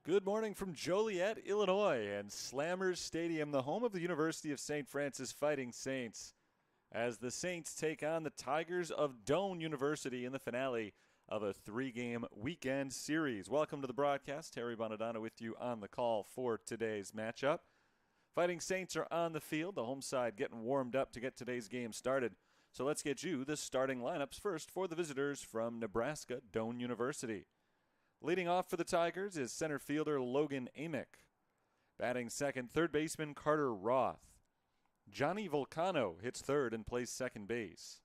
Good morning from Joliet, Illinois, and Slammers Stadium, the home of the University of St. Francis Fighting Saints, as the Saints take on the Tigers of Doane University in the finale of a three-game weekend series. Welcome to the broadcast. Terry Bonadonna with you on the call for today's matchup. Fighting Saints are on the field, the home side getting warmed up to get today's game started. So let's get you the starting lineups first for the visitors from Nebraska, Doane University. Leading off for the Tigers is center fielder Logan Amick. Batting second, third baseman Carter Roth. Johnny Volcano hits third and plays second base.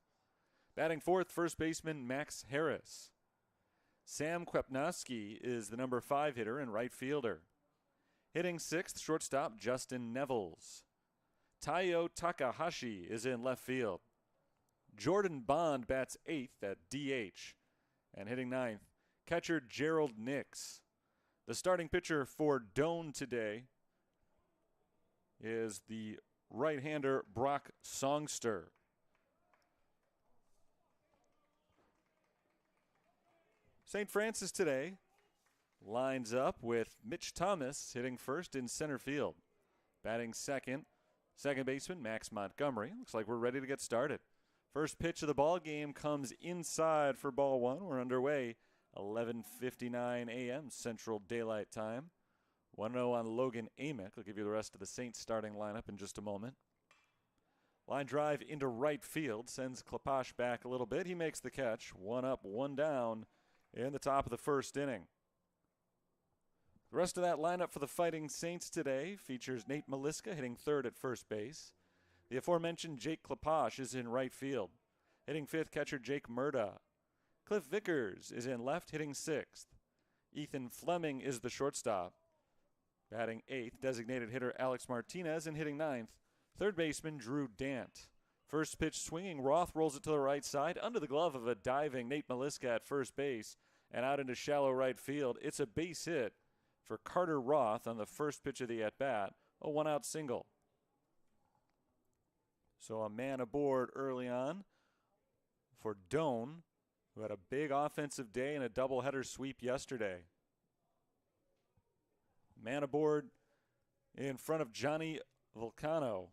Batting fourth, first baseman Max Harris. Sam Kwepnowski is the number 5 hitter and right fielder. Hitting sixth, shortstop Justin Nevels. Taiyo Takahashi is in left field. Jordan Bond bats eighth at DH. And hitting ninth, catcher Gerald Nix. The starting pitcher for Doane today is the right-hander Brock Songster. St. Francis today lines up with Mitch Thomas hitting first in center field. Batting second, second baseman Max Montgomery. Looks like we're ready to get started. First pitch of the ball game comes inside for ball one. We're underway. 11:59 a.m. Central Daylight Time. 1-0 on Logan Amick. I'll give you the rest of the Saints starting lineup in just a moment. Line drive into right field. Sends Klaposh back a little bit. He makes the catch. 1 up, 1 down in the top of the first inning. The rest of that lineup for the Fighting Saints today features Nate Maliska hitting third at first base. The aforementioned Jake Klaposh is in right field. Hitting fifth, catcher Jake Murda. Cliff Vickers is in left, hitting sixth. Ethan Fleming is the shortstop. Batting eighth, designated hitter Alex Martinez, and hitting ninth, third baseman Drew Dant. First pitch swinging, Roth rolls it to the right side, under the glove of a diving Nate Maliska at first base, and out into shallow right field. It's a base hit for Carter Roth on the first pitch of the at-bat, a one-out single. So a man aboard early on for Doane, who had a big offensive day and a doubleheader sweep yesterday. Man aboard in front of Johnny Volcano,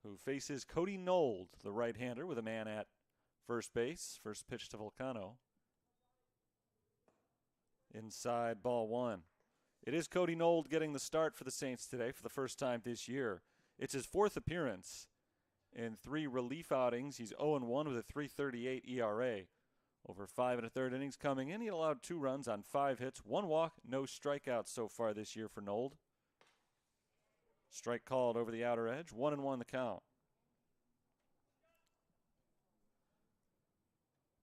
who faces Cody Nold, the right-hander, with a man at first base. First pitch to Volcano. Inside ball one. It is Cody Nold getting the start for the Saints today for the first time this year. It's his fourth appearance. In 3 relief outings, he's 0-1 with a 3.38 ERA. Over 5 1/3 innings coming in, he allowed 2 runs on 5 hits, 1 walk, no strikeouts so far this year for Nold. Strike called over the outer edge, 1-1 the count.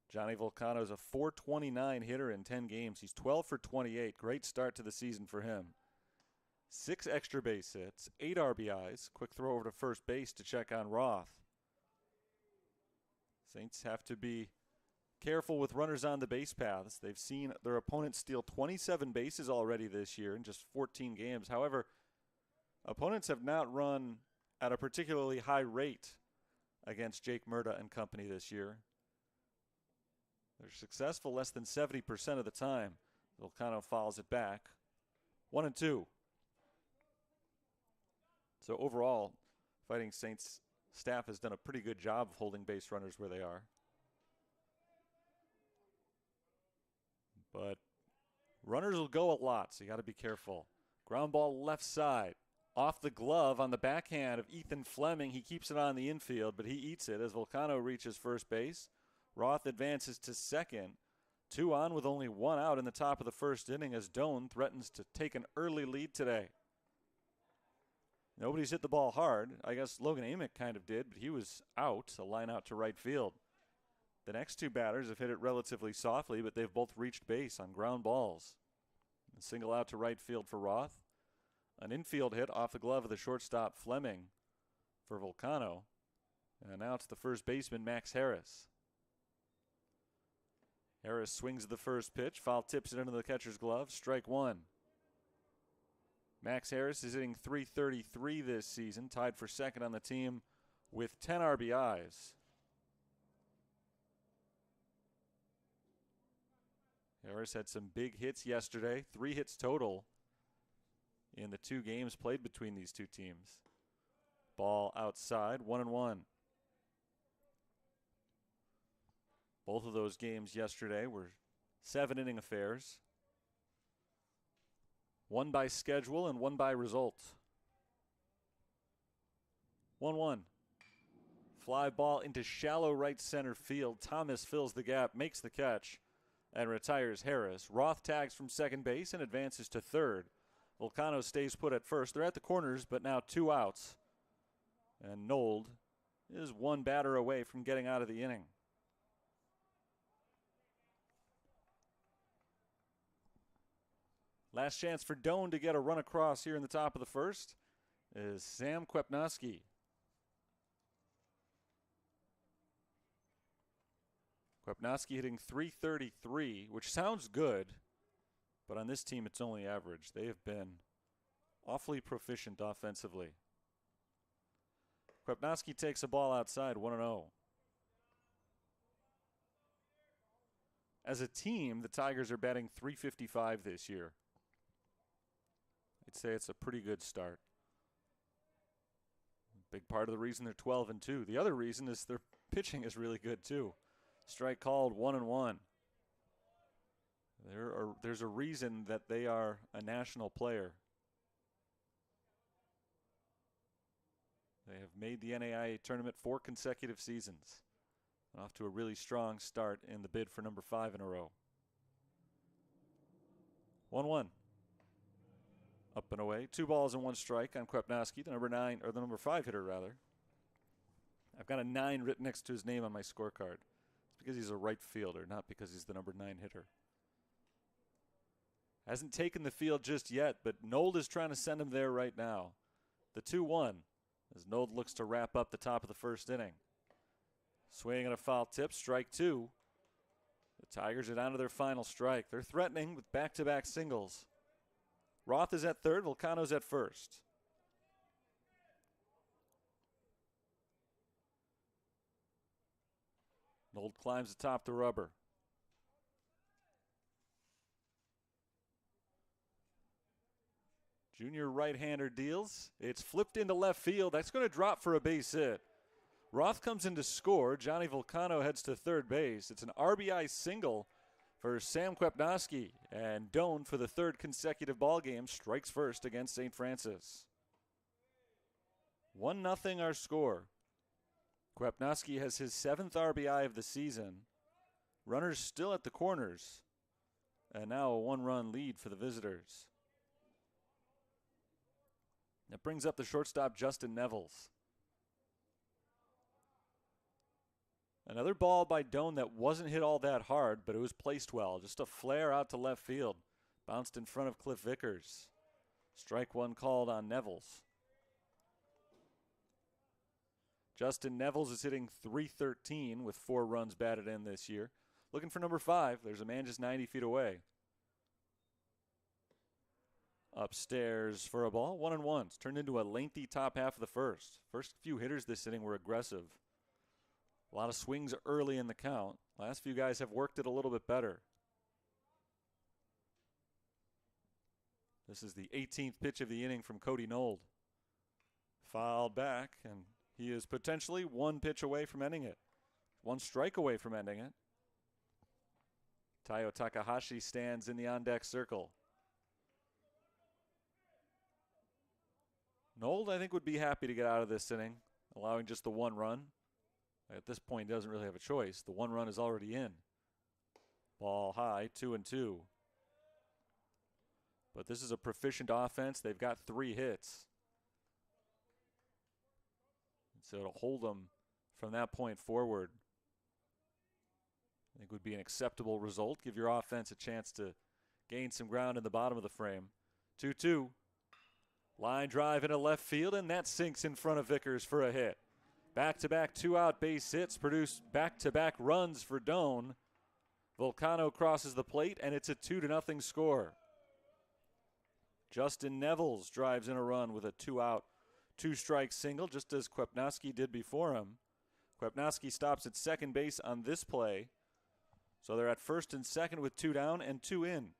Johnny Volcano is a .429 hitter in 10 games. He's 12 for 28. Great start to the season for him. 6 extra base hits, 8 RBIs. Quick throw over to first base to check on Roth. Saints have to be careful with runners on the base paths. They've seen their opponents steal 27 bases already this year in just 14 games. However, opponents have not run at a particularly high rate against Jake Murda and company this year. They're successful less than 70% of the time. Volcano fouls it back. 1-2. So overall, Fighting Saints staff has done a pretty good job of holding base runners where they are. But runners will go a lot, so you got to be careful. Ground ball left side. Off the glove on the backhand of Ethan Fleming. He keeps it on the infield, but he eats it as Volcano reaches first base. Roth advances to second. 2 on with only 1 out in the top of the first inning as Doane threatens to take an early lead today. Nobody's hit the ball hard. I guess Logan Amick kind of did, but he was out, a line out to right field. The next 2 batters have hit it relatively softly, but they've both reached base on ground balls. A single out to right field for Roth. An infield hit off the glove of the shortstop Fleming for Volcano. And now it's the first baseman, Max Harris. Harris swings the first pitch. Foul tips it into the catcher's glove. Strike one. Max Harris is hitting .333 this season, tied for second on the team with 10 RBIs. Harris had some big hits yesterday, 3 hits total in the 2 games played between these two teams. Ball outside, 1-1. Both of those games yesterday were 7-inning affairs. One by schedule and one by result. 1-1. Fly ball into shallow right center field. Thomas fills the gap, makes the catch, and retires Harris. Roth tags from second base and advances to third. Volcano stays put at first. They're at the corners, but now 2 outs. And Nold is 1 batter away from getting out of the inning. Last chance for Doane to get a run across here in the top of the first is Sam Kwepnowski. Kwepnowski hitting .333, which sounds good, but on this team it's only average. They have been awfully proficient offensively. Kwepnowski takes a ball outside, 1-0. As a team, the Tigers are batting .355 this year. I'd say it's a pretty good start. Big part of the reason they're 12-2. The other reason is their pitching is really good too. Strike called, 1-1. There's a reason that they are a national player. They have made the NAIA tournament 4 consecutive seasons. Off to a really strong start in the bid for number 5 in a row. 1-1. Up and away. 2 balls and 1 strike on Kwepnowski, the number 5 hitter rather. I've got a 9 written next to his name on my scorecard. It's because he's a right fielder, not because he's the number 9 hitter. Hasn't taken the field just yet, but Nold is trying to send him there right now. The 2-1 as Nold looks to wrap up the top of the first inning. Swing and a foul tip, strike 2. The Tigers are down to their final strike. They're threatening with back-to-back singles. Roth is at third, Volcano's at first. Nold climbs atop the rubber. Junior right-hander deals. It's flipped into left field. That's going to drop for a base hit. Roth comes in to score. Johnny Volcano heads to third base. It's an RBI single for Sam Kwepnowski. And Doane, for the 3rd consecutive ball game, strikes first against St. Francis. 1-0 our score. Kwepnowski has his 7th RBI of the season. Runners still at the corners. And now a 1-run lead for the visitors. That brings up the shortstop, Justin Nevels. Another ball by Doane that wasn't hit all that hard, but it was placed well. Just a flare out to left field. Bounced in front of Cliff Vickers. Strike 1 called on Nevels. Justin Nevels is hitting .313 with 4 runs batted in this year. Looking for number 5. There's a man just 90 feet away. Upstairs for a ball, 1-1. It's turned into a lengthy top half of the first. First few hitters this inning were aggressive. A lot of swings early in the count. Last few guys have worked it a little bit better. This is the 18th pitch of the inning from Cody Nold. Fouled back, and he is potentially 1 pitch away from ending it. 1 strike away from ending it. Taiyo Takahashi stands in the on-deck circle. Nold, I think, would be happy to get out of this inning, allowing just the 1 run. At this point, he doesn't really have a choice. The 1 run is already in. Ball high, 2-2. But this is a proficient offense. They've got 3 hits. And so to hold them from that point forward, I think would be an acceptable result. Give your offense a chance to gain some ground in the bottom of the frame. 2-2. Line drive into left field, and that sinks in front of Vickers for a hit. Back-to-back 2-out base hits produce back-to-back runs for Doane. Volcano crosses the plate, and it's a 2-0 score. Justin Nevels drives in a run with a 2-out, 2-strike single, just as Kwepnowski did before him. Kwepnowski stops at second base on this play. So they're at first and second with 2 down and 2 in.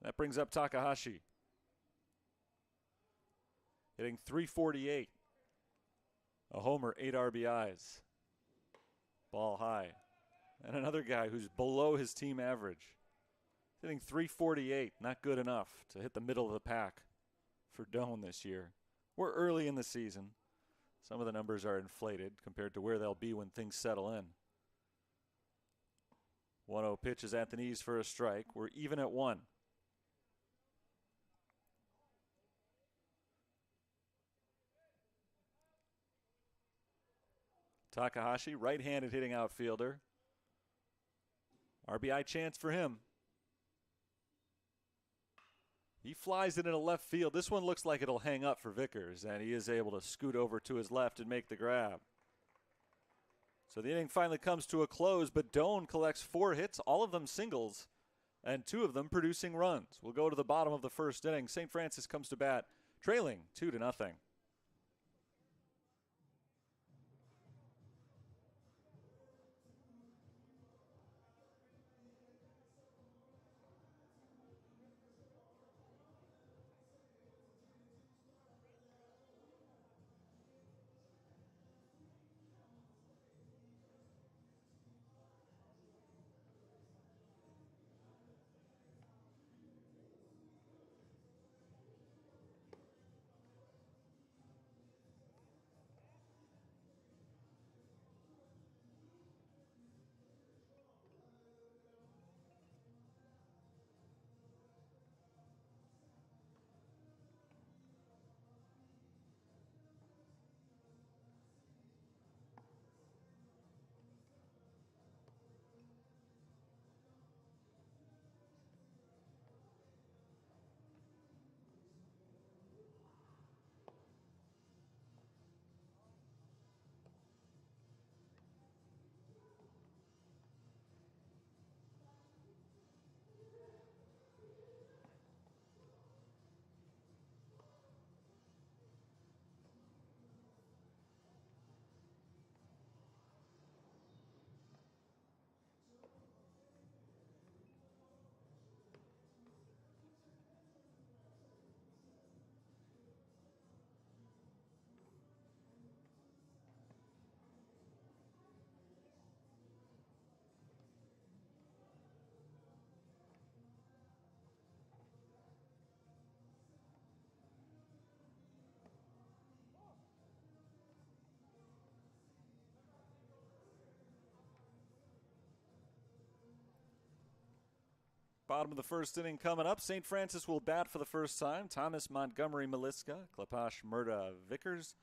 That brings up Takahashi. Hitting .348. A homer, 8 RBIs. Ball high. And another guy who's below his team average. Hitting .348. Not good enough to hit the middle of the pack for Doane this year. We're early in the season. Some of the numbers are inflated compared to where they'll be when things settle in. 1-0 pitch is at the knees for a strike. We're even at 1. Takahashi, right-handed hitting outfielder. RBI chance for him. He flies it into left field. This one looks like it'll hang up for Vickers, and he is able to scoot over to his left and make the grab. So the inning finally comes to a close, but Doane collects 4 hits, all of them singles, and 2 of them producing runs. We'll go to the bottom of the first inning. St. Francis comes to bat, trailing 2-0. Bottom of the first inning coming up. St. Francis will bat for the first time. Thomas, Montgomery, Meliska, Klapash, Murda, Vickers,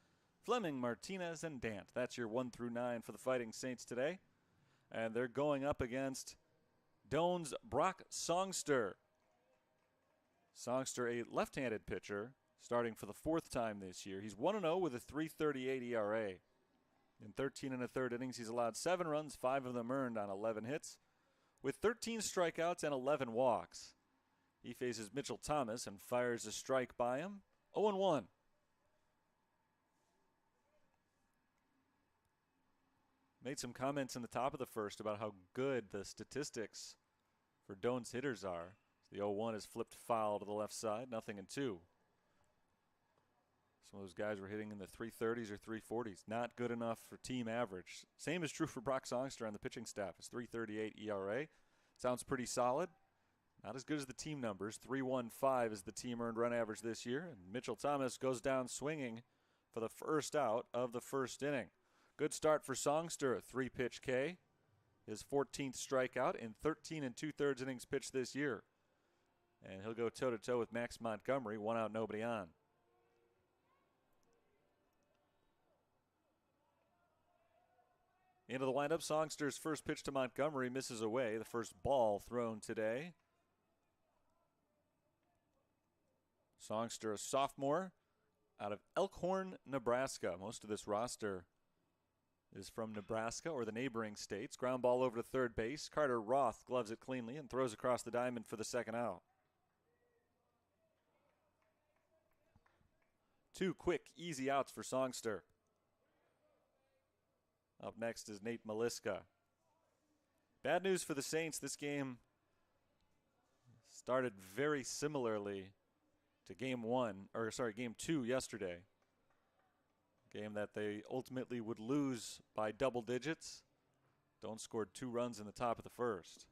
Fleming, Martinez, and Dant. That's your 1 through 9 for the Fighting Saints today. And they're going up against Doane's Brock Songster. Songster, a left-handed pitcher, starting for the 4th time this year. He's 1-0 with a .338 ERA. In 13 1/3 innings, he's allowed 7 runs, 5 of them earned on 11 hits, with 13 strikeouts and 11 walks. He faces Mitchell Thomas and fires a strike by him. 0-1. Made some comments in the top of the first about how good the statistics for Doane's hitters are. The 0-1 is flipped foul to the left side, 0-2. Some of those guys were hitting in the 330s or 340s. Not good enough for team average. Same is true for Brock Songster on the pitching staff. His .338 ERA. Sounds pretty solid. Not as good as the team numbers. 3.15 is the team earned run average this year. And Mitchell Thomas goes down swinging for the first out of the first inning. Good start for Songster, a 3-pitch K. His 14th strikeout in 13 2/3 innings pitched this year. And he'll go toe-to-toe with Max Montgomery. 1 out, nobody on. Into the windup, Songster's first pitch to Montgomery misses away. The first ball thrown today. Songster, a sophomore out of Elkhorn, Nebraska. Most of this roster is from Nebraska or the neighboring states. Ground ball over to third base. Carter Roth gloves it cleanly and throws across the diamond for the second out. 2 quick, easy outs for Songster. Up next is Nate Maliska. Bad news for the Saints. This game started very similarly to game 2 yesterday. Game that they ultimately would lose by double digits. Doane scored 2 runs in the top of the first.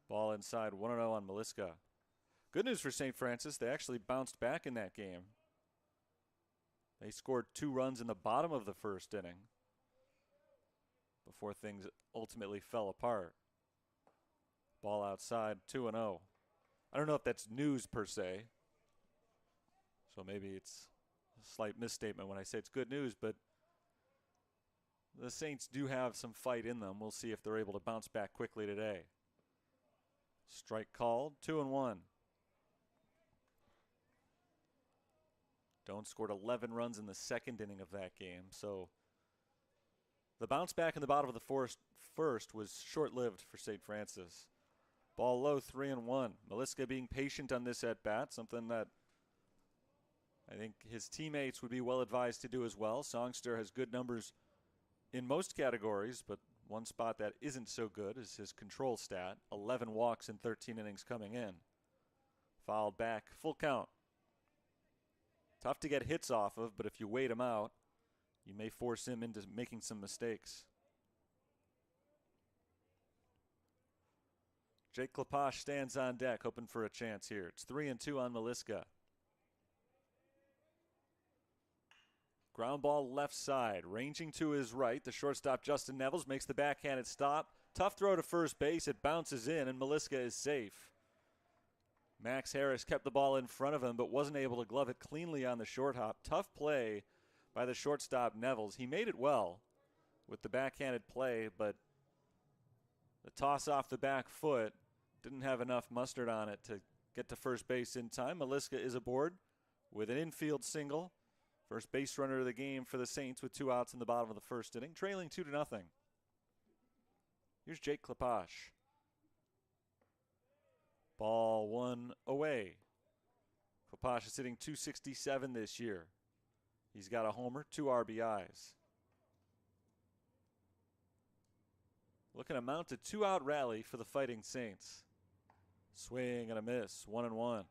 Ball inside, 1-0 on Maliska. Good news for St. Francis. They actually bounced back in that game. They scored 2 runs in the bottom of the first inning before things ultimately fell apart. Ball outside, 2-0. I don't know if that's news per se, so maybe it's a slight misstatement when I say it's good news, but the Saints do have some fight in them. We'll see if they're able to bounce back quickly today. Strike called, 2-1. Doane scored 11 runs in the second inning of that game, so the bounce back in the bottom of the first was short-lived for St. Francis. Ball low, 3-1. Maliska being patient on this at-bat, something that I think his teammates would be well advised to do as well. Songster has good numbers in most categories, but one spot that isn't so good is his control stat. 11 walks in 13 innings coming in. Fouled back, full count. Tough to get hits off of, but if you wait him out, you may force him into making some mistakes. Jake Klaposh stands on deck, hoping for a chance here. It's 3-2 on Maliska. Ground ball left side, ranging to his right. The shortstop, Justin Nevels, makes the backhanded stop. Tough throw to first base. It bounces in, and Maliska is safe. Max Harris kept the ball in front of him, but wasn't able to glove it cleanly on the short hop. Tough play by the shortstop, Nevels. He made it well with the backhanded play, but the toss off the back foot didn't have enough mustard on it to get to first base in time. Maliska is aboard with an infield single. First base runner of the game for the Saints with 2 outs in the bottom of the first inning, trailing 2-0. Here's Jake Klaposh. Ball 1 away. Klaposh is hitting .267 this year. He's got a homer, 2 RBIs. Looking to mount a 2-out rally for the Fighting Saints. Swing and a miss, 1-1.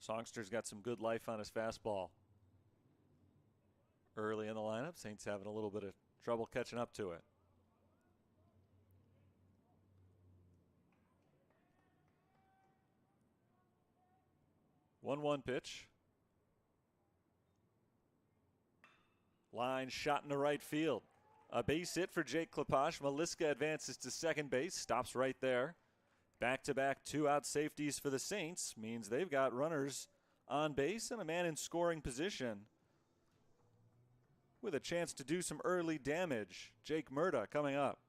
Songster's got some good life on his fastball. Early in the lineup, Saints having a little bit of trouble catching up to it. One pitch. Line shot into right field. A base hit for Jake Klaposh. Maliska advances to second base, stops right there. Back-to-back 2-out safeties for the Saints means they've got runners on base and a man in scoring position with a chance to do some early damage. Jake Murda coming up.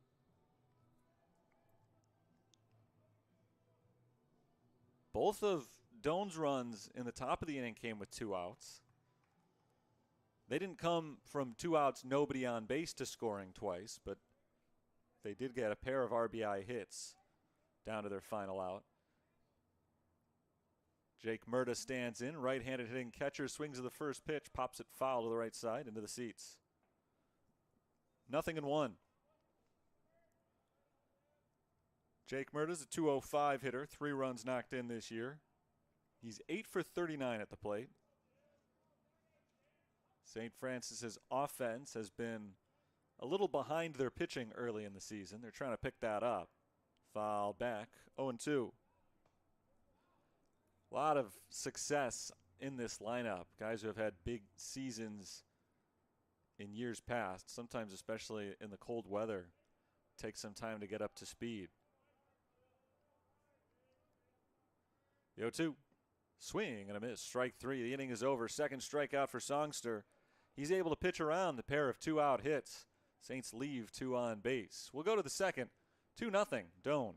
Both of Doane's runs in the top of the inning came with 2 outs. They didn't come from 2 outs, nobody on base to scoring twice, but they did get a pair of RBI hits down to their final out. Jake Murda stands in, right-handed hitting catcher, swings of the first pitch, pops it foul to the right side into the seats. 0-1. Jake Murda's a .205 hitter, 3 runs knocked in this year. He's 8 for 39 at the plate. St. Francis's offense has been a little behind their pitching early in the season. They're trying to pick that up. Foul back, 0-2. A lot of success in this lineup. Guys who have had big seasons in years past, sometimes especially in the cold weather, take some time to get up to speed. The 0-2. Swing and a miss. Strike 3. The inning is over. Second strikeout for Songster. He's able to pitch around the pair of 2-out hits. Saints leave 2 on base. We'll go to the second. 2-0, Doane.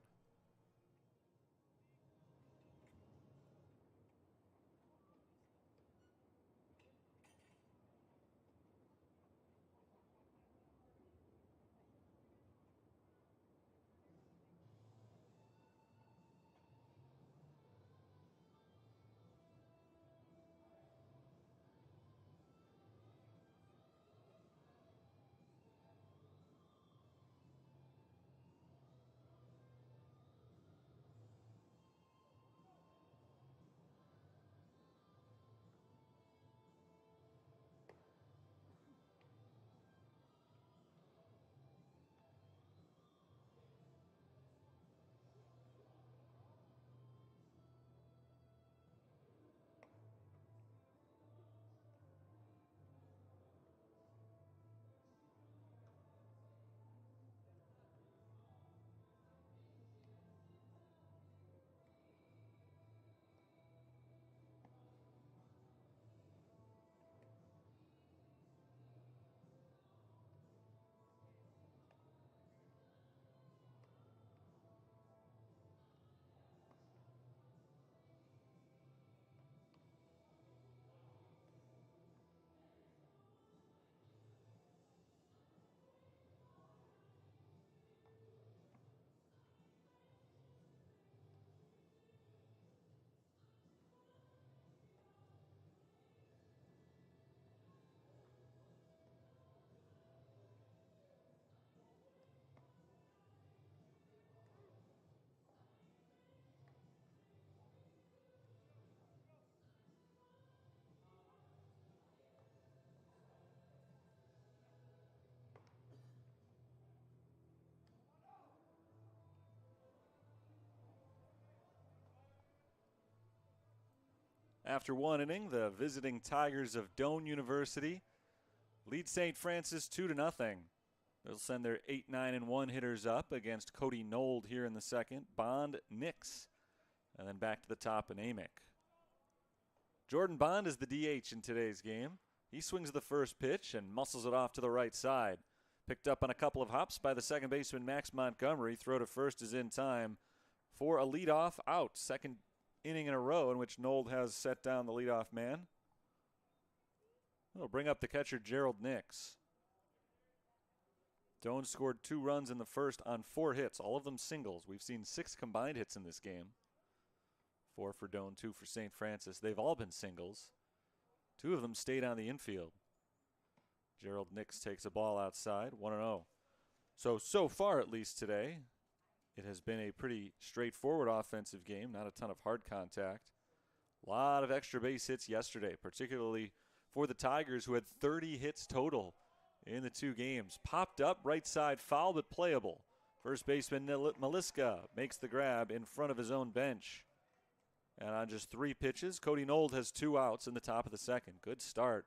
After one inning, the visiting Tigers of Doane University lead St. Francis 2-0. They'll send their 8, 9, and 1 hitters up against Cody Nold here in the second, Bond, Nix, and then back to the top in Amick. Jordan Bond is the DH in today's game. He swings the first pitch and muscles it off to the right side. Picked up on a couple of hops by the second baseman Max Montgomery. Throw to first is in time for a leadoff out. Second inning in a row in which Nold has set down the leadoff man. It'll bring up the catcher Gerald Nix. Doane scored 2 runs in the first on 4 hits, all of them singles. We've seen 6 combined hits in this game. 4 for Doane, 2 for St. Francis. They've all been singles. 2 of them stayed on the infield. Gerald Nix takes a ball outside, 1-0. So far at least today, it has been a pretty straightforward offensive game, not a ton of hard contact. A lot of extra base hits yesterday, particularly for the Tigers, who had 30 hits total in the 2 games. Popped up, right side foul, but playable. First baseman Maliska makes the grab in front of his own bench. And on just 3 pitches, Cody Nold has 2 outs in the top of the second. Good start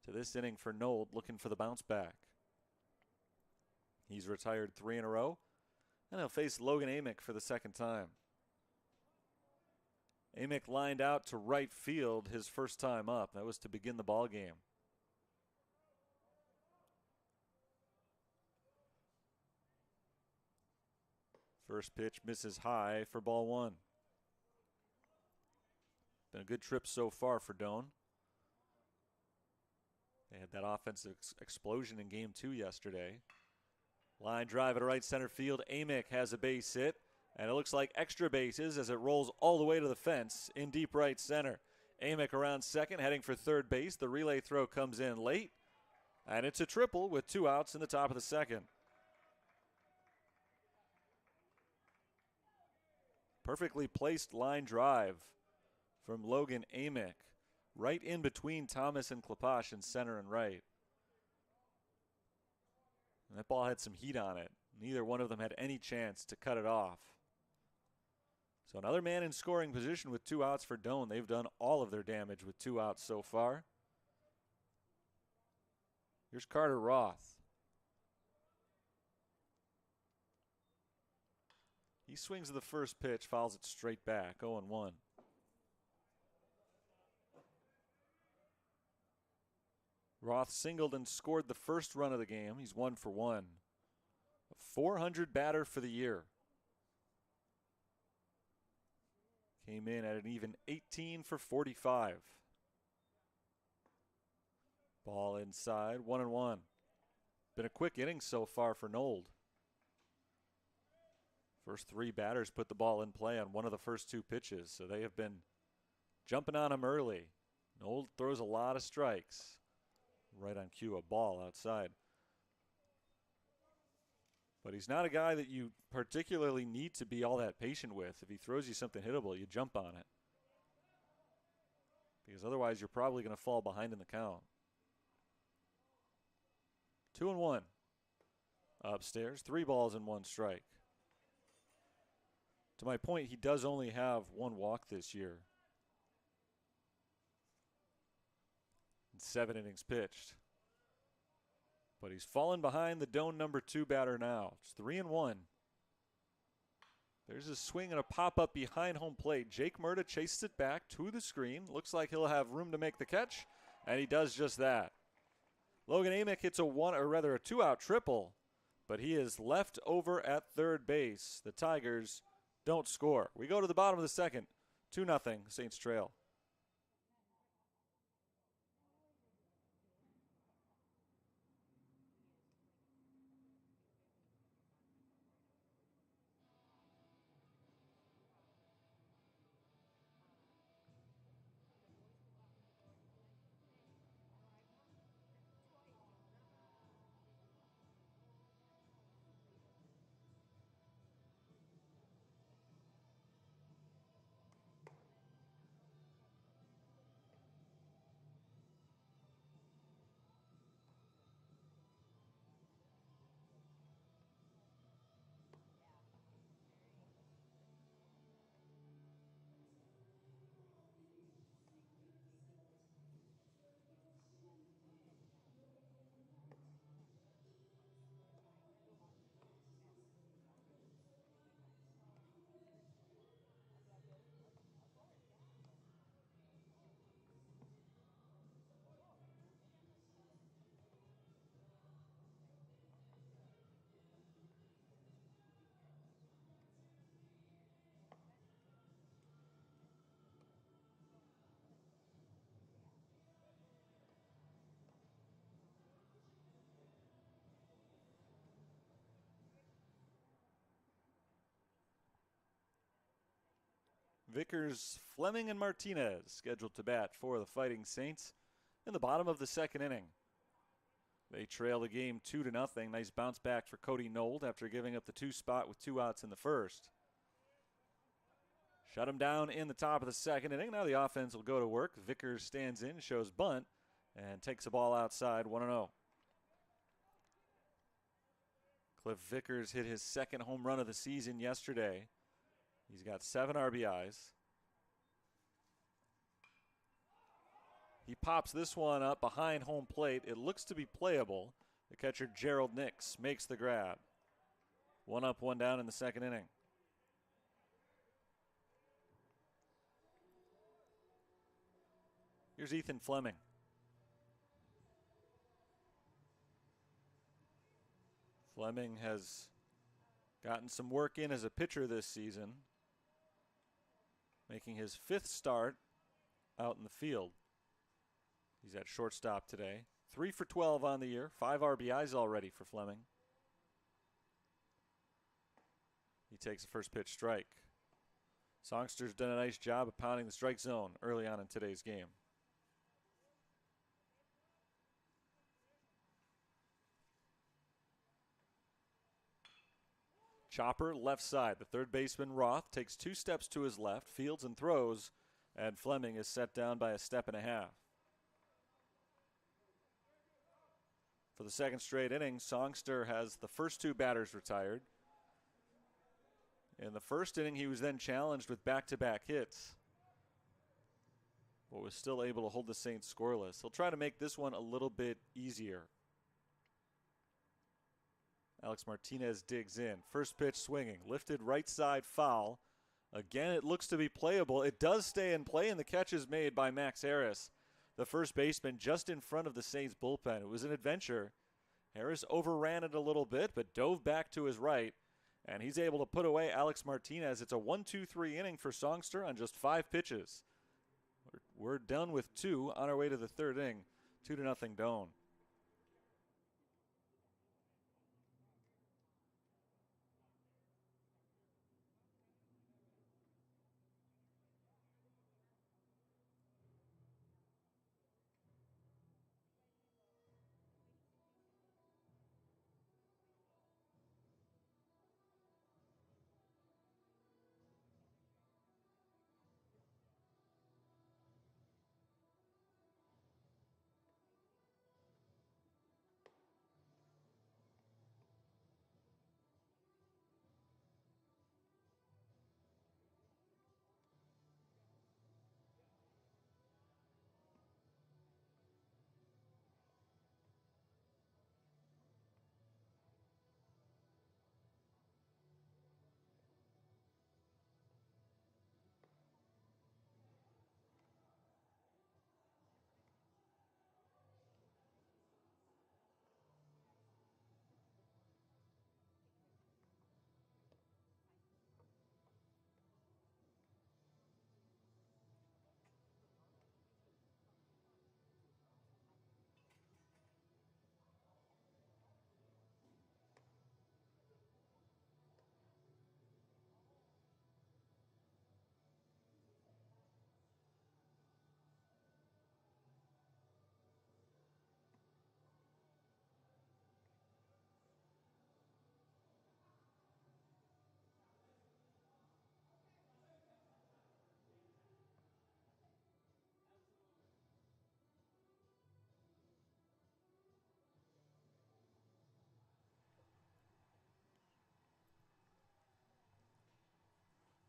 to this inning for Nold, looking for the bounce back. He's retired 3 in a row, and he'll face Logan Amick for the second time. Amick lined out to right field his first time up. That was to begin the ball game. First pitch misses high for ball 1. Been a good trip so far for Doane. They had that offensive explosion in game 2 yesterday. Line drive at right center field. Amick has a base hit, and it looks like extra bases as it rolls all the way to the fence in deep right center. Amick around second, heading for third base. The relay throw comes in late, and it's a triple with 2 outs in the top of the second. Perfectly placed line drive from Logan Amick, right in between Thomas and Klaposh in center and right. And that ball had some heat on it. Neither one of them had any chance to cut it off. So another man in scoring position with 2 outs for Doane. They've done all of their damage with 2 outs so far. Here's Carter Roth. He swings the first pitch, fouls it straight back, 0-1. Roth singled and scored the first run of the game. He's 1 for 1. A 400 batter for the year. Came in at an even 18 for 45. Ball inside, 1-1. Been a quick inning so far for Nold. First 3 batters put the ball in play on one of the first 2 pitches, so they have been jumping on him early. Nold throws a lot of strikes. Right on cue, a ball outside. But he's not a guy that you particularly need to be all that patient with. If he throws you something hittable, you jump on it. Because otherwise you're probably going to fall behind in the count. 2-1. Upstairs, 3 balls and 1 strike. To my point, he does only have 1 walk this year. 7 innings pitched. But he's fallen behind the Doane number 2 batter now. It's 3-1. There's a swing and a pop-up behind home plate. Jake Murda chases it back to the screen. Looks like he'll have room to make the catch, and he does just that. Logan Amick hits a 2-out triple, but he is left over at third base. The Tigers don't score. We go to the bottom of the second. 2-0, Saints trail. Vickers, Fleming, and Martinez scheduled to bat for the Fighting Saints in the bottom of the second inning. They trail the game 2-0. Nice bounce back for Cody Nold after giving up the 2 spot with 2 outs in the first. Shut him down in the top of the second inning. Now the offense will go to work. Vickers stands in, shows bunt, and takes the ball outside 1-0. Cliff Vickers hit his second home run of the season yesterday. He's got 7 RBIs. He pops this one up behind home plate. It looks to be playable. The catcher, Gerald Nix, makes the grab. 1 up, 1 down in the second inning. Here's Ethan Fleming. Fleming has gotten some work in as a pitcher this season, making his 5th start out in the field. He's at shortstop today. 3 for 12 on the year. 5 RBIs already for Fleming. He takes the first pitch strike. Songster's done a nice job of pounding the strike zone early on in today's game. Chopper left side. The third baseman Roth takes 2 steps to his left, fields and throws, and Fleming is set down by a step and a half. For the second straight inning, Songster has the first 2 batters retired. In the first inning, he was then challenged with back-to-back hits, but was still able to hold the Saints scoreless. He'll try to make this one a little bit easier. Alex Martinez digs in. First pitch swinging. Lifted right side foul. Again, it looks to be playable. It does stay in play, and the catch is made by Max Harris, the first baseman, just in front of the Saints bullpen. It was an adventure. Harris overran it a little bit, but dove back to his right, and he's able to put away Alex Martinez. It's a 1-2-3 inning for Songster on just 5 pitches. We're done with 2 on our way to the third inning. 2-0 Doane.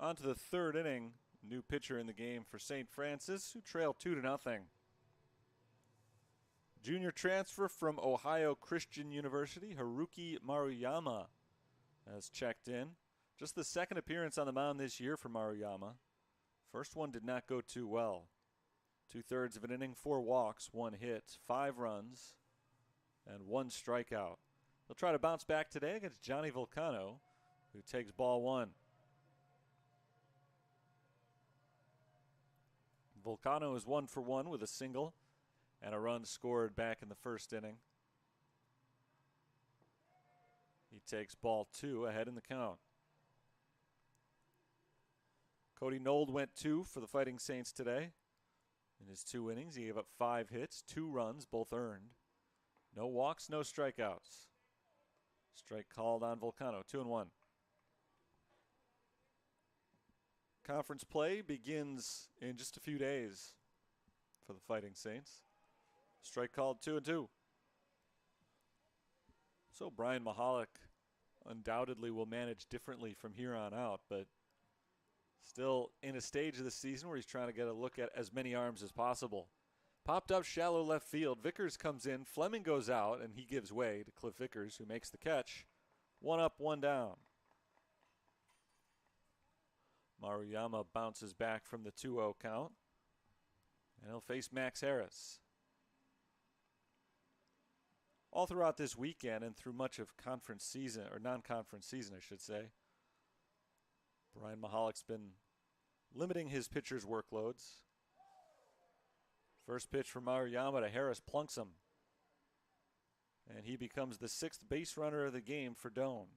On to the third inning. New pitcher in the game for St. Francis, who trail 2-0. Junior transfer from Ohio Christian University, Haruki Maruyama, has checked in. Just the second appearance on the mound this year for Maruyama. First one did not go too well. 2/3 of an inning, 4 walks, 1 hit, 5 runs, and 1 strikeout. He'll try to bounce back today against Johnny Volcano, who takes ball 1. Volcano is 1 for 1 with a single and a run scored back in the first inning. He takes ball 2 ahead in the count. Cody Nold went 2 for the Fighting Saints today. In his 2 innings, he gave up 5 hits, 2 runs, both earned. No walks, no strikeouts. Strike called on Volcano, 2-1. Conference play begins in just a few days for the Fighting Saints. Strike called, 2-2. So Brian Mahalik undoubtedly will manage differently from here on out, but still in a stage of the season where he's trying to get a look at as many arms as possible. Popped up shallow left field. Vickers comes in. Fleming goes out, and he gives way to Cliff Vickers, who makes the catch. 1 up, 1 down. Maruyama bounces back from the 2-0 count, and he'll face Max Harris. All throughout this weekend and through much of conference season, or non-conference season, I should say, Brian Mahalik's been limiting his pitchers' workloads. First pitch from Maruyama to Harris plunks him. And he becomes the 6th base runner of the game for Doane.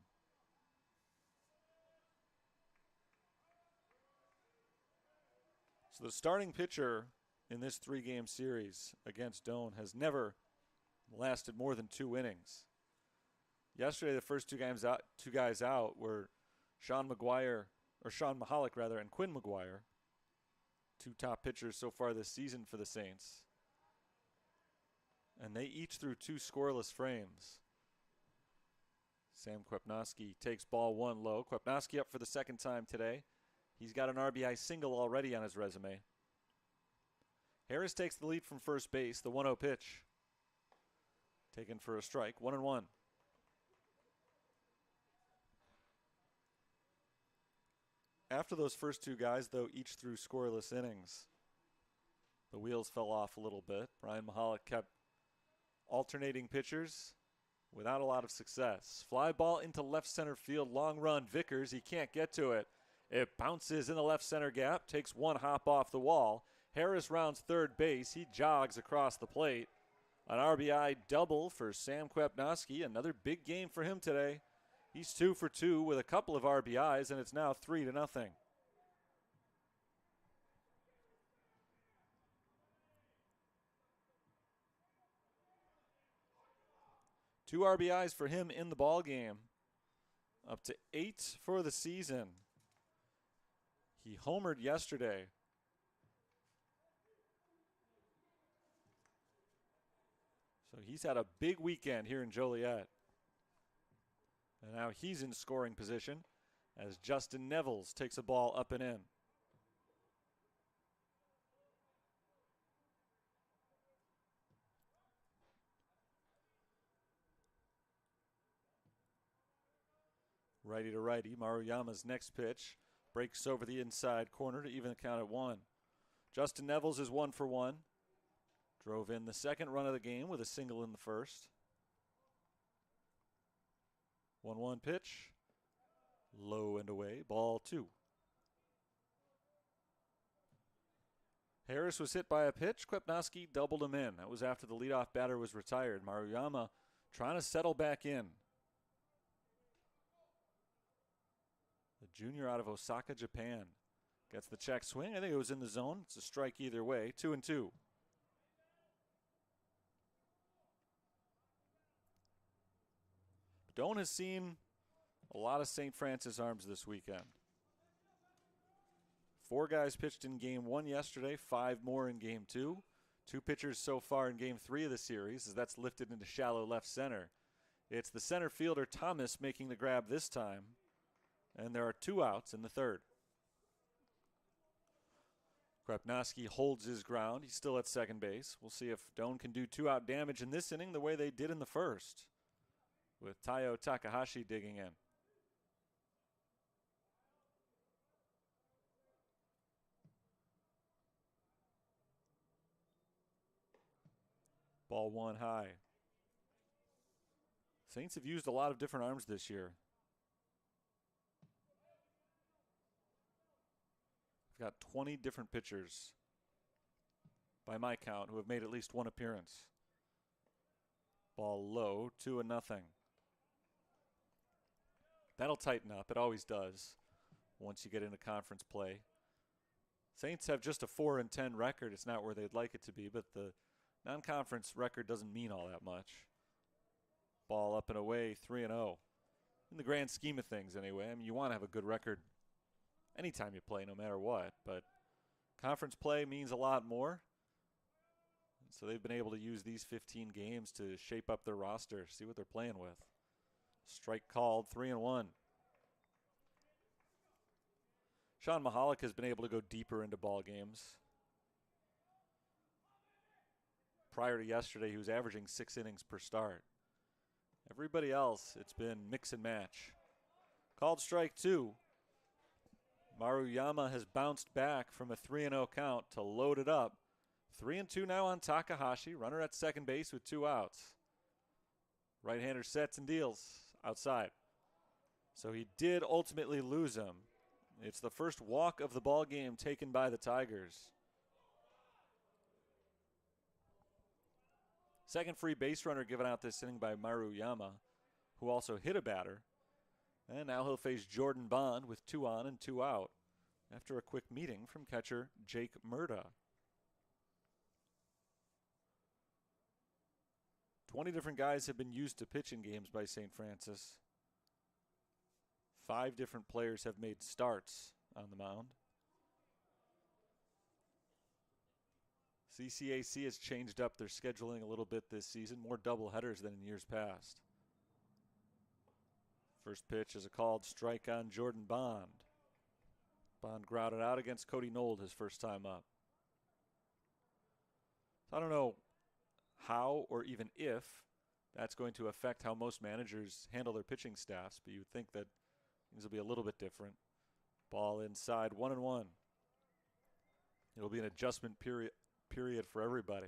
So the starting pitcher in this 3-game series against Doane has never lasted more than 2 innings. Yesterday, the first two guys out were Sean Mahalik and Quinn McGuire, 2 top pitchers so far this season for the Saints. And they each threw 2 scoreless frames. Sam Kwepnoski takes ball 1 low. Kwepnoski up for the 2nd time today. He's got an RBI single already on his resume. Harris takes the lead from first base. The 1-0 pitch. Taken for a strike. 1-1. After those first 2 guys, though, each threw scoreless innings, the wheels fell off a little bit. Brian Mahalik kept alternating pitchers without a lot of success. Fly ball into left center field. Long run. Vickers. He can't get to it. It bounces in the left center gap. Takes 1 hop off the wall. Harris rounds third base. He jogs across the plate. An RBI double for Sam Kwepnoski. Another big game for him today. He's 2 for 2 with a couple of RBIs, and it's now 3-0. 2 RBIs for him in the ball game. Up to 8 for the season. He homered yesterday. So he's had a big weekend here in Joliet. And now he's in scoring position as Justin Nevels takes a ball up and in. Righty to righty. Maruyama's next pitch breaks over the inside corner to even the count at 1. Justin Nevels is 1 for 1. Drove in the 2nd run of the game with a single in the 1st. 1-1 pitch. Low and away. Ball 2. Harris was hit by a pitch. Kwepnoski doubled him in. That was after the leadoff batter was retired. Maruyama trying to settle back in. The junior out of Osaka, Japan. Gets the check swing. I think it was in the zone. It's a strike either way. 2-2. Doane has seen a lot of St. Francis arms this weekend. 4 guys pitched in Game 1 yesterday, 5 more in Game 2. 2 pitchers so far in Game 3 of the series, as that's lifted into shallow left center. It's the center fielder, Thomas, making the grab this time. And there are 2 outs in the 3rd. Kwepnoski holds his ground. He's still at second base. We'll see if Doane can do 2-out damage in this inning the way they did in the 1st, with Taiyo Takahashi digging in. Ball 1 high. Saints have used a lot of different arms this year. We've got 20 different pitchers, by my count, who have made at least 1 appearance. Ball low, 2-0. That'll tighten up. It always does once you get into conference play. Saints have just a 4-10 record. It's not where they'd like it to be, but the non-conference record doesn't mean all that much. Ball up and away, 3-0. In the grand scheme of things, anyway. I mean, you want to have a good record anytime you play, no matter what. But conference play means a lot more. So they've been able to use these 15 games to shape up their roster, see what they're playing with. Strike called, 3-1. Sean Mahalik has been able to go deeper into ball games. Prior to yesterday, he was averaging 6 innings per start. Everybody else, it's been mix and match. Called strike 2. Maruyama has bounced back from a 3-0 count to load it up. 3-2 now on Takahashi. Runner at second base with 2 outs. Right-hander sets and deals outside. So he did ultimately lose him. It's the first walk of the ball game taken by the Tigers. Second free base runner given out this inning by Maruyama, who also hit a batter. And now he'll face Jordan Bond with 2 on and 2 out after a quick meeting from catcher Jake Murda. 20 different guys have been used to pitch in games by St. Francis. 5 different players have made starts on the mound. CCAC has changed up their scheduling a little bit this season, more doubleheaders than in years past. First pitch is a called strike on Jordan Bond. Bond grounded out against Cody Nold his first time up. So I don't know how or even if that's going to affect how most managers handle their pitching staffs, but you would think that things will be a little bit different. Ball inside, 1-1. It'll be an adjustment period for everybody.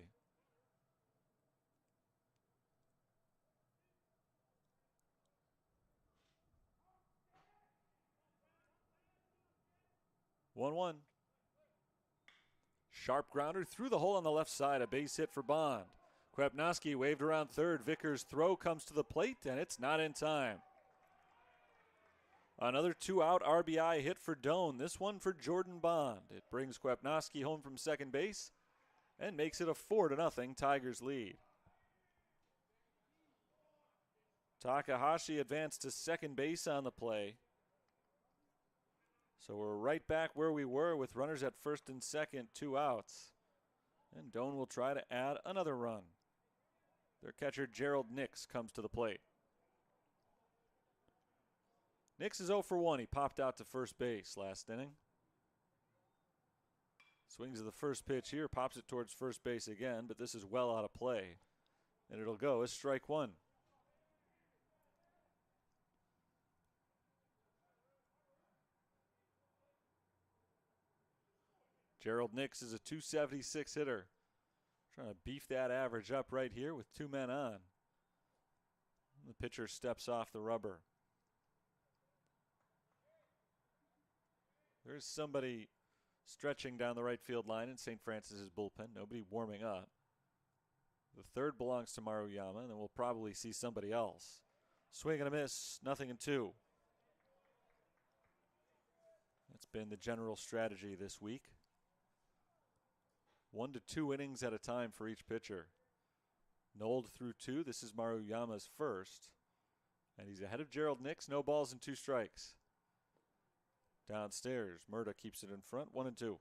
One. Sharp grounder through the hole on the left side. A base hit for Bond. Kwapnowski waved around third. Vickers' throw comes to the plate, and it's not in time. Another 2-out RBI hit for Doane. This one for Jordan Bond. It brings Kwapnowski home from second base and makes it a 4-0 Tigers lead. Takahashi advanced to second base on the play. So we're right back where we were with runners at first and second, 2 outs. And Doane will try to add another run. Their catcher Gerald Nix comes to the plate. Nix is 0 for 1. He popped out to first base last inning. Swings at the first pitch here, pops it towards first base again, but this is well out of play. And it'll go as strike 1. Gerald Nix is a .276 hitter. Trying to beef that average up right here with 2 men on. The pitcher steps off the rubber. There's somebody stretching down the right field line in St. Francis's bullpen. Nobody warming up. The third belongs to Maruyama, and then we'll probably see somebody else. Swing and a miss, 0-2. That's been the general strategy this week. 1 to 2 innings at a time for each pitcher. Nold through 2. This is Maruyama's first. And he's ahead of Gerald Nix. No balls and 2 strikes. Downstairs, Murda keeps it in front, 1-2.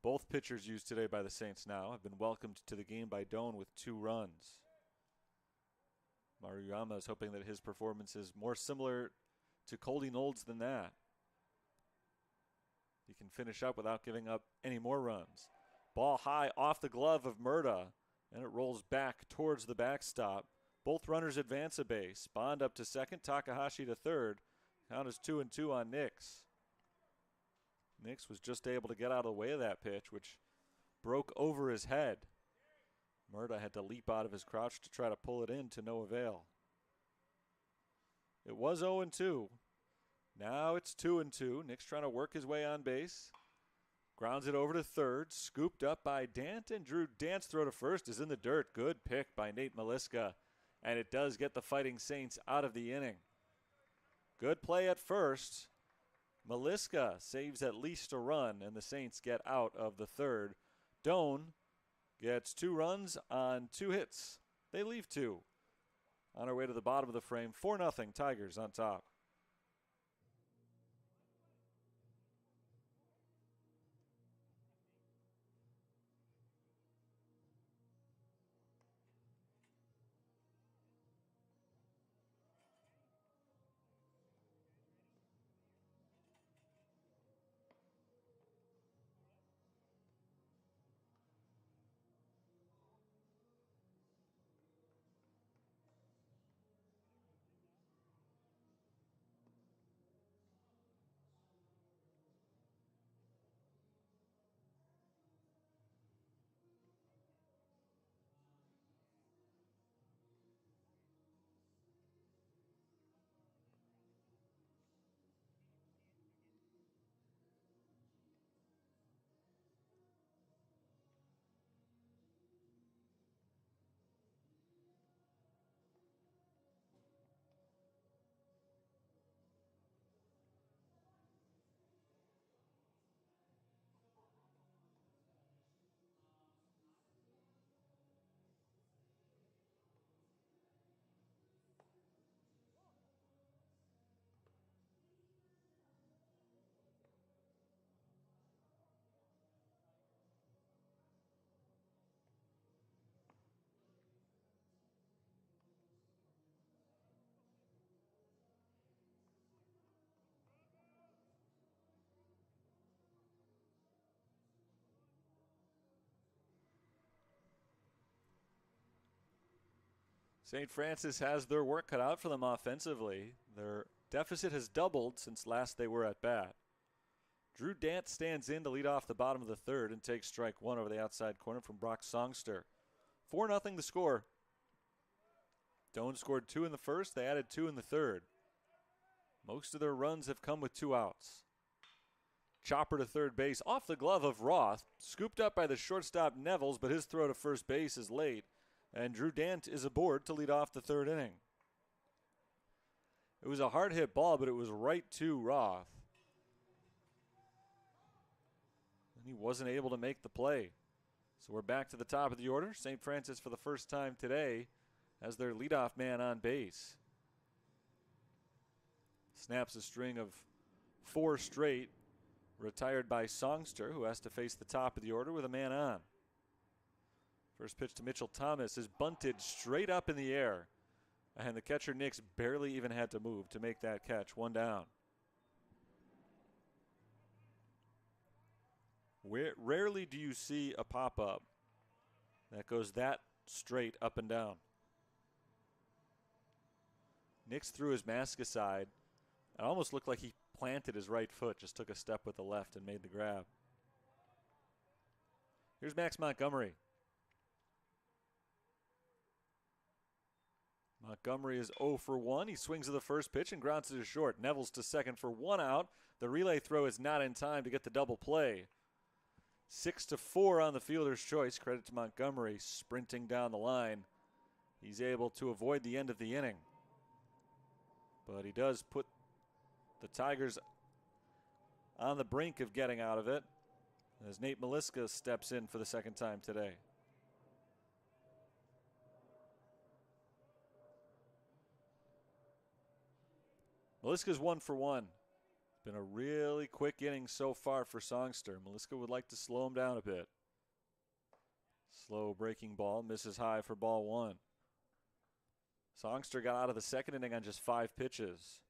Both pitchers used today by the Saints now have been welcomed to the game by Doane with 2 runs. Maruyama is hoping that his performance is more similar to Cody Nold's than that. He can finish up without giving up any more runs. Ball high off the glove of Murda, and it rolls back towards the backstop. Both runners advance a base. Bond up to second, Takahashi to third. Count is 2-2 on Nix. Nix was just able to get out of the way of that pitch, which broke over his head. Murda had to leap out of his crouch to try to pull it in to no avail. It was 0-2. Now it's 2-2. Nix trying to work his way on base. Grounds it over to third. Scooped up by Dant, and Drew Dant's throw to first is in the dirt. Good pick by Nate Maliska. And it does get the Fighting Saints out of the inning. Good play at first. Meliska saves at least a run, and the Saints get out of the third. Doane gets 2 runs on 2 hits. They leave 2. On our way to the bottom of the frame, 4-0 Tigers on top. St. Francis has their work cut out for them offensively. Their deficit has doubled since last they were at bat. Drew Dant stands in to lead off the bottom of the third and takes strike 1 over the outside corner from Brock Songster. 4-0 the score. Doane scored 2 in the first. They added 2 in the third. Most of their runs have come with 2 outs. Chopper to third base off the glove of Roth. Scooped up by the shortstop Nevels, but his throw to first base is late. And Drew Dant is aboard to lead off the third inning. It was a hard hit ball, but it was right to Roth. And he wasn't able to make the play. So we're back to the top of the order. St. Francis for the first time today as their leadoff man on base. Snaps a string of 4 straight, retired by Songster, who has to face the top of the order with a man on. First pitch to Mitchell Thomas is bunted straight up in the air. And the catcher, Nix, barely even had to move to make that catch. 1 down. Rarely do you see a pop-up that goes that straight up and down. Nix threw his mask aside. It almost looked like he planted his right foot, just took a step with the left and made the grab. Here's Max Montgomery. Montgomery is 0 for 1. He swings at the first pitch and grounds it to short. Nevels to second for 1 out. The relay throw is not in time to get the double play. 6-4 on the fielder's choice. Credit to Montgomery sprinting down the line. He's able to avoid the end of the inning. But he does put the Tigers on the brink of getting out of it as Nate Meliska steps in for the second time today. Meliska's 1 for 1. Been a really quick inning so far for Songster. Meliska would like to slow him down a bit. Slow breaking ball, misses high for ball 1. Songster got out of the second inning on just 5 pitches.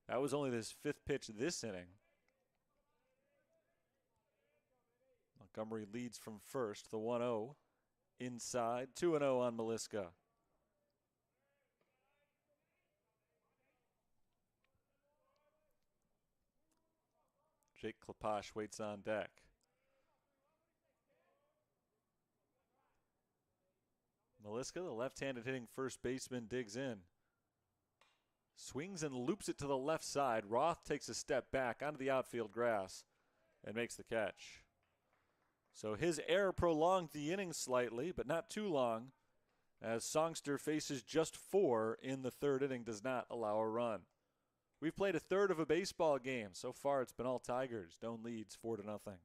That was only his 5th pitch this inning. Montgomery leads from first, the 1-0. Inside, 2-0 on Meliska. Jake Klaposh waits on deck. Meliska, the left-handed hitting first baseman, digs in. Swings and loops it to the left side. Roth takes a step back onto the outfield grass and makes the catch. So his error prolonged the inning slightly, but not too long, as Songster faces just 4 in the third inning, does not allow a run. We've played a third of a baseball game. So far, it's been all Tigers. Doane leads 4-0.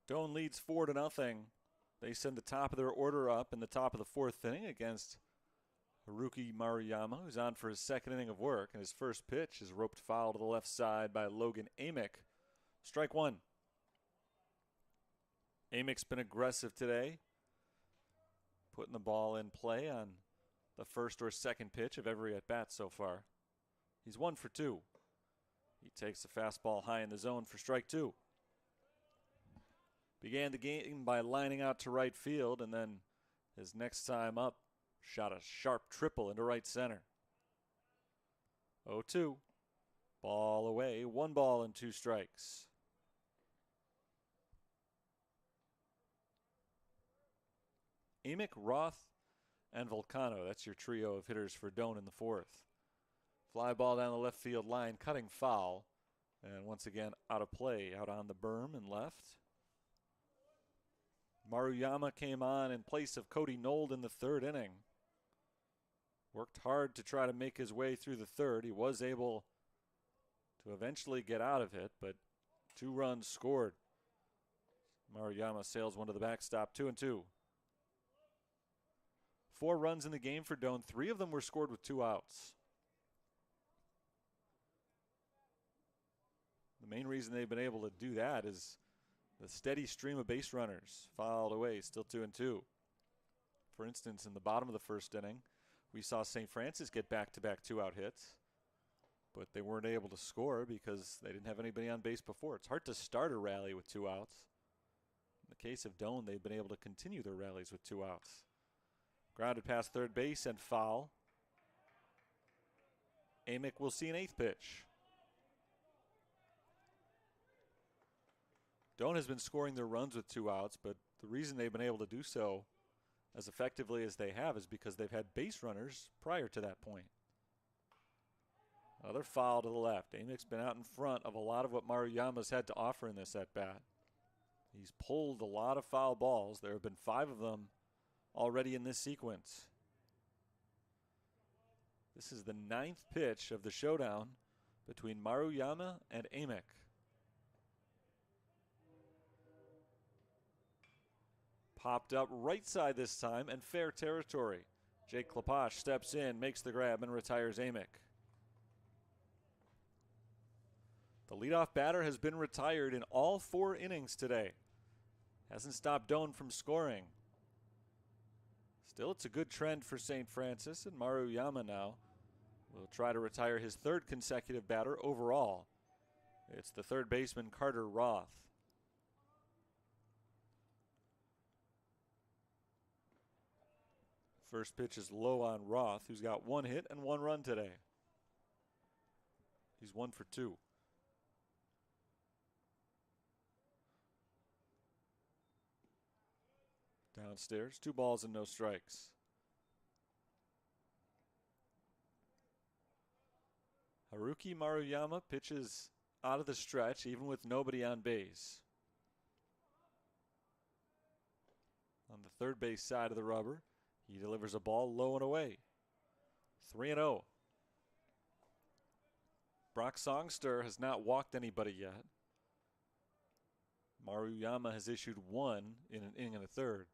Doane leads 4-0. They send the top of their order up in the top of the fourth inning against Haruki Maruyama, who's on for his second inning of work. And his first pitch is roped foul to the left side by Logan Amick. Strike one. Amick's been aggressive today, putting the ball in play on the first or second pitch of every at-bat so far. He's 1 for 2. He takes the fastball high in the zone for strike two. Began the game by lining out to right field, and then his next time up shot a sharp triple into right center. 0-2. Ball away. 1 ball and 2 strikes. Amick, Roth, and Volcano. That's your trio of hitters for Doane in the fourth. Fly ball down the left field line, cutting foul. And once again, out of play, out on the berm and left. Maruyama came on in place of Cody Nold in the third inning. Worked hard to try to make his way through the third. He was able to eventually get out of it, but 2 runs scored. Maruyama sails one to the backstop, 2-2. 4 runs in the game for Doane. 3 of them were scored with 2 outs. The main reason they've been able to do that is the steady stream of base runners. Fouled away, still 2-2. For instance, in the bottom of the first inning, we saw St. Francis get back-to-back 2-out hits, but they weren't able to score because they didn't have anybody on base before. It's hard to start a rally with 2 outs. In the case of Doane, they've been able to continue their rallies with 2 outs. Grounded past third base and foul. Amick will see an 8th pitch. Doane has been scoring their runs with 2 outs, but the reason they've been able to do so as effectively as they have is because they've had base runners prior to that point. Another foul to the left. Amick's been out in front of a lot of what Maruyama's had to offer in this at-bat. He's pulled a lot of foul balls. There have been 5 of them already in this sequence. This is the 9th pitch of the showdown between Maruyama and Amick. Popped up right side this time and fair territory. Jake Klaposh steps in, makes the grab, and retires Amick. The leadoff batter has been retired in all 4 innings today. Hasn't stopped Doane from scoring. Still, it's a good trend for St. Francis, and Maruyama now will try to retire his 3rd consecutive batter overall. It's the third baseman, Carter Roth. First pitch is low on Roth, who's got 1 hit and 1 run today. He's 1 for 2. Downstairs, 2 balls and no strikes. Haruki Maruyama pitches out of the stretch, even with nobody on base. On the third base side of the rubber, he delivers a ball low and away. 3-0. Brock Songster has not walked anybody yet. Maruyama has issued 1 in an inning and a third.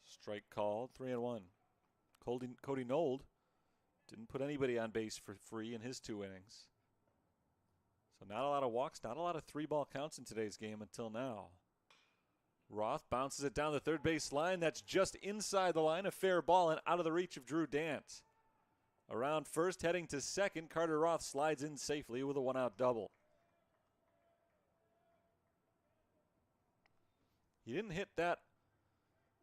Strike called, 3-1. Cody Nold didn't put anybody on base for free in his 2 innings. So not a lot of walks, not a lot of 3-ball counts in today's game until now. Roth bounces it down the third base line. That's just inside the line, a fair ball and out of the reach of Drew Dant. Around first, heading to second, Carter Roth slides in safely with a 1-out double. He didn't hit that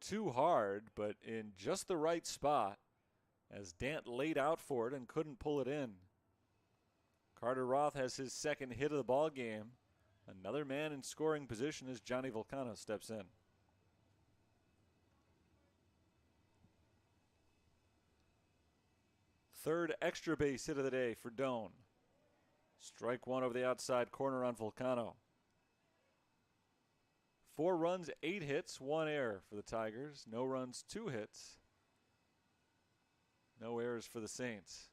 too hard, but in just the right spot as Dant laid out for it and couldn't pull it in. Carter Roth has his second hit of the ball game. Another man in scoring position as Johnny Volcano steps in. Third extra base hit of the day for Doane. Strike 1 over the outside corner on Volcano. 4 runs, 8 hits, 1 error for the Tigers. No runs, 2 hits. No errors for the Saints.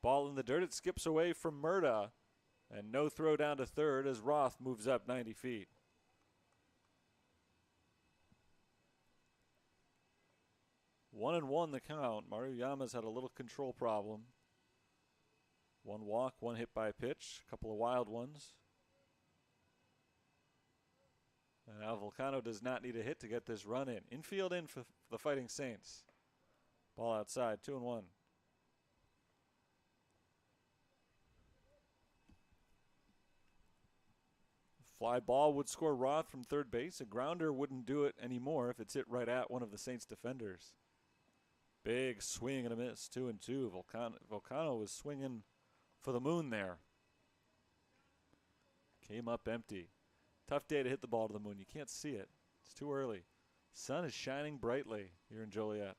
Ball in the dirt. It skips away from Murda. And no throw down to third as Roth moves up 90 feet. One and one the count. Maruyama's had a little control problem. 1 walk, 1 hit by pitch, a couple of wild ones. And now Volcano does not need a hit to get this run in. Infield in for the Fighting Saints. Ball outside, 2-1. Fly ball would score Roth from third base. A grounder wouldn't do it anymore if it's hit right at one of the Saints defenders. Big swing and a miss, 2-2. Volcano was swinging for the moon there. Came up empty. Tough day to hit the ball to the moon. You can't see it. It's too early. Sun is shining brightly here in Joliet.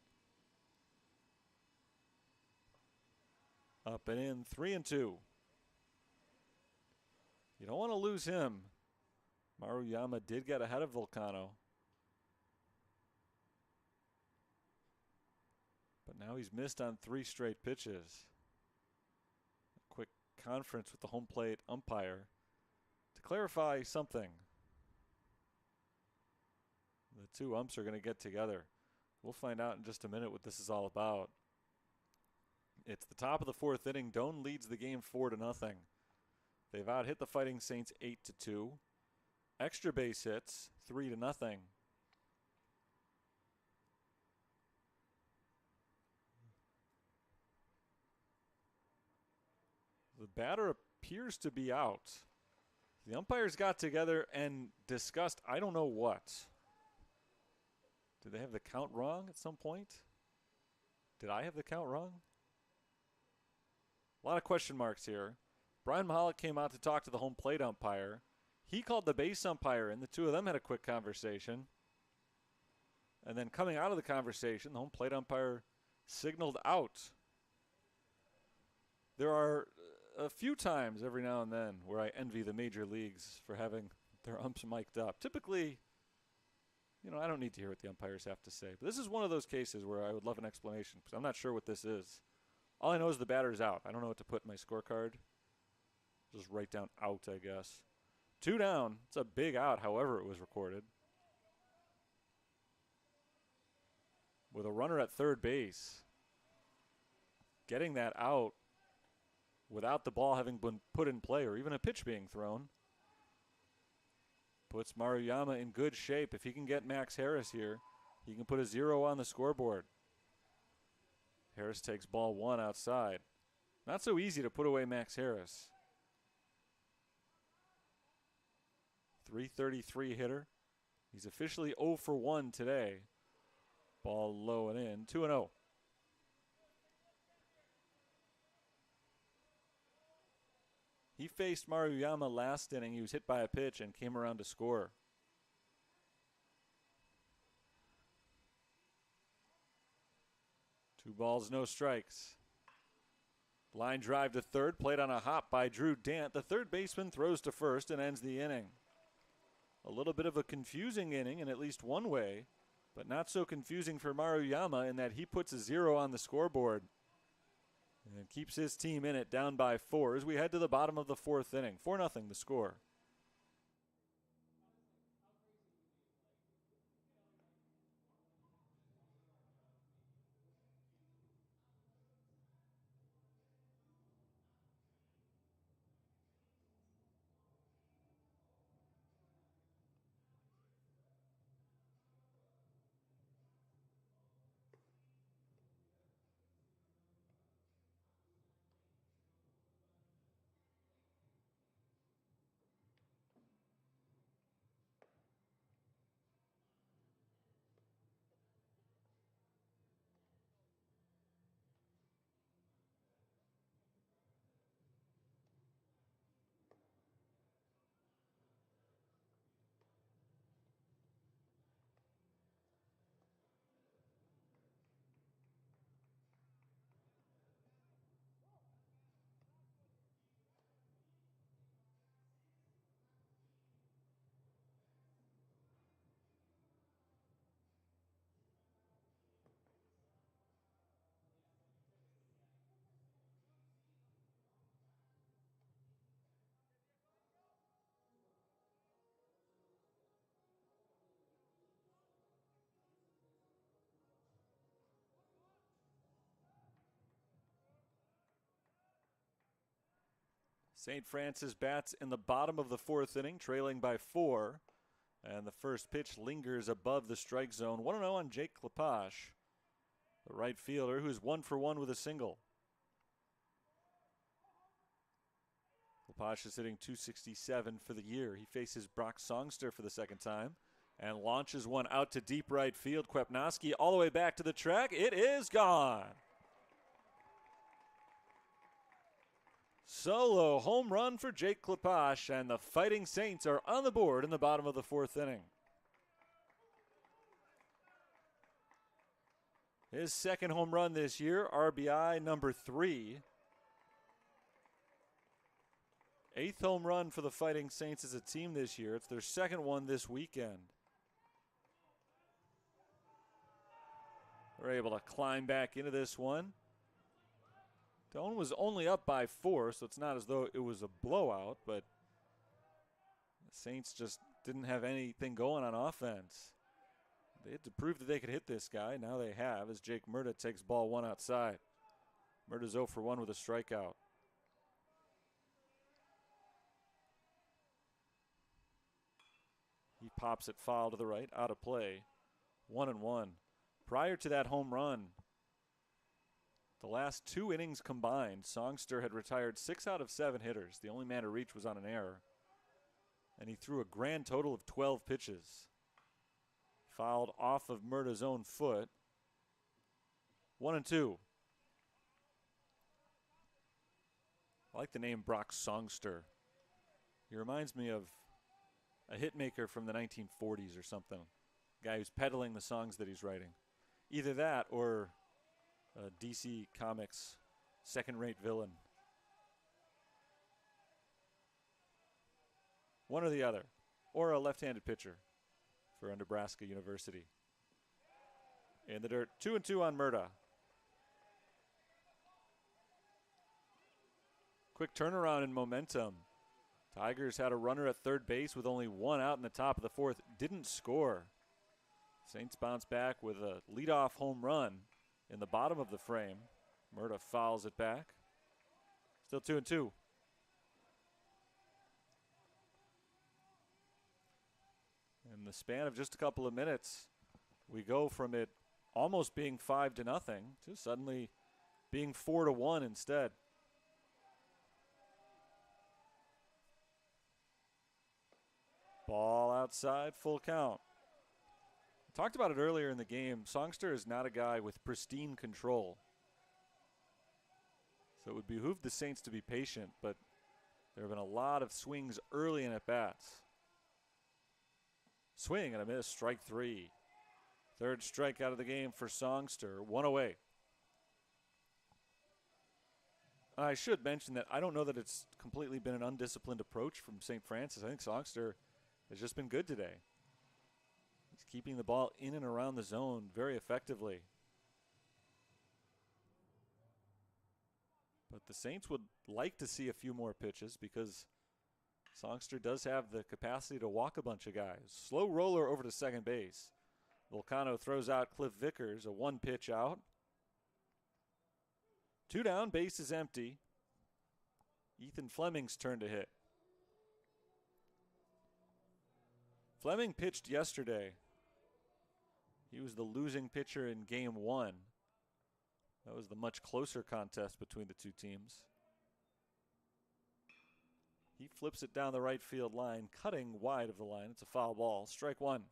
Up and in, 3-2. You don't want to lose him. Maruyama did get ahead of Volcano. But now he's missed on 3 straight pitches. A quick conference with the home plate umpire to clarify something. The 2 umps are going to get together. We'll find out in just a minute what this is all about. It's the top of the 4th inning. Doane leads the game 4-0. They've out-hit the Fighting Saints 8-2. Extra base hits, 3-0. The batter appears to be out. The umpires got together and discussed I don't know what. Did they have the count wrong at some point? Did I have the count wrong? A lot of question marks here. Brian Mahalik came out to talk to the home plate umpire. He called the base umpire and the 2 of them had a quick conversation. And then coming out of the conversation, the home plate umpire signaled out. There are a few times every now and then where I envy the major leagues for having their umps mic'd up. Typically, I don't need to hear what the umpires have to say. But this is one of those cases where I would love an explanation because I'm not sure what this is. All I know is the batter's out. I don't know what to put in my scorecard. Just write down out, I guess. 2 down. It's a big out, however it was recorded. With a runner at third base. Getting that out without the ball having been put in play or even a pitch being thrown puts Maruyama in good shape. If he can get Max Harris here, he can put a 0 on the scoreboard. Harris takes ball 1 outside. Not so easy to put away Max Harris. .333 hitter. He's officially 0 for 1 today. Ball low and in, 2-0. He faced Maruyama last inning. He was hit by a pitch and came around to score. Two balls, no strikes. Line drive to third, played on a hop by Drew Dant. The third baseman throws to first and ends the inning. A little bit of a confusing inning in at least one way, but not so confusing for Maruyama in that he puts a 0 on the scoreboard and keeps his team in it, down by 4 as we head to the bottom of the 4th inning. 4-0 the score. St. Francis bats in the bottom of the 4th inning, trailing by 4. And the first pitch lingers above the strike zone. 1-0 on Jake Klepash, the right fielder, who's 1 for 1 with a single. Klepash is hitting .267 for the year. He faces Brock Songster for the second time and launches one out to deep right field. Kwepnowski all the way back to the track. It is gone. Solo home run for Jake Klepash, and the Fighting Saints are on the board in the bottom of the 4th inning. His second home run this year, RBI number 3. 8th home run for the Fighting Saints as a team this year. It's their second one this weekend. They're able to climb back into this one. Doane was only up by 4, so it's not as though it was a blowout, but the Saints just didn't have anything going on offense. They had to prove that they could hit this guy. Now they have, as Jake Murta takes ball 1 outside. Murta's 0 for 1 with a strikeout. He pops it foul to the right, out of play. 1-1. Prior to that home run, the last 2 innings combined, Songster had retired 6 out of 7 hitters. The only man to reach was on an error. And he threw a grand total of 12 pitches. Fouled off of Murta's own foot. 1-2. I like the name Brock Songster. He reminds me of a hit maker from the 1940s or something. A guy who's peddling the songs that he's writing. Either that or DC Comics second-rate villain. One or the other. Or a left-handed pitcher for Nebraska University. In the dirt, 2-2 on Murta. Quick turnaround in momentum. Tigers had a runner at third base with only 1 out in the top of the 4th. Didn't score. Saints bounce back with a leadoff home run in the bottom of the frame. Murta fouls it back. Still 2-2. In the span of just a couple of minutes, we go from it almost being 5-0 to suddenly being 4-1 instead. Ball outside, full count. Talked about it earlier in the game. Songster is not a guy with pristine control. So it would behoove the Saints to be patient, but there have been a lot of swings early in at-bats. Swing and a miss, strike 3. Third strikeout of the game for Songster, 1 away. I should mention that I don't know that it's completely been an undisciplined approach from St. Francis. I think Songster has just been good today. He's keeping the ball in and around the zone very effectively. But the Saints would like to see a few more pitches because Songster does have the capacity to walk a bunch of guys. Slow roller over to second base. Volcano throws out Cliff Vickers, a 1-pitch out. 2 down, base is empty. Ethan Fleming's turn to hit. Fleming pitched yesterday. He was the losing pitcher in game 1. That was the much closer contest between the two teams. He flips it down the right field line, cutting wide of the line. It's a foul ball. Strike 1.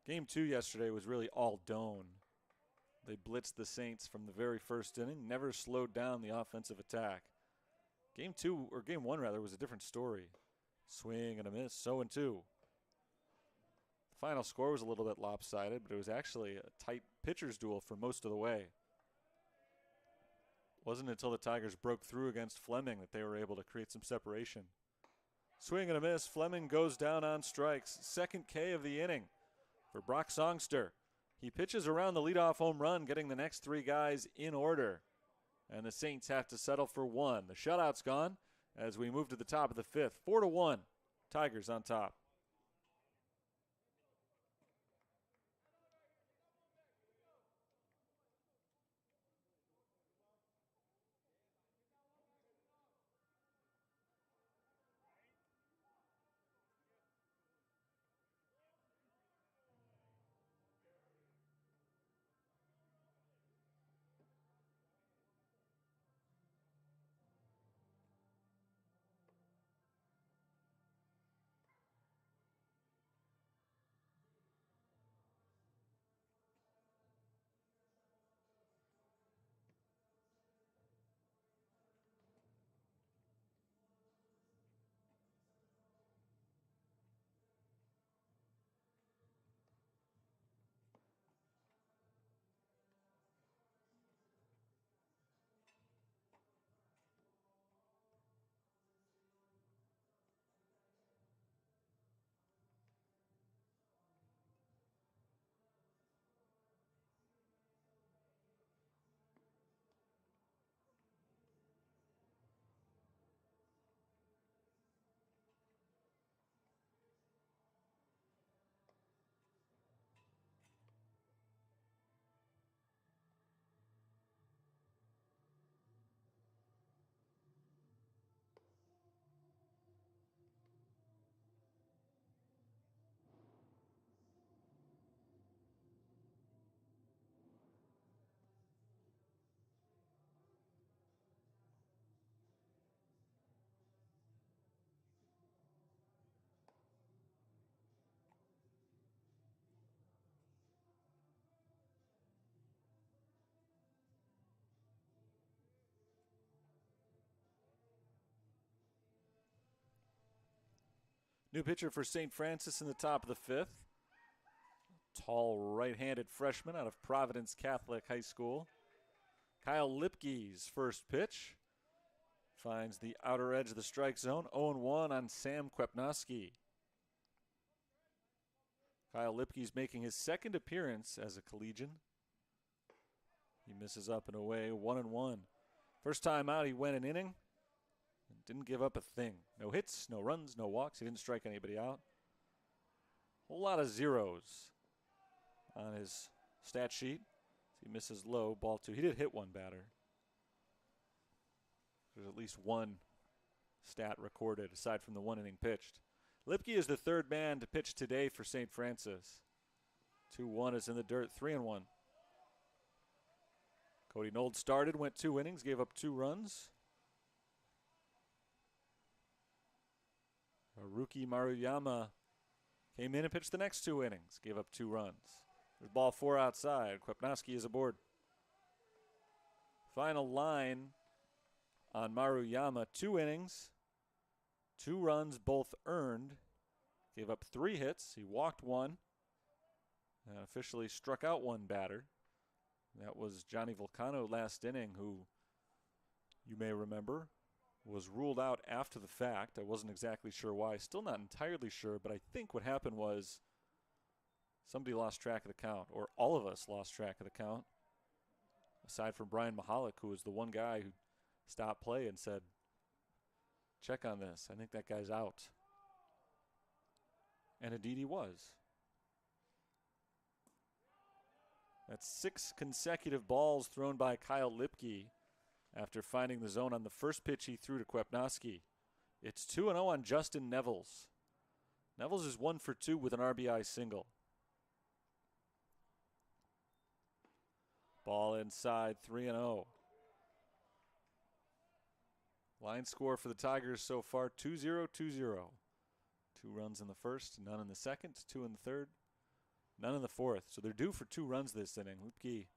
Game 2 yesterday was really all Doane. They blitzed the Saints from the very first inning, never slowed down the offensive attack. Game 1 rather, was a different story. Swing and a miss, 0-2. The final score was a little bit lopsided, but it was actually a tight pitcher's duel for most of the way. It wasn't until the Tigers broke through against Fleming that they were able to create some separation. Swing and a miss, Fleming goes down on strikes. Second K of the inning for Brock Songster. He pitches around the leadoff home run, getting the next 3 guys in order. And the Saints have to settle for 1. The shutout's gone as we move to the top of the 5th. 4-1, Tigers on top. New pitcher for St. Francis in the top of the 5th. Tall right-handed freshman out of Providence Catholic High School. Kyle Lipke's first pitch finds the outer edge of the strike zone. 0-1 on Sam Kwepnoski. Kyle Lipke's making his second appearance as a collegian. He misses up and away, 1-1. First time out, he went an inning. Didn't give up a thing. No hits, no runs, no walks. He didn't strike anybody out. Whole lot of zeros on his stat sheet. He misses low, ball 2. He did hit one batter. There's at least one stat recorded aside from the 1 inning pitched. Lipke is the 3rd man to pitch today for St. Francis. 2-1 is in the dirt, 3-1. Cody Nold started, went 2 innings, gave up 2 runs. Haruki Maruyama came in and pitched the next 2 innings. Gave up 2 runs. There's ball 4 outside. Kwepnowski is aboard. Final line on Maruyama. 2 innings. 2 runs, both earned. Gave up 3 hits. He walked 1. And officially struck out 1 batter. That was Johnny Volcano last inning, who you may remember was ruled out after the fact. I wasn't exactly sure why. Still not entirely sure, but I think what happened was somebody lost track of the count, or all of us lost track of the count, aside from Brian Mahalik, who was the one guy who stopped play and said, check on this. I think that guy's out. And indeed he was. That's 6 consecutive balls thrown by Kyle Lipke after finding the zone on the first pitch he threw to Kwepnowski. It's 2-0 on Justin Nevels. Nevels is 1 for 2 with an RBI single. Ball inside, 3-0. Line score for the Tigers so far, 2-0, 2-0. 2 runs in the first, none in the second, 2 in the third, none in the fourth. So they're due for 2 runs this inning. Lipke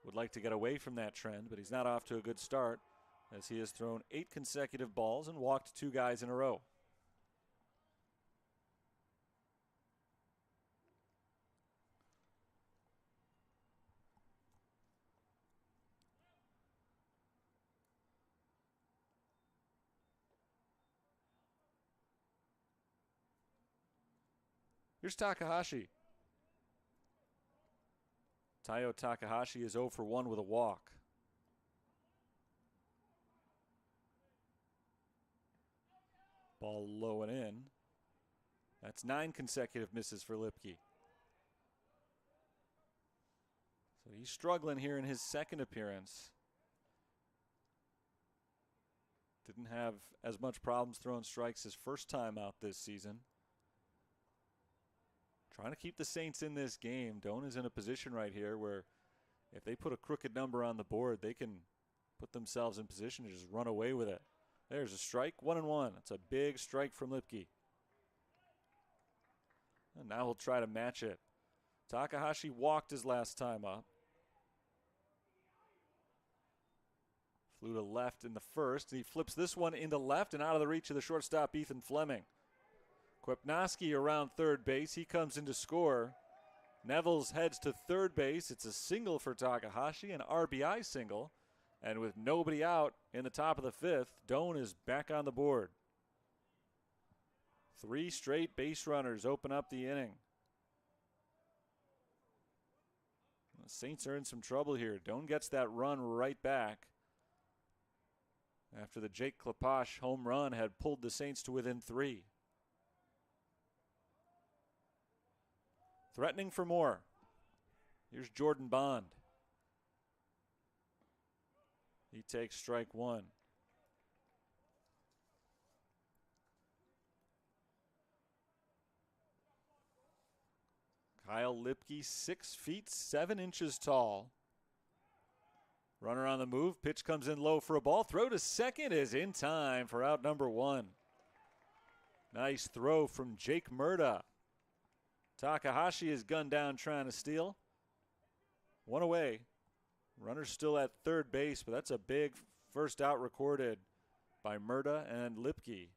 would like to get away from that trend, but he's not off to a good start as he has thrown 8 consecutive balls and walked 2 guys in a row. Here's Takahashi. Taiyo Takahashi is 0 for 1 with a walk. Ball low and in. That's 9 consecutive misses for Lipke. So he's struggling here in his second appearance. Didn't have as much problems throwing strikes his first time out this season. Trying to keep the Saints in this game. Doane is in a position right here where if they put a crooked number on the board, they can put themselves in position to just run away with it. There's a strike, 1-1. That's a big strike from Lipke. And now he'll try to match it. Takahashi walked his last time up. Flew to left in the first, and he flips this one into left and out of the reach of the shortstop, Ethan Fleming. Kwepnowski around third base. He comes in to score. Nevels heads to third base. It's a single for Takahashi, an RBI single. And with nobody out in the top of the 5th, Doane is back on the board. 3 straight base runners open up the inning. The Saints are in some trouble here. Doane gets that run right back after the Jake Klaposh home run had pulled the Saints to within 3. Threatening for more. Here's Jordan Bond. He takes strike 1. Kyle Lipke, 6 feet 7 inches tall. Runner on the move. Pitch comes in low for a ball. Throw to second is in time for out number 1. Nice throw from Jake Murda. Takahashi is gunned down trying to steal. 1 away. Runner still at third base, but that's a big first out recorded by Murda and Lipke.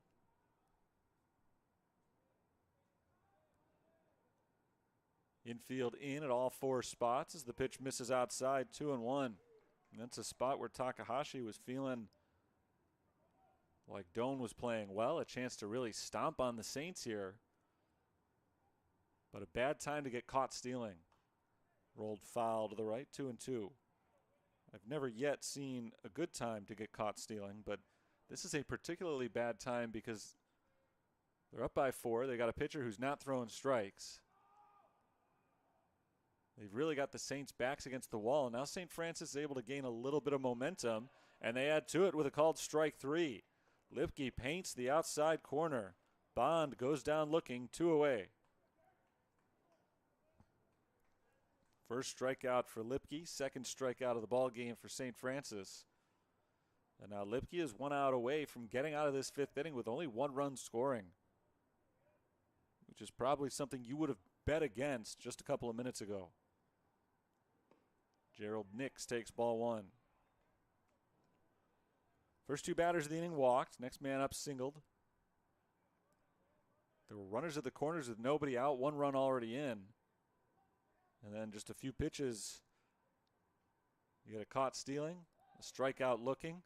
Infield in at all 4 spots as the pitch misses outside, 2-1. And that's a spot where Takahashi was feeling like Doane was playing well, a chance to really stomp on the Saints here. But a bad time to get caught stealing. Rolled foul to the right, 2-2. I've never yet seen a good time to get caught stealing, but this is a particularly bad time because they're up by 4. They got a pitcher who's not throwing strikes. They've really got the Saints' backs against the wall, and now St. Francis is able to gain a little bit of momentum, and they add to it with a called strike 3. Lipke paints the outside corner. Bond goes down looking, 2 away. First strikeout for Lipke, second strikeout of the ball game for St. Francis. And now Lipke is 1 out away from getting out of this 5th inning with only 1 run scoring. which is probably something you would have bet against just a couple of minutes ago. Gerald Nix takes ball one. First two batters of the inning walked. Next man up singled. There were runners at the corners with nobody out, one run already in. And then just a few pitches. You get a caught stealing, a strikeout looking.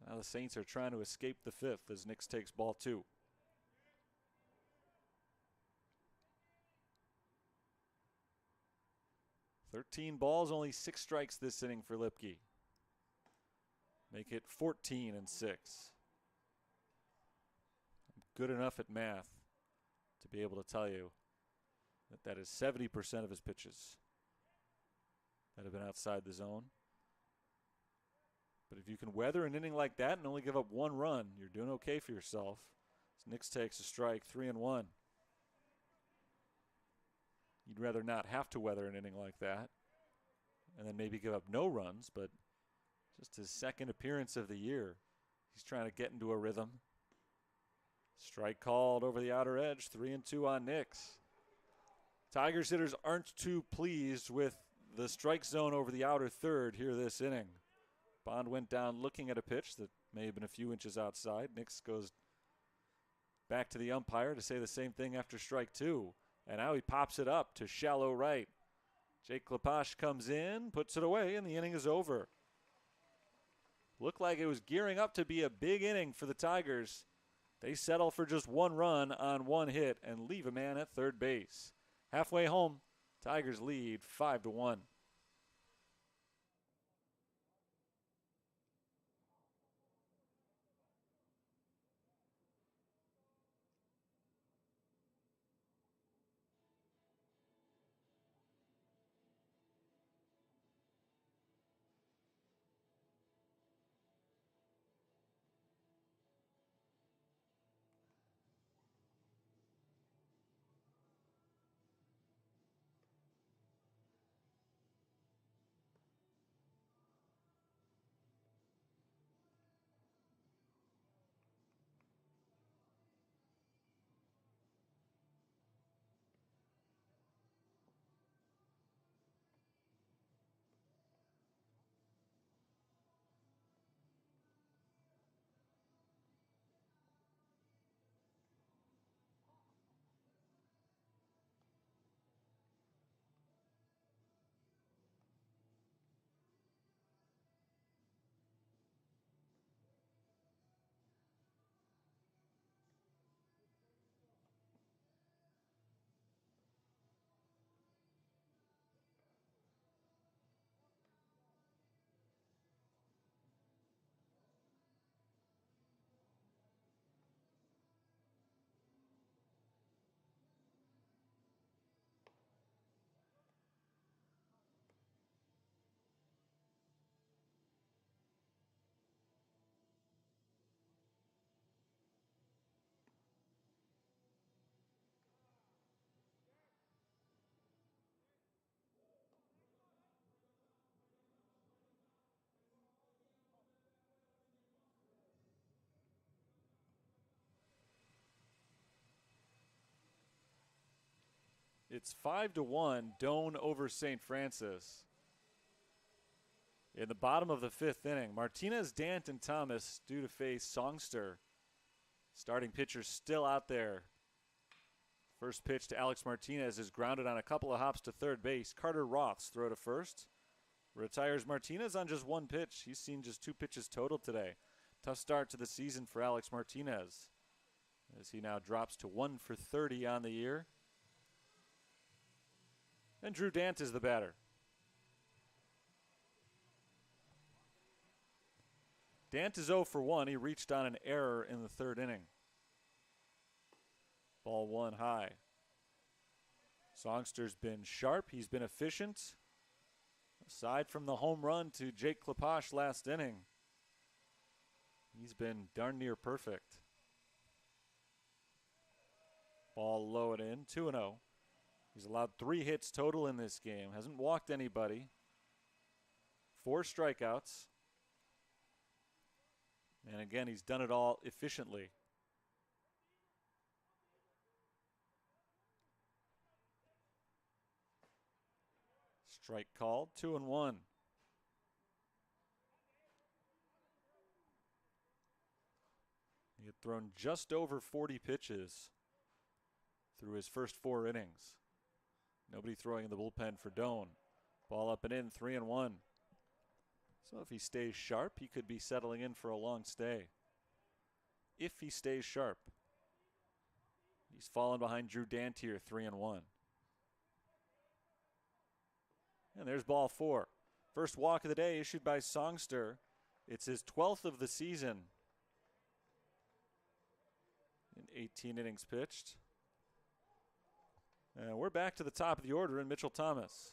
Now the Saints are trying to escape the fifth as Nix takes ball two. "13 balls, only 6 strikes this inning for Lipke. Make it 14-6. I'm good enough at math to be able to tell you that is 70% of his pitches that have been outside the zone. But if you can weather an inning like that and only give up 1 run, you're doing okay for yourself. As Nix takes a strike, 3-1. You'd rather not have to weather an inning like that and then maybe give up no runs, but just his second appearance of the year, he's trying to get into a rhythm. Strike called over the outer edge, 3-2 on Nix. Tigers hitters aren't too pleased with the strike zone over the outer third here this inning. Bond went down looking at a pitch that may have been a few inches outside. Nix goes back to the umpire to say the same thing after strike two. And now he pops it up to shallow right. Jake Klepash comes in, puts it away, and the inning is over. Looked like it was gearing up to be a big inning for the Tigers. They settle for just 1 run on 1 hit and leave a man at third base. Halfway home, Tigers lead 5-1. It's 5-1, Doane over St. Francis. In the bottom of the 5th inning, Martinez, Dant, and Thomas due to face Songster. Starting pitchers still out there. First pitch to Alex Martinez is grounded on a couple of hops to third base. Carter Roth's throw to first. Retires Martinez on just 1 pitch. He's seen just 2 pitches total today. Tough start to the season for Alex Martinez, as he now drops to 1 for 30 on the year. And Drew Dant is the batter. Dant is 0 for 1. He reached on an error in the 3rd inning. Ball 1 high. Songster's been sharp. He's been efficient. Aside from the home run to Jake Klepash last inning, he's been darn near perfect. Ball low and in, 2-0. He's allowed 3 hits total in this game. Hasn't walked anybody. 4 strikeouts. And again, he's done it all efficiently. Strike called, 2-1. He had thrown just over 40 pitches through his first 4 innings. Nobody throwing in the bullpen for Doane. Ball up and in, 3-1. So if he stays sharp, he could be settling in for a long stay. If he stays sharp. He's fallen behind Drew Dantier, 3-1. And there's ball 4. First walk of the day issued by Songster. It's his 12th of the season in 18 innings pitched. And we're back to the top of the order in Mitchell Thomas.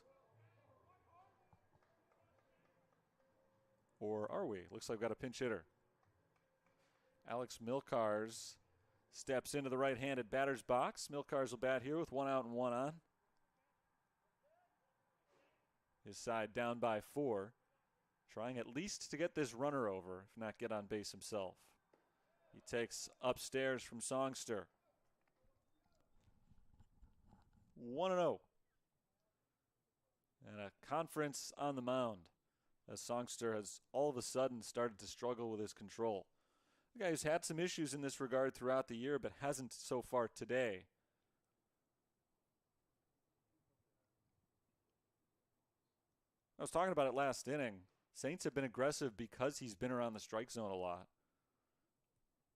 Or are we? Looks like we've got a pinch hitter. Alex Milcars steps into the right-handed batter's box. Milcars will bat here with 1 out and 1 on. His side down by 4. Trying at least to get this runner over, if not get on base himself. He takes upstairs from Songster. 1-0. And a conference on the mound as Songster has all of a sudden started to struggle with his control. The guy who's had some issues in this regard throughout the year, but hasn't so far today. I was talking about it last inning. Saints have been aggressive because he's been around the strike zone a lot.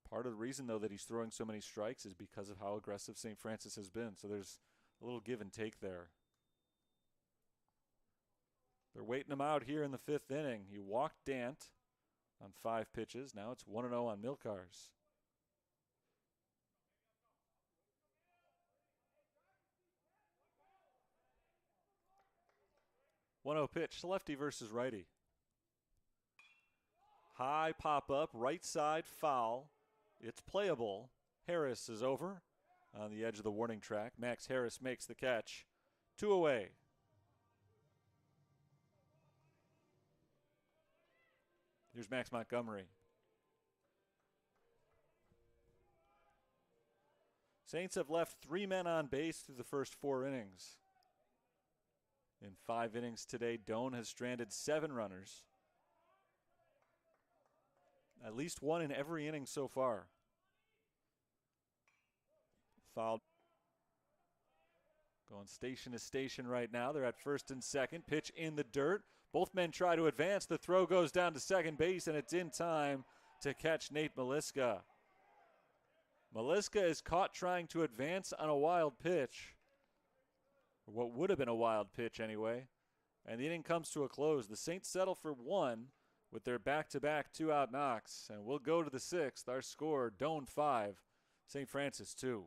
Part of the reason, though, that he's throwing so many strikes is because of how aggressive St. Francis has been. So there's a little give and take there. They're waiting him out here in the 5th inning. He walked Dant on 5 pitches. Now it's 1-0 on Milcars. 1-0 pitch, lefty versus righty. High pop up, right side foul. It's playable. Harris is over on the edge of the warning track. Max Harris makes the catch. 2 away. Here's Max Montgomery. Saints have left 3 men on base through the first 4 innings. In 5 innings today, Doane has stranded 7 runners. At least 1 in every inning so far. Fouled. Going station to station right now. They're at first and second. Pitch in the dirt. Both men try to advance. The throw goes down to second base, and it's in time to catch Nate Maliska. Maliska is caught trying to advance on a wild pitch. Or what would have been a wild pitch anyway. And the inning comes to a close. The Saints settle for 1 with their back-to-back 2-out knocks. And we'll go to the 6th. Our score, Doane 5, St. Francis 2.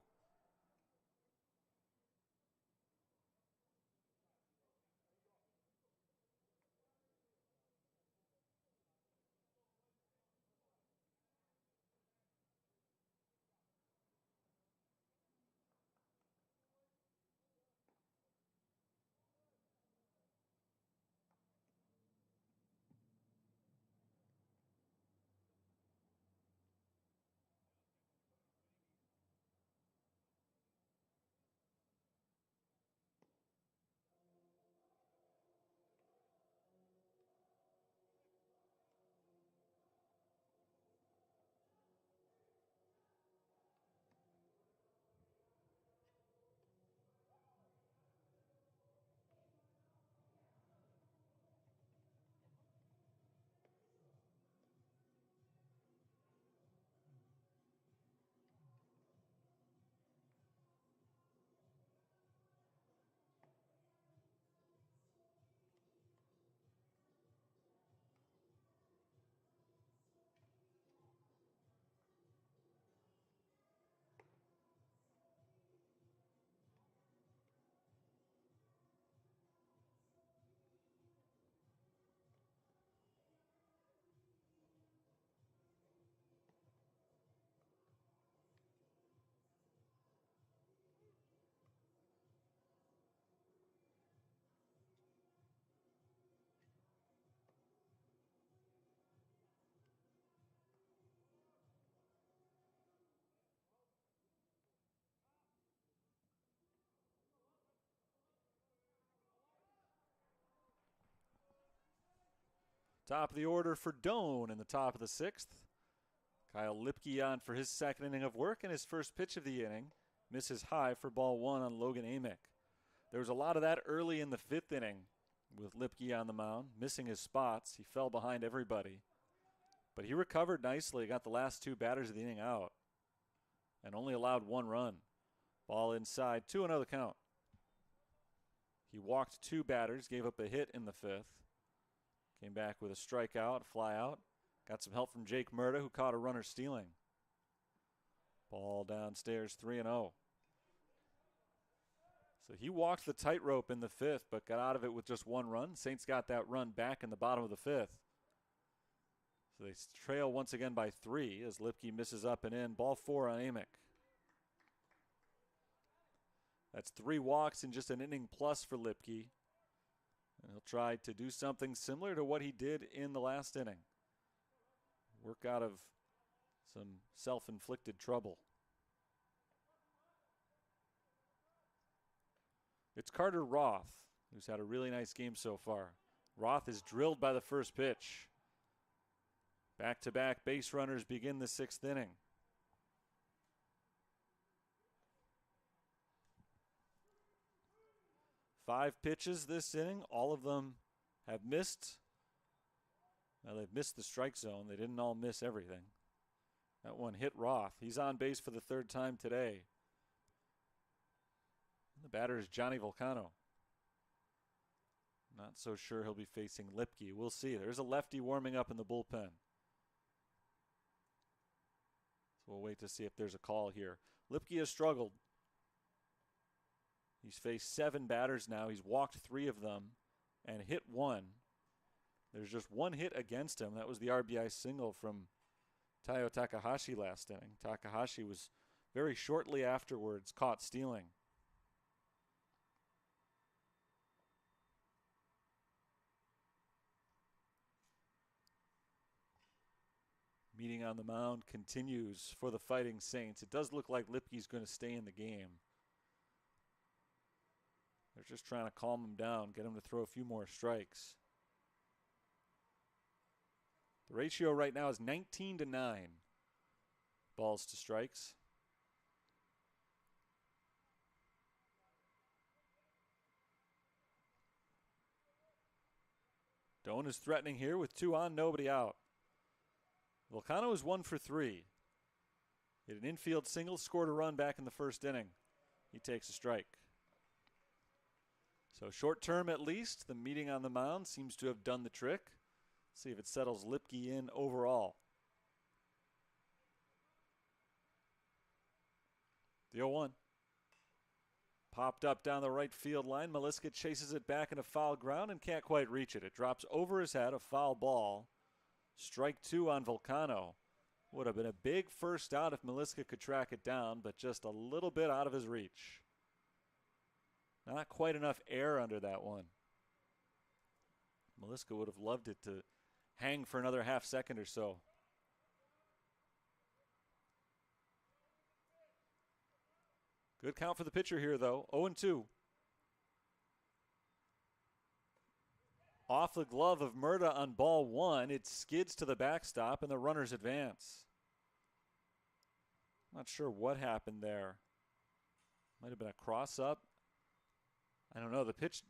Top of the order for Doane in the top of the 6th. Kyle Lipke on for his second inning of work, and his first pitch of the inning misses high for ball 1 on Logan Amick. There was a lot of that early in the 5th inning with Lipke on the mound, missing his spots. He fell behind everybody. But he recovered nicely, got the last 2 batters of the inning out, and only allowed 1 run. Ball inside, 2-0 the count. He walked 2 batters, gave up a hit in the 5th. Came back with a strikeout, fly out. Got some help from Jake Murda, who caught a runner stealing. Ball downstairs, 3-0. So he walked the tightrope in the 5th, but got out of it with just 1 run. Saints got that run back in the bottom of the 5th. So they trail once again by 3 as Lipke misses up and in. Ball 4 on Amick. That's 3 walks in just an inning plus for Lipke. And he'll try to do something similar to what he did in the last inning. Work out of some self-inflicted trouble. It's Carter Roth, who's had a really nice game so far. Roth is drilled by the first pitch. Back-to-back base runners begin the 6th inning. Five pitches this inning. All of them have missed. Now they've missed the strike zone. They didn't all miss everything. That one hit Roth. He's on base for the 3rd time today. The batter is Johnny Volcano. Not so sure he'll be facing Lipke. We'll see. There's a lefty warming up in the bullpen. So we'll wait to see if there's a call here. Lipke has struggled. He's faced 7 batters now. He's walked 3 of them and hit 1. There's just 1 hit against him. That was the RBI single from Taiyo Takahashi last inning. Takahashi was very shortly afterwards caught stealing. Meeting on the mound continues for the Fighting Saints. It does look like Lipke's going to stay in the game. They're just trying to calm him down, get him to throw a few more strikes. The ratio right now is 19-9. Balls to strikes. Doane is threatening here with 2 on, nobody out. Volcano is 1 for 3. Hit an infield single, scored a run back in the 1st inning. He takes a strike. So short term at least, the meeting on the mound seems to have done the trick. See if it settles Lipke in overall. The 0-1. Popped up down the right field line. Meliska chases it back into foul ground and can't quite reach it. It drops over his head, a foul ball. Strike 2 on Volcano. Would have been a big first out if Meliska could track it down, but just a little bit out of his reach. Not quite enough air under that one. Meliska would have loved it to hang for another half second or so. Good count for the pitcher here, though. 0-2. Off the glove of Murda on ball 1. It skids to the backstop, and the runners advance. Not sure what happened there. Might have been a cross-up. I don't know. The pitch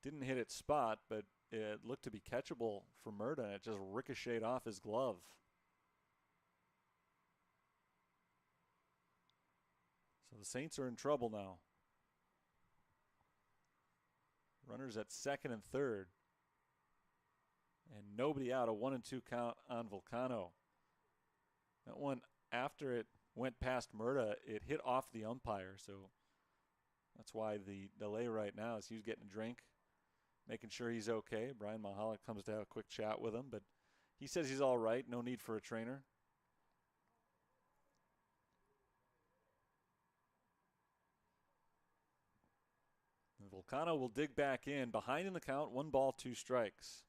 didn't hit its spot, but it looked to be catchable for Murda, and it just ricocheted off his glove. So the Saints are in trouble now. Runners at 2nd and 3rd. And nobody out. A 1-2 count on Volcano. That one, after it went past Murda, it hit off the umpire, so that's why the delay right now is he's getting a drink, making sure he's okay. Brian Mahalik comes to have a quick chat with him, but he says he's all right. No need for a trainer. And Volcano will dig back in. Behind in the count, 1 ball, 2 strikes.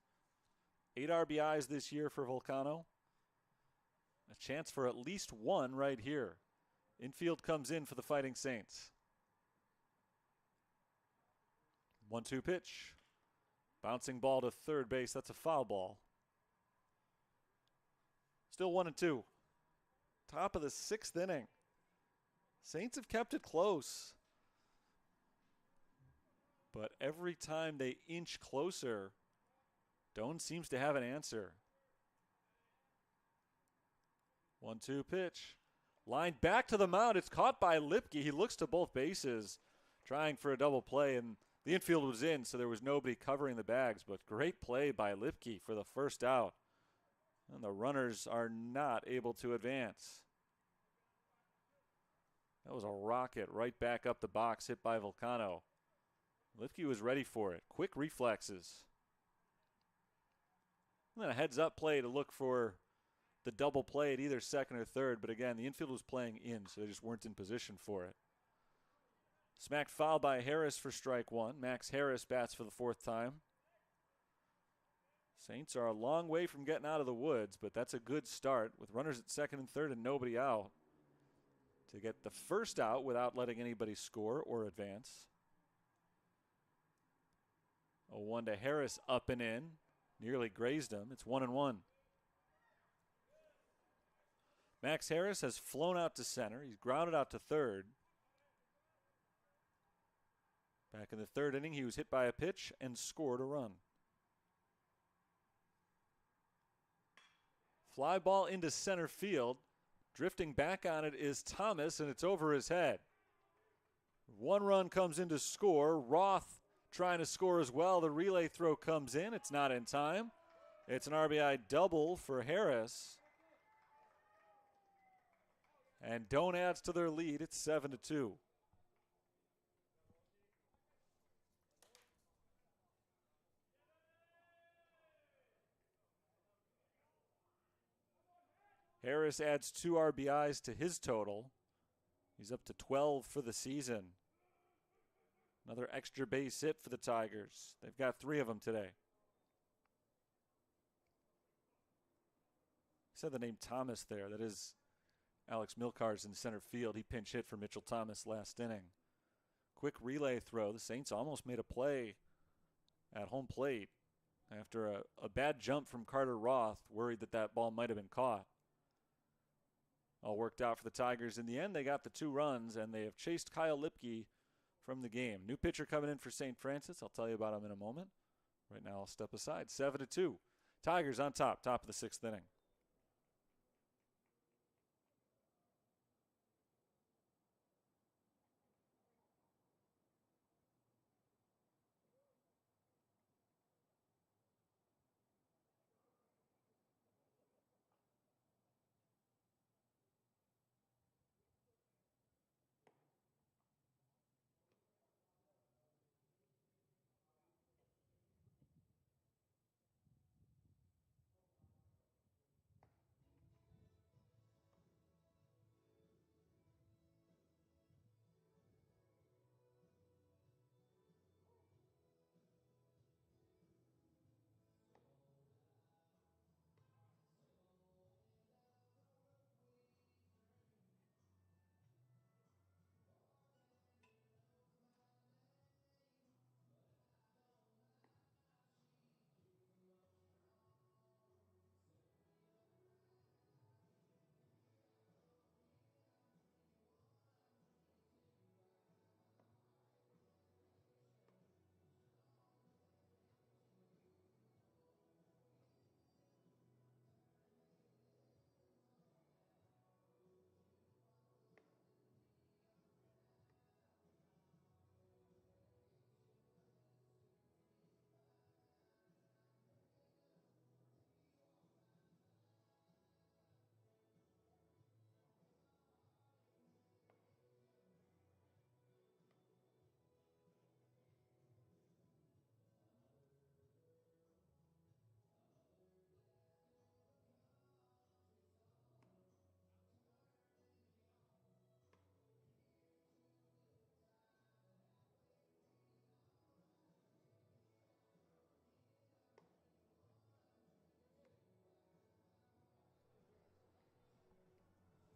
8 RBIs this year for Volcano. A chance for at least 1 right here. Infield comes in for the Fighting Saints. 1-2 pitch. Bouncing ball to third base. That's a foul ball. Still 1-2. Top of the 6th inning. Saints have kept it close. But every time they inch closer, Doane seems to have an answer. 1-2 pitch. Lined back to the mound. It's caught by Lipke. He looks to both bases, trying for a double play, and the infield was in, so there was nobody covering the bags. But great play by Lipke for the first out. And the runners are not able to advance. That was a rocket right back up the box, hit by Volcano. Lipke was ready for it. Quick reflexes. And then a heads-up play to look for the double play at either second or third. But again, the infield was playing in, so they just weren't in position for it. Smacked foul by Harris for strike one. Max Harris bats for the 4th time. Saints are a long way from getting out of the woods, but that's a good start with runners at second and third and nobody out to get the first out without letting anybody score or advance. 0-1 to Harris, up and in. Nearly grazed him. It's 1-1. Max Harris has flown out to center. He's grounded out to third. Back in the 3rd inning, he was hit by a pitch and scored a run. Fly ball into center field. Drifting back on it is Thomas, and it's over his head. 1 run comes in to score. Roth trying to score as well. The relay throw comes in. It's not in time. It's an RBI double for Harris. And Doane adds to their lead. It's 7-2. Harris adds 2 RBIs to his total. He's up to 12 for the season. Another extra base hit for the Tigers. They've got 3 of them today. I said the name Thomas there. That is Alex Milcars in center field. He pinch hit for Mitchell Thomas last inning. Quick relay throw. The Saints almost made a play at home plate after a bad jump from Carter Roth, worried that that ball might have been caught. All worked out for the Tigers. In the end, they got the 2 runs, and they have chased Kyle Lipke from the game. New pitcher coming in for St. Francis. I'll tell you about him in a moment. Right now, I'll step aside. 7-2. Tigers on top of the 6th inning.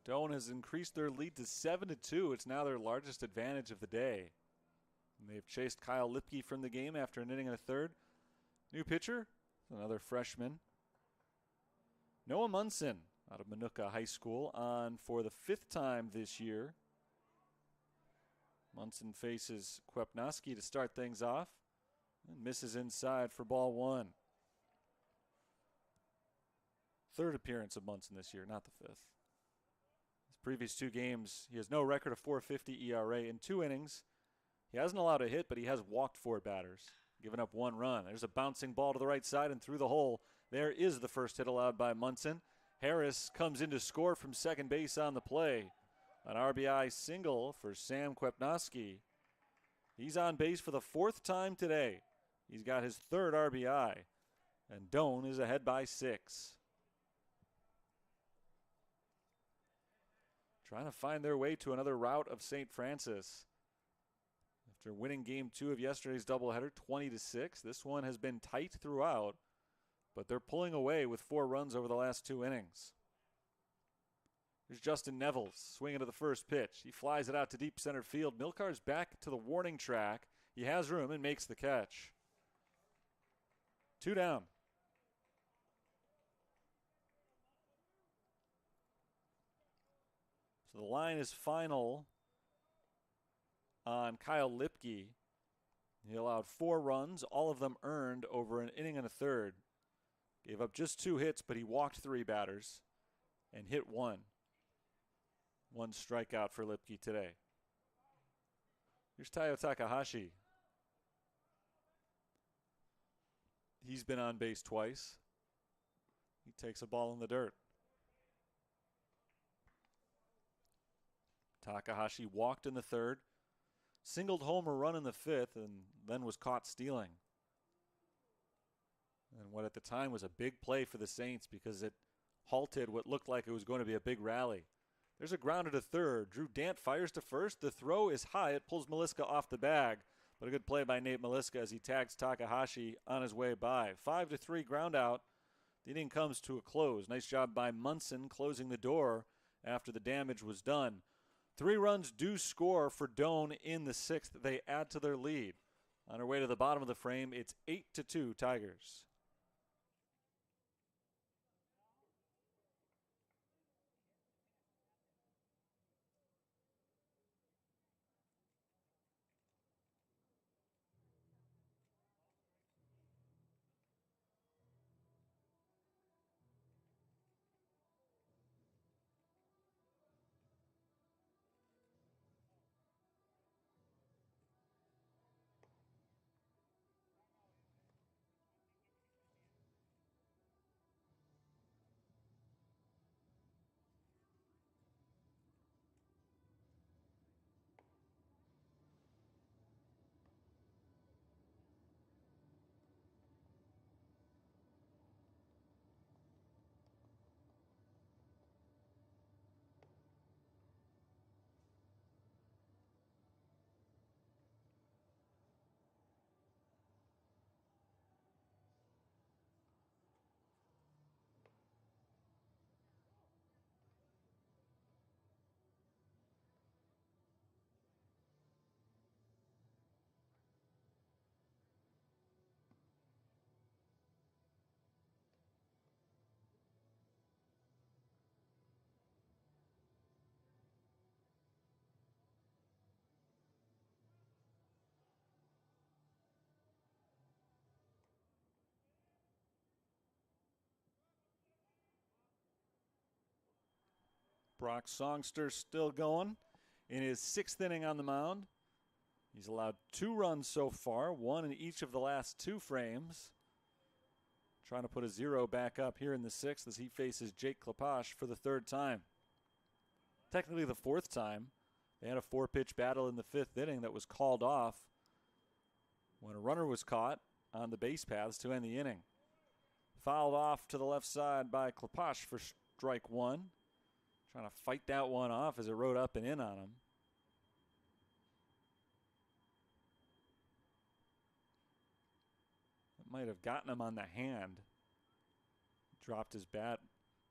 Doane has increased their lead to 7-2. It's now their largest advantage of the day. And they've chased Kyle Lipke from the game after an inning and a third. New pitcher, another freshman. Noah Munson out of Manuka High School on for the 5th time this year. Munson faces Kwepnoski to start things off and misses inside for ball 1. 3rd appearance of Munson this year, not the 5th. His previous 2 games, he has no record of .450 ERA in 2 innings. He hasn't allowed a hit, but he has walked 4 batters, given up 1 run. There's a bouncing ball to the right side and through the hole. There is the first hit allowed by Munson. Harris comes in to score from second base on the play. An RBI single for Sam Kwepnoski. He's on base for the 4th time today. He's got his 3rd RBI. And Doane is ahead by 6. Trying to find their way to another rout of St. Francis. After winning game 2 of yesterday's doubleheader, 20-6, this one has been tight throughout, but they're pulling away with 4 runs over the last 2 innings. Here's Justin Nevels swinging to the first pitch. He flies it out to deep center field. Milkar's back to the warning track. He has room and makes the catch. 2 down. So the line is final on Kyle Lipke. He allowed 4 runs, all of them earned over an inning and a third. Gave up just 2 hits, but he walked 3 batters and hit 1. 1 strikeout for Lipke today. Here's Taiyo Takahashi. He's been on base twice. He takes a ball in the dirt. Takahashi walked in the 3rd, singled home a run in the 5th, and then was caught stealing. And what at the time was a big play for the Saints because it halted what looked like it was going to be a big rally. There's a grounder to 3rd. Drew Dant fires to 1st. The throw is high. It pulls Maliska off the bag. But a good play by Nate Maliska as he tags Takahashi on his way by. 5-3 ground out. The inning comes to a close. Nice job by Munson closing the door after the damage was done. 3 runs do score for Doane in the 6th. They add to their lead. On our way to the bottom of the frame, it's 8-2 Tigers. Brock Songster still going in his 6th inning on the mound. He's allowed 2 runs so far, 1 in each of the last 2 frames. Trying to put a 0 back up here in the 6th as he faces Jake Klaposh for the 3rd time. Technically the 4th time. They had a 4-pitch battle in the 5th inning that was called off when a runner was caught on the base paths to end the inning. Fouled off to the left side by Klaposh for strike 1. Trying to fight that one off as it rode up and in on him. It might have gotten him on the hand. Dropped his bat.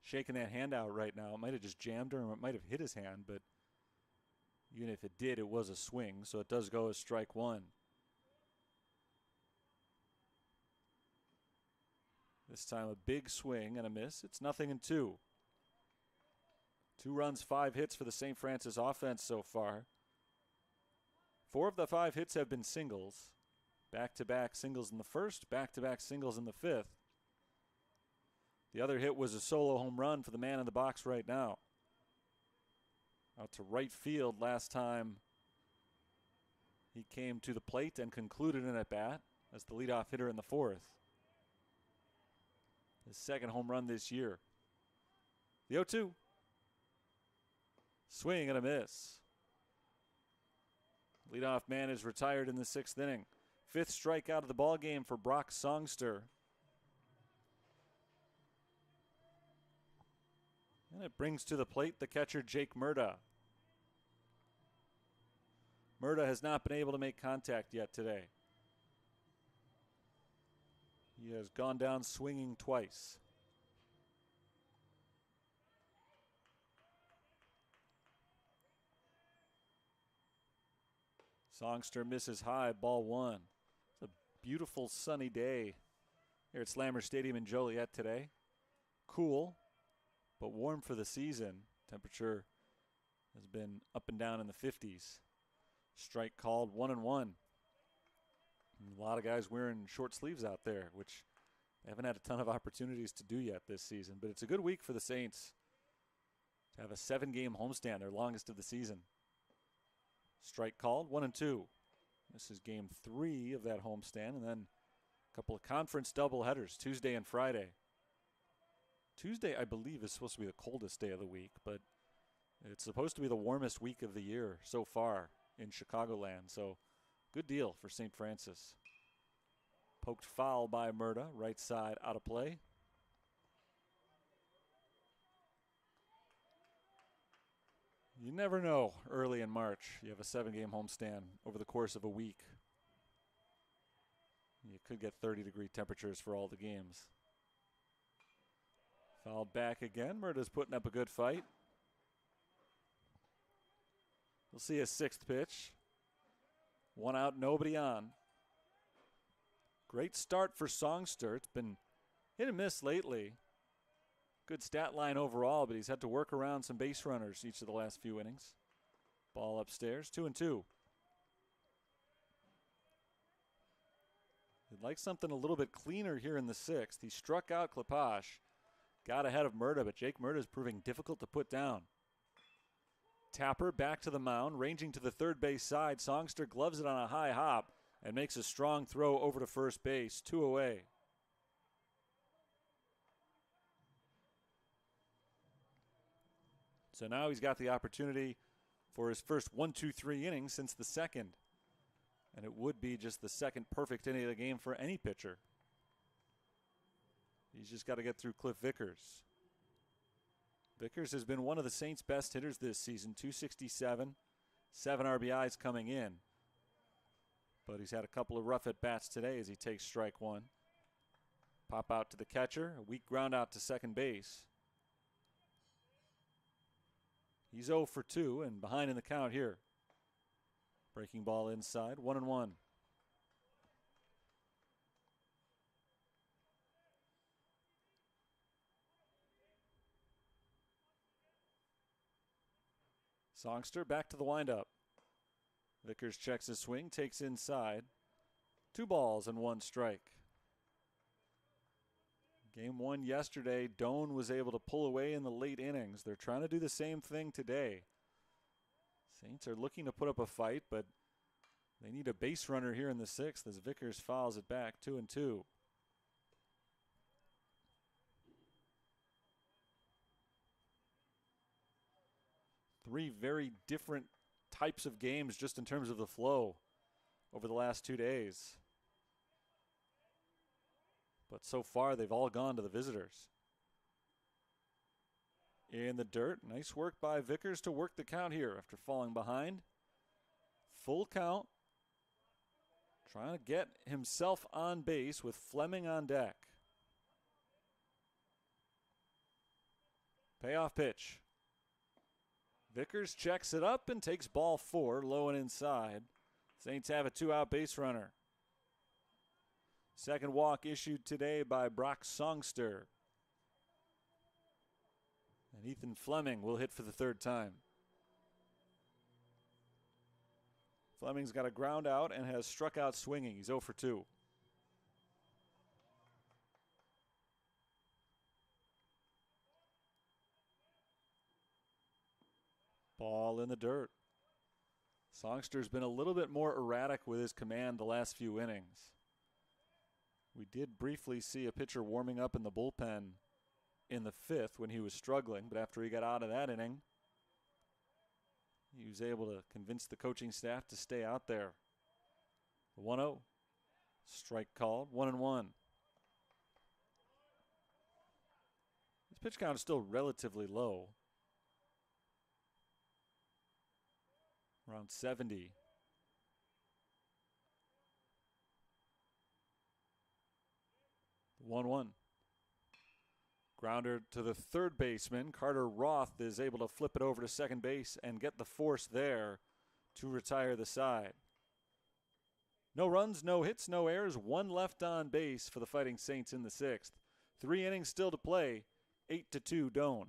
Shaking that hand out right now. It might have just jammed him. It might have hit his hand, but even if it did, it was a swing. So it does go as strike 1. This time a big swing and a miss. It's 0-2. 2 runs, 5 hits for the St. Francis offense so far. 4 of the 5 hits have been singles. Back-to-back singles in the first, back-to-back singles in the fifth. The other hit was a solo home run for the man in the box right now. Out to right field last time he came to the plate and concluded an at-bat as the leadoff hitter in the fourth. His second home run this year. The 0-2. Swing and a miss. Leadoff man is retired in the 6th inning. 5th strikeout of the ball game for Brock Songster. And it brings to the plate the catcher Jake Murda. Murda has not been able to make contact yet today. He has gone down swinging twice. Songster misses high, ball 1. It's a beautiful sunny day here at Slammer Stadium in Joliet today. Cool, but warm for the season. Temperature has been up and down in the 50s. Strike called, 1-1. A lot of guys wearing short sleeves out there, which they haven't had a ton of opportunities to do yet this season. But it's a good week for the Saints to have a 7-game homestand, their longest of the season. Strike called, 1-2. This is game 3 of that homestand, and then a couple of conference doubleheaders, Tuesday and Friday. Tuesday, I believe, is supposed to be the coldest day of the week, but it's supposed to be the warmest week of the year so far in Chicagoland. So good deal for St. Francis. Poked foul by Murda, right side out of play. You never know early in March. You have a 7-game homestand over the course of a week. You could get 30-degree temperatures for all the games. Fouled back again. Murda's putting up a good fight. We'll see a 6th pitch. 1 out, nobody on. Great start for Songster. It's been hit and miss lately. Good stat line overall, but he's had to work around some base runners each of the last few innings. Ball upstairs, 2-2. He'd like something a little bit cleaner here in the 6th. He struck out Klepash, got ahead of Murda, but Jake Murda is proving difficult to put down. Tapper back to the mound, ranging to the third base side. Songster gloves it on a high hop and makes a strong throw over to first base, 2 away. So now he's got the opportunity for his first 1-2-3 inning since the 2nd. And it would be just the 2nd perfect inning of the game for any pitcher. He's just got to get through Cliff Vickers. Vickers has been one of the Saints' best hitters this season, 267, 7 RBIs coming in. But he's had a couple of rough at-bats today as he takes strike 1. Pop out to the catcher, a weak ground out to second base. He's 0 for 2 and behind in the count here. Breaking ball inside, 1-1. Songster back to the windup. Vickers checks his swing, takes inside. 2 balls and 1 strike. Game 1 yesterday, Doane was able to pull away in the late innings. They're trying to do the same thing today. Saints are looking to put up a fight, but they need a base runner here in the 6th as Vickers fouls it back, 2-2. Three very different types of games just in terms of the flow over the last 2 days. But so far, they've all gone to the visitors. In the dirt, nice work by Vickers to work the count here after falling behind. Full count. Trying to get himself on base with Fleming on deck. Payoff pitch. Vickers checks it up and takes ball 4, low and inside. Saints have a 2-out base runner. Second walk issued today by Brock Songster. And Ethan Fleming will hit for the third time. Fleming's got a ground out and has struck out swinging. He's 0 for 2. Ball in the dirt. Songster's been a little bit more erratic with his command the last few innings. We did briefly see a pitcher warming up in the bullpen in the 5th when he was struggling, but after he got out of that inning, he was able to convince the coaching staff to stay out there. 1-0. Strike called. 1-1. His pitch count is still relatively low. Around 70. 1-1. Grounder to the third baseman. Carter Roth is able to flip it over to second base and get the force there to retire the side. No runs, no hits, no errors. 1 left on base for the Fighting Saints in the 6th. 3 innings still to play. 8-2 Doane.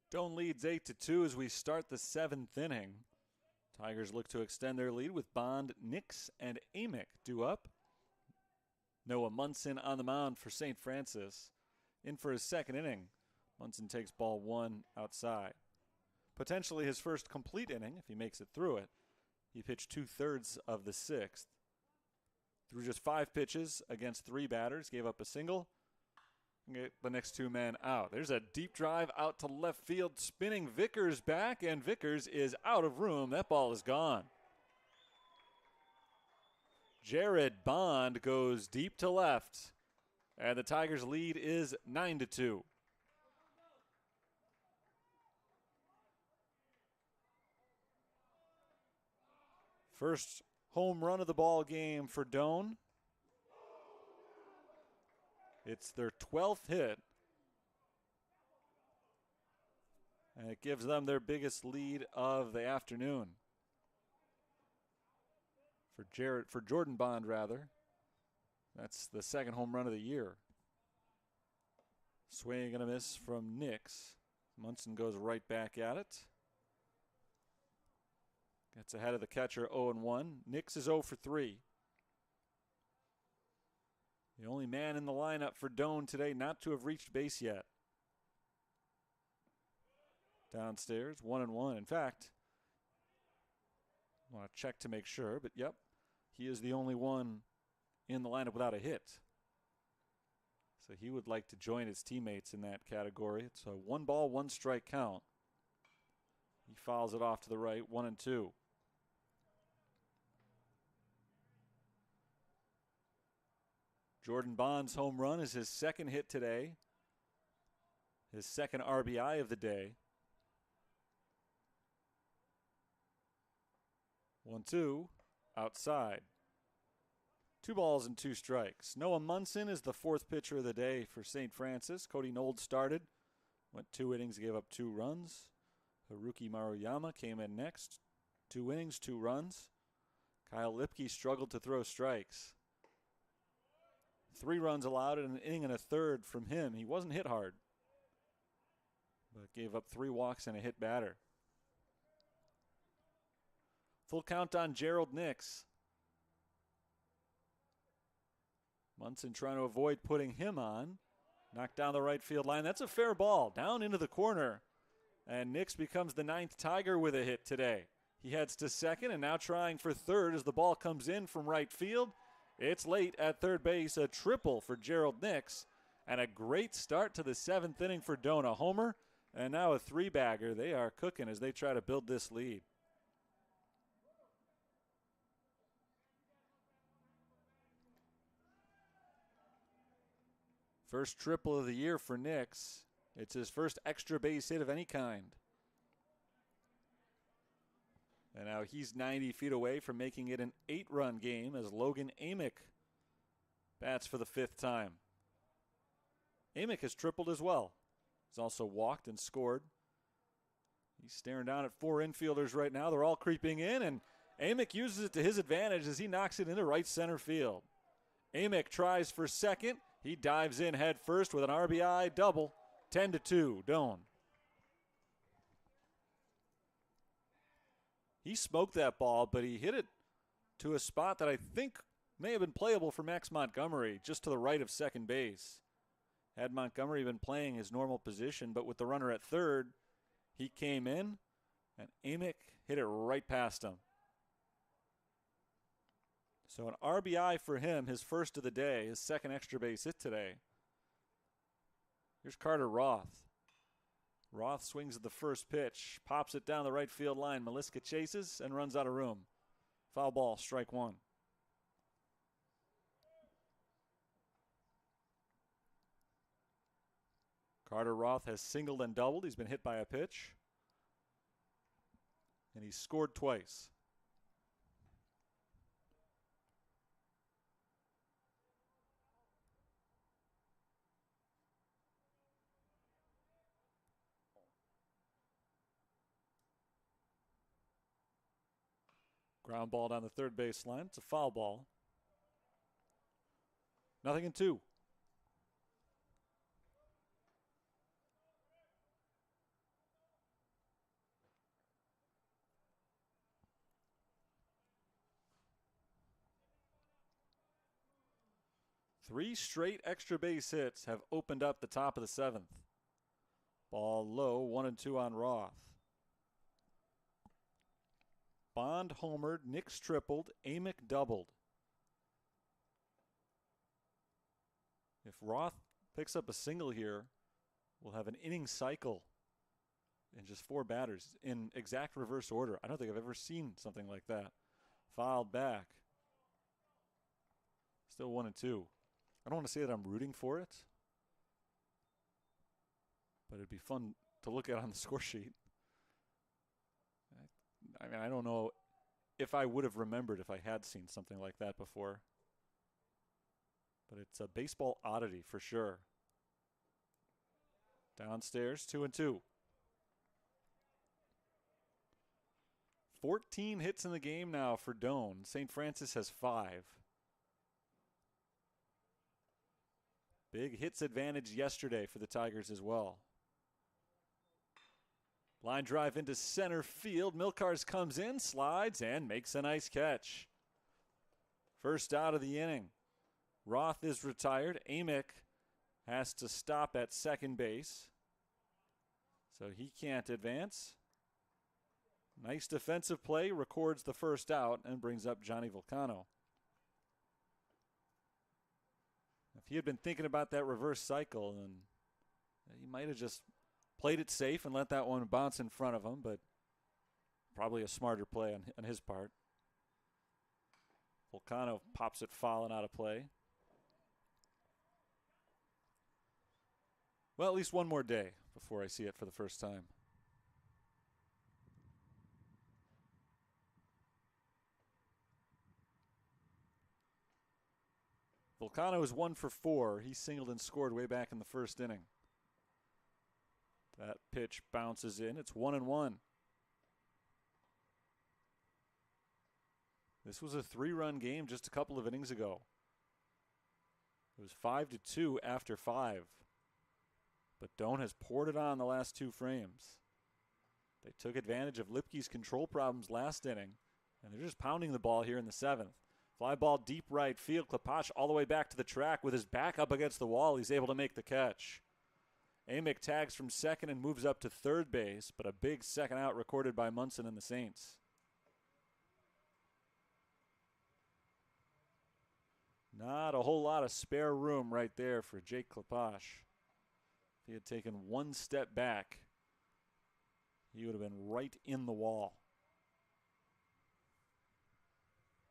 Doane leads 8-2 as we start the 7th inning. Tigers look to extend their lead with Bond, Nix, and Amick due up. Noah Munson on the mound for St. Francis. In for his second inning. Munson takes ball 1 outside. Potentially his first complete inning if he makes it through it. He pitched 2/3 of the 6th. Threw just 5 pitches against 3 batters. Gave up a single. Get the next 2 men out. There's a deep drive out to left field. Spinning Vickers back, and Vickers is out of room. That ball is gone. Jared Bond goes deep to left, and the Tigers' lead is 9-2. First home run of the ball game for Doane. It's their 12th hit, and it gives them their biggest lead of the afternoon. For Jordan Bond, rather. That's the second home run of the year. Swing and a miss from Nix. Munson goes right back at it. Gets ahead of the catcher 0-1. Nix is 0 for 3. The only man in the lineup for Doane today not to have reached base yet. Downstairs, 1-1. In fact, I want to check to make sure, but yep, he is the only one in the lineup without a hit. So he would like to join his teammates in that category. It's a 1-ball, 1-strike count. He fouls it off to the right, 1-2. Jordan Bond's home run is his second hit today, his second RBI of the day. 1-2, outside. 2 balls and 2 strikes. Noah Munson is the 4th pitcher of the day for St. Francis. Cody Nold started, went 2 innings, gave up 2 runs. Haruki Maruyama came in next. 2 innings, 2 runs. Kyle Lipke struggled to throw strikes. 3 runs allowed in an inning and a third from him. He wasn't hit hard, but gave up 3 walks and a hit batter. Full count on Gerald Nix. Munson trying to avoid putting him on. Knocked down the right field line. That's a fair ball. Down into the corner. And Nix becomes the 9th Tiger with a hit today. He heads to second and now trying for third as the ball comes in from right field. It's late at third base. A triple for Gerald Nix. And a great start to the 7th inning for Doane. A homer and now a 3-bagger. They are cooking as they try to build this lead. First triple of the year for Nix. It's his first extra base hit of any kind. And now he's 90 feet away from making it an 8-run game as Logan Amick bats for the 5th time. Amick has tripled as well. He's also walked and scored. He's staring down at 4 infielders right now. They're all creeping in, and Amick uses it to his advantage as he knocks it into right center field. Amick tries for second. He dives in head first with an RBI double. 10-2, Doane. He smoked that ball, but he hit it to a spot that I think may have been playable for Max Montgomery, just to the right of second base. Had Montgomery been playing his normal position, but with the runner at third, he came in, and Amick hit it right past him. So an RBI for him, his first of the day, his 2nd extra base hit today. Here's Carter Roth. Roth swings at the first pitch, pops it down the right field line. Meliska chases and runs out of room. Foul ball, strike 1. Carter Roth has singled and doubled. He's been hit by a pitch. And he's scored twice. Ground ball down the third baseline. It's a foul ball. 0-2. Three straight extra base hits have opened up the top of the 7th. Ball low, 1-2 on Roth. Bond homered, Nix tripled, Amick doubled. If Roth picks up a single here, we'll have an inning cycle in just 4 batters in exact reverse order. I don't think I've ever seen something like that. Fouled back. Still 1-2. I don't want to say that I'm rooting for it, but it'd be fun to look at on the score sheet. I mean, I don't know if I would have remembered if I had seen something like that before. But it's a baseball oddity for sure. Downstairs, 2-2. 14 hits in the game now for Doane. St. Francis has 5. Big hits advantage yesterday for the Tigers as well. Line drive into center field. Milkars comes in, slides, and makes a nice catch. First out of the inning. Roth is retired. Amick has to stop at second base, so he can't advance. Nice defensive play, records the first out, and brings up Johnny Vulcano. If he had been thinking about that reverse cycle, then he might have just played it safe and let that one bounce in front of him, but probably a smarter play on his part. Vulcano pops it foul and out of play. Well, at least one more day before I see it for the first time. Volcano is 1 for 4. He singled and scored way back in the first inning. That pitch bounces in. It's 1-1. This was a 3-run game just a couple of innings ago. It was 5-2 after 5. But Doane has poured it on the last 2 frames. They took advantage of Lipke's control problems last inning, and they're just pounding the ball here in the 7th. Fly ball deep right field. Klepash all the way back to the track with his back up against the wall. He's able to make the catch. Amick tags from second and moves up to third base, but a big second out recorded by Munson and the Saints. Not a whole lot of spare room right there for Jake Klepash. If he had taken one step back, he would have been right in the wall.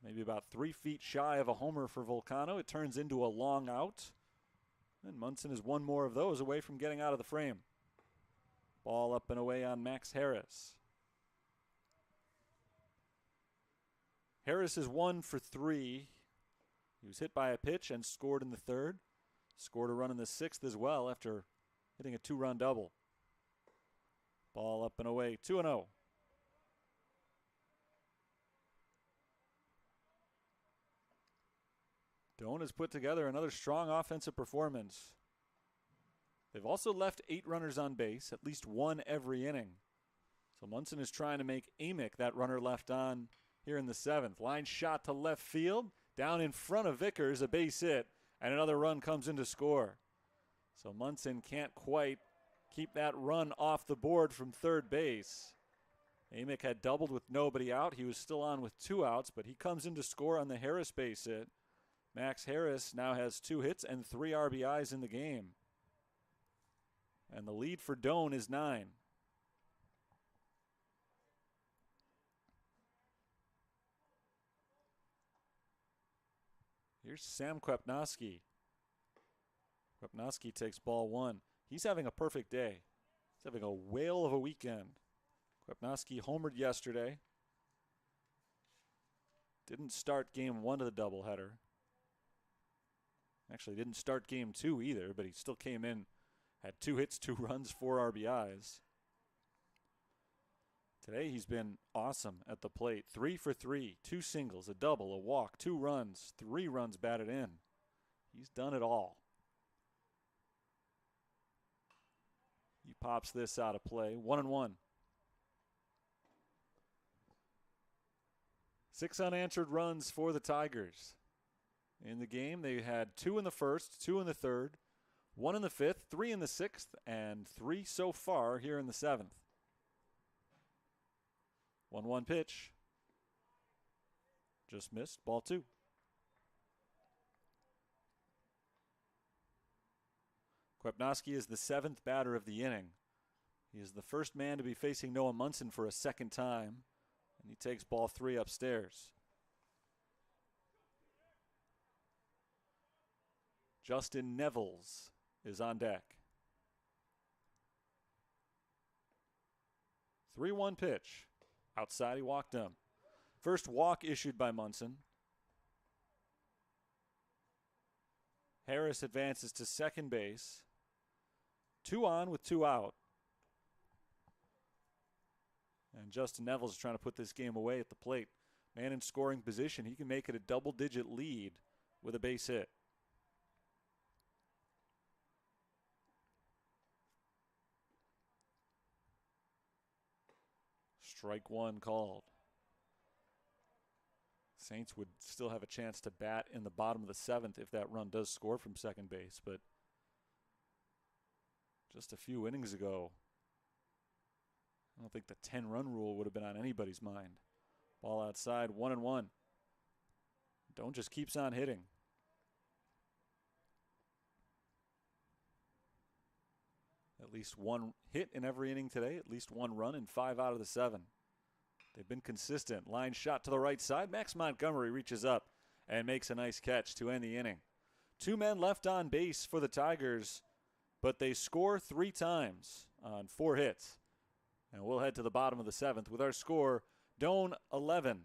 Maybe about 3 feet shy of a homer for Volcano. It turns into a long out. And Munson is one more of those away from getting out of the frame. Ball up and away on Max Harris. Harris is 1 for 3. He was hit by a pitch and scored in the 3rd. Scored a run in the 6th as well after hitting a 2-run double. Ball up and away, 2-0. Doane has put together another strong offensive performance. They've also left 8 runners on base, at least 1 every inning. So Munson is trying to make Amick that runner left on here in the 7th. Line shot to left field, down in front of Vickers, a base hit, and another run comes in to score. So Munson can't quite keep that run off the board from third base. Amick had doubled with nobody out. He was still on with 2 outs, but he comes in to score on the Harris base hit. Max Harris now has 2 hits and 3 RBIs in the game. And the lead for Doane is 9. Here's Sam Kwepnowski. Kwepnowski takes ball 1. He's having a perfect day. He's having a whale of a weekend. Kwepnowski homered yesterday. Didn't start game 1 of the doubleheader. Actually didn't start game 2 either, but he still came in, had 2 hits, 2 runs, 4 RBIs. Today he's been awesome at the plate. 3 for 3, 2 singles, a double, a walk, 2 runs, 3 runs batted in. He's done it all. He pops this out of play, 1-1. 6 unanswered runs for the Tigers. In the game, they had 2 in the 1st, 2 in the 3rd, 1 in the 5th, 3 in the 6th, and 3 so far here in the 7th. 1-1 pitch. Just missed. Ball 2. Kwepnowski is the 7th batter of the inning. He is the first man to be facing Noah Munson for a second time, and he takes ball 3 upstairs. Justin Nevels is on deck. 3-1 pitch. Outside, he walked him. First walk issued by Munson. Harris advances to second base. 2 on with 2 out. And Justin Nevels is trying to put this game away at the plate. Man in scoring position. He can make it a double-digit lead with a base hit. Strike 1 called. Saints would still have a chance to bat in the bottom of the 7th if that run does score from second base, but just a few innings ago, I don't think the 10-run rule would have been on anybody's mind. Ball outside, 1-1. Doane just keeps on hitting. At least 1 hit in every inning today, at least 1 run in 5 out of the 7. They've been consistent. Line shot to the right side. Max Montgomery reaches up and makes a nice catch to end the inning. 2 men left on base for the Tigers, but they score 3 times on 4 hits. And we'll head to the bottom of the 7th with our score, Doane 11,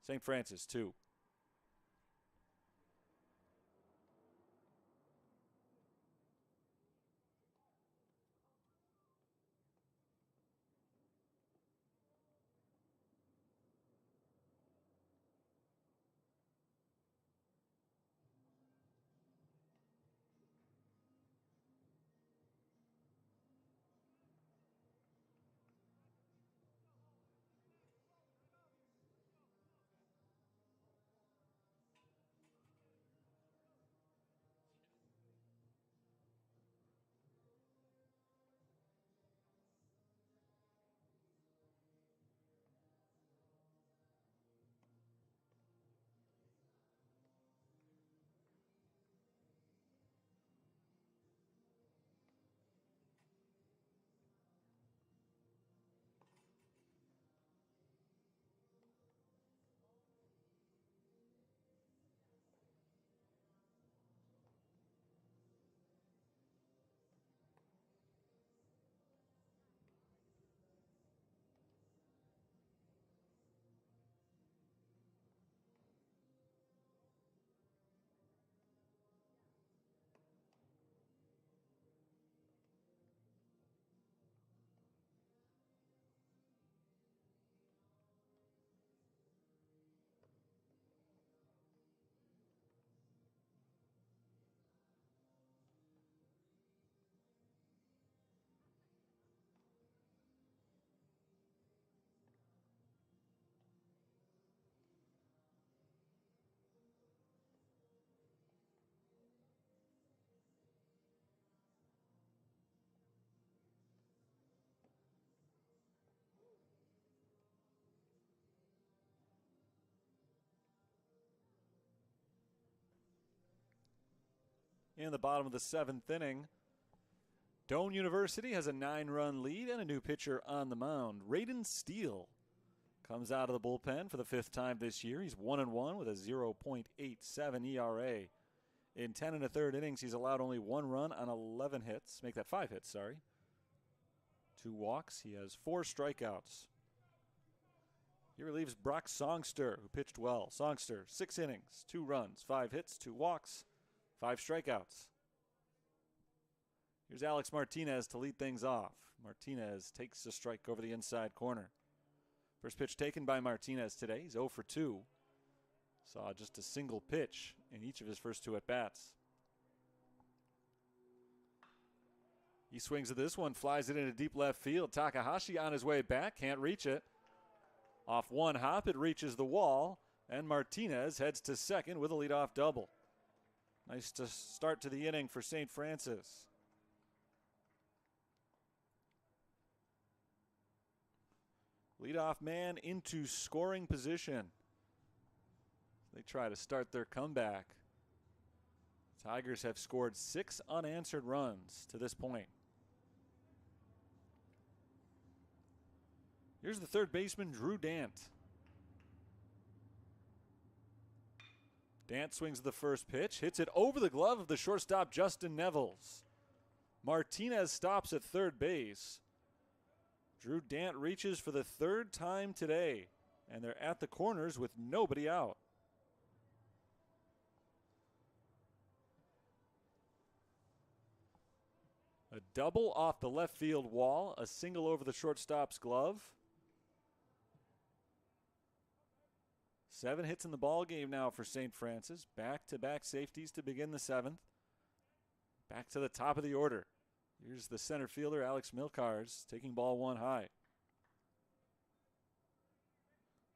St. Francis 2. in the bottom of the 7th inning. Doane University has a 9-run lead and a new pitcher on the mound. Raiden Steele comes out of the bullpen for the 5th time this year. He's 1-1 with a 0.87 ERA. In 10 1/3 innings, he's allowed only 1 run on 11 hits. Make that 5 hits, sorry. 2 walks. He has 4 strikeouts. He relieves Brock Songster, who pitched well. Songster, 6 innings, 2 runs, 5 hits, 2 walks, 5 strikeouts. Here's Alex Martinez to lead things off. Martinez takes a strike over the inside corner. First pitch taken by Martinez today. He's 0 for 2. Saw just a single pitch in each of his first 2 at-bats. He swings at this one, flies it into deep left field. Takahashi on his way back, can't reach it. Off one hop, it reaches the wall, and Martinez heads to second with a leadoff double. Nice to start to the inning for St. Francis. Leadoff man into scoring position. They try to start their comeback. Tigers have scored 6 unanswered runs to this point. Here's the third baseman, Drew Dant. Dant swings the first pitch, hits it over the glove of the shortstop, Justin Nevels. Martinez stops at third base. Drew Dant reaches for the 3rd time today, and they're at the corners with nobody out. A double off the left field wall, a single over the shortstop's glove. 7 hits in the ball game now for St. Francis. Back-to-back safeties to begin the 7th. Back to the top of the order. Here's the center fielder, Alex Milcars, taking ball 1 high.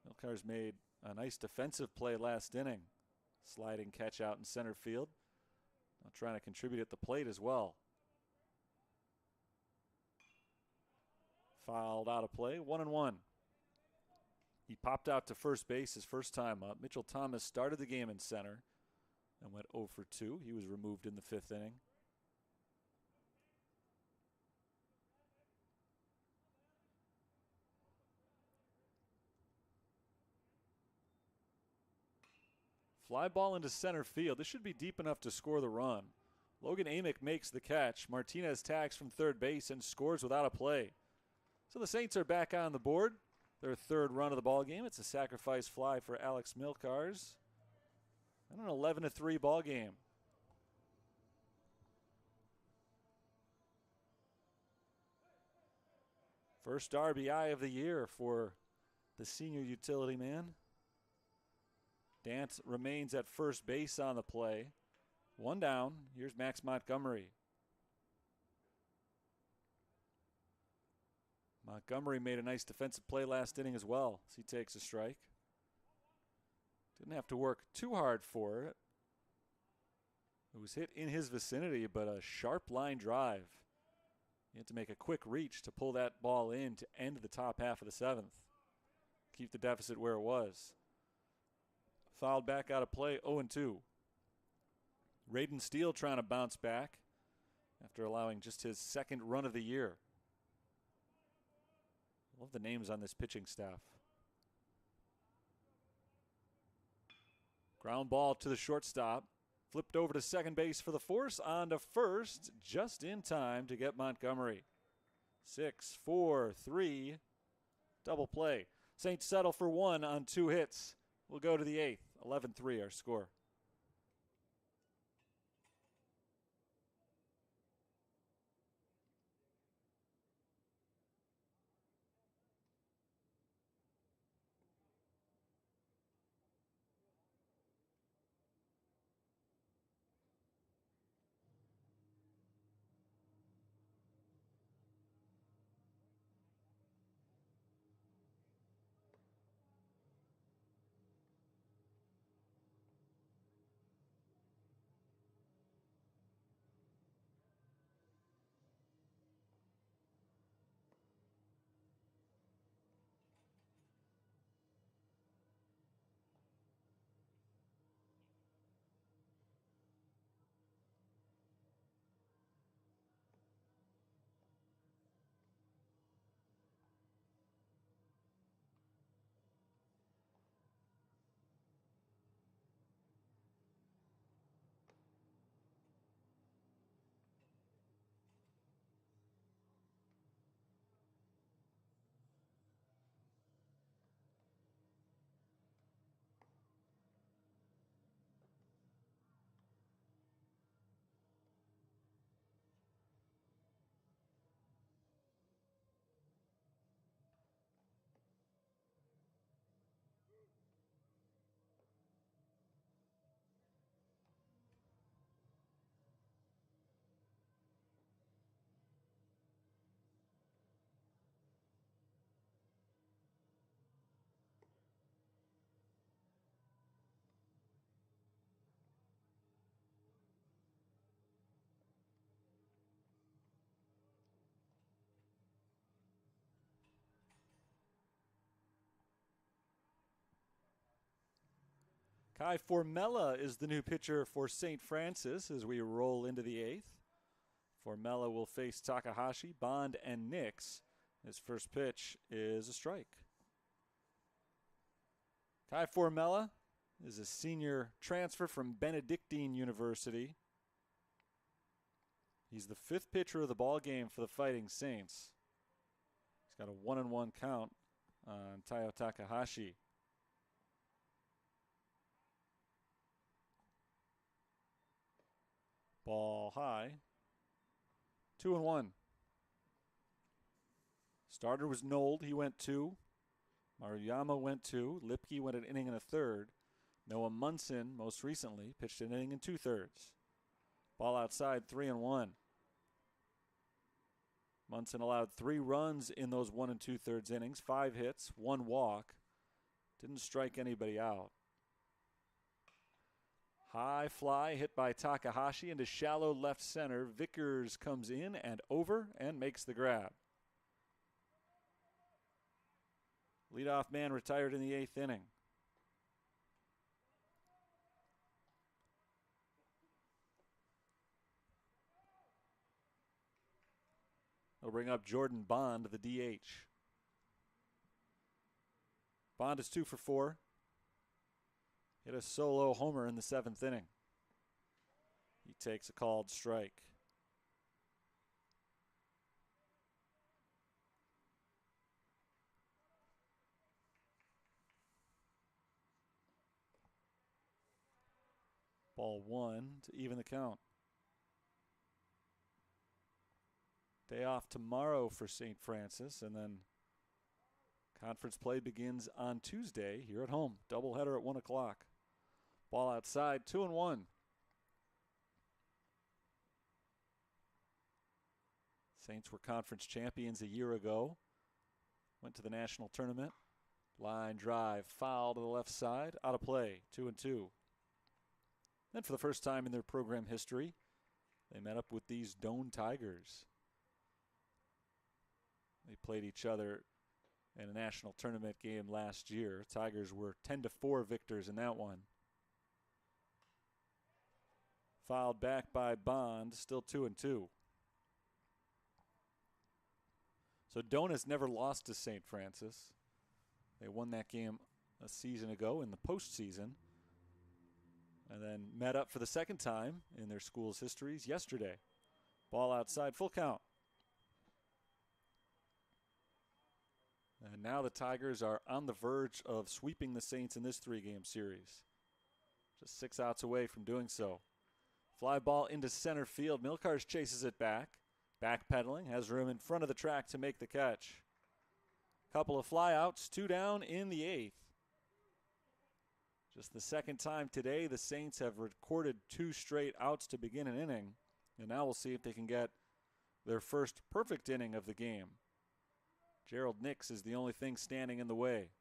Milcars made a nice defensive play last inning. Sliding catch out in center field. Now trying to contribute at the plate as well. Fouled out of play, 1-1. He popped out to first base his first time up. Mitchell Thomas started the game in center and went 0 for 2. He was removed in the 5th inning. Fly ball into center field. This should be deep enough to score the run. Logan Amick makes the catch. Martinez tags from third base and scores without a play. So the Saints are back on the board. Their 3rd run of the ball game. It's a sacrifice fly for Alex Milcars. And an 11-3 ball game. First RBI of the year for the senior utility man. Dant remains at first base on the play. 1 down. Here's Max Montgomery. Montgomery made a nice defensive play last inning as well as he takes a strike. Didn't have to work too hard for it. It was hit in his vicinity, but a sharp line drive. He had to make a quick reach to pull that ball in to end the top half of the 7th. Keep the deficit where it was. Fouled back out of play, 0-2. Raiden Steele trying to bounce back after allowing just his 2nd run of the year. Love the names on this pitching staff. Ground ball to the shortstop. Flipped over to second base for the force. On to first, just in time to get Montgomery. 6-4-3. Double play. Saints settle for 1 on 2 hits. We'll go to the 8th. 11-3 our score. Kai Formella is the new pitcher for St. Francis as we roll into the 8th. Formella will face Takahashi, Bond, and Nix. His first pitch is a strike. Kai Formella is a senior transfer from Benedictine University. He's the 5th pitcher of the ball game for the Fighting Saints. He's got a 1-1 count on Taiyo Takahashi. Ball high. 2-1. Starter was Nold. He went 2. Maruyama went 2. Lipke went an inning and a third. Noah Munson, most recently, pitched an inning and 2/3. Ball outside, 3-1. Munson allowed 3 runs in those 1 2/3 innings, 5 hits, 1 walk. Didn't strike anybody out. High fly hit by Takahashi into shallow left center. Vickers comes in and over and makes the grab. Leadoff man retired in the 8th inning. They'll bring up Jordan Bond, the DH. Bond is 2 for 4. Hit a solo homer in the 7th inning. He takes a called strike. Ball 1 to even the count. Day off tomorrow for St. Francis, and then conference play begins on Tuesday here at home. Doubleheader at 1 o'clock. Ball outside, 2-1. Saints were conference champions a year ago. Went to the national tournament. Line drive, foul to the left side, out of play, 2-2. Then for the first time in their program history, they met up with these Doane Tigers. They played each other in a national tournament game last year. Tigers were 10-4 victors in that one. Fouled back by Bond, still 2-2. So Doane has never lost to St. Francis. They won that game a season ago in the postseason, and then met up for the second time in their school's histories yesterday. Ball outside, full count. And now the Tigers are on the verge of sweeping the Saints in this 3-game series. Just 6 outs away from doing so. Fly ball into center field. Milkars chases it back. Backpedaling, has room in front of the track to make the catch. Couple of flyouts, 2 down in the 8th. Just the second time today the Saints have recorded 2 straight outs to begin an inning. And now we'll see if they can get their first perfect inning of the game. Gerald Nix is the only thing standing in the way.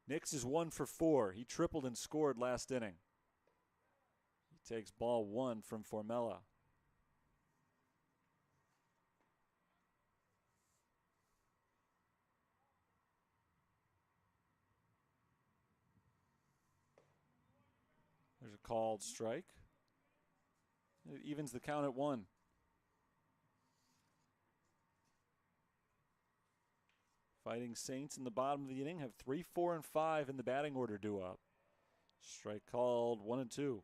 Nix is 1 for 4. He tripled and scored last inning. He takes ball 1 from Formella. There's a called strike. It evens the count at 1. Fighting Saints in the bottom of the inning have 3, 4, and 5 in the batting order due up. Strike called, 1-2.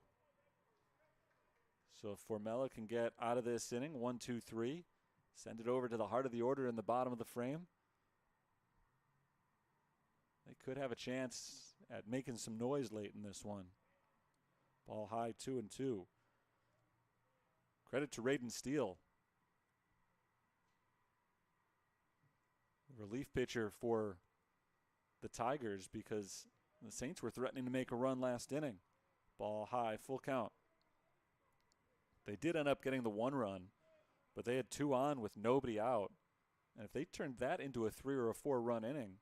So if Formella can get out of this inning, 1, 2, 3, send it over to the heart of the order in the bottom of the frame, they could have a chance at making some noise late in this one. Ball high, 2-2. Credit to Raiden Steele, relief pitcher for the Tigers, because the Saints were threatening to make a run last inning. Ball high, full count. They did end up getting the 1 run, but they had 2 on with nobody out. And if they turned that into a 3 or a 4 run inning,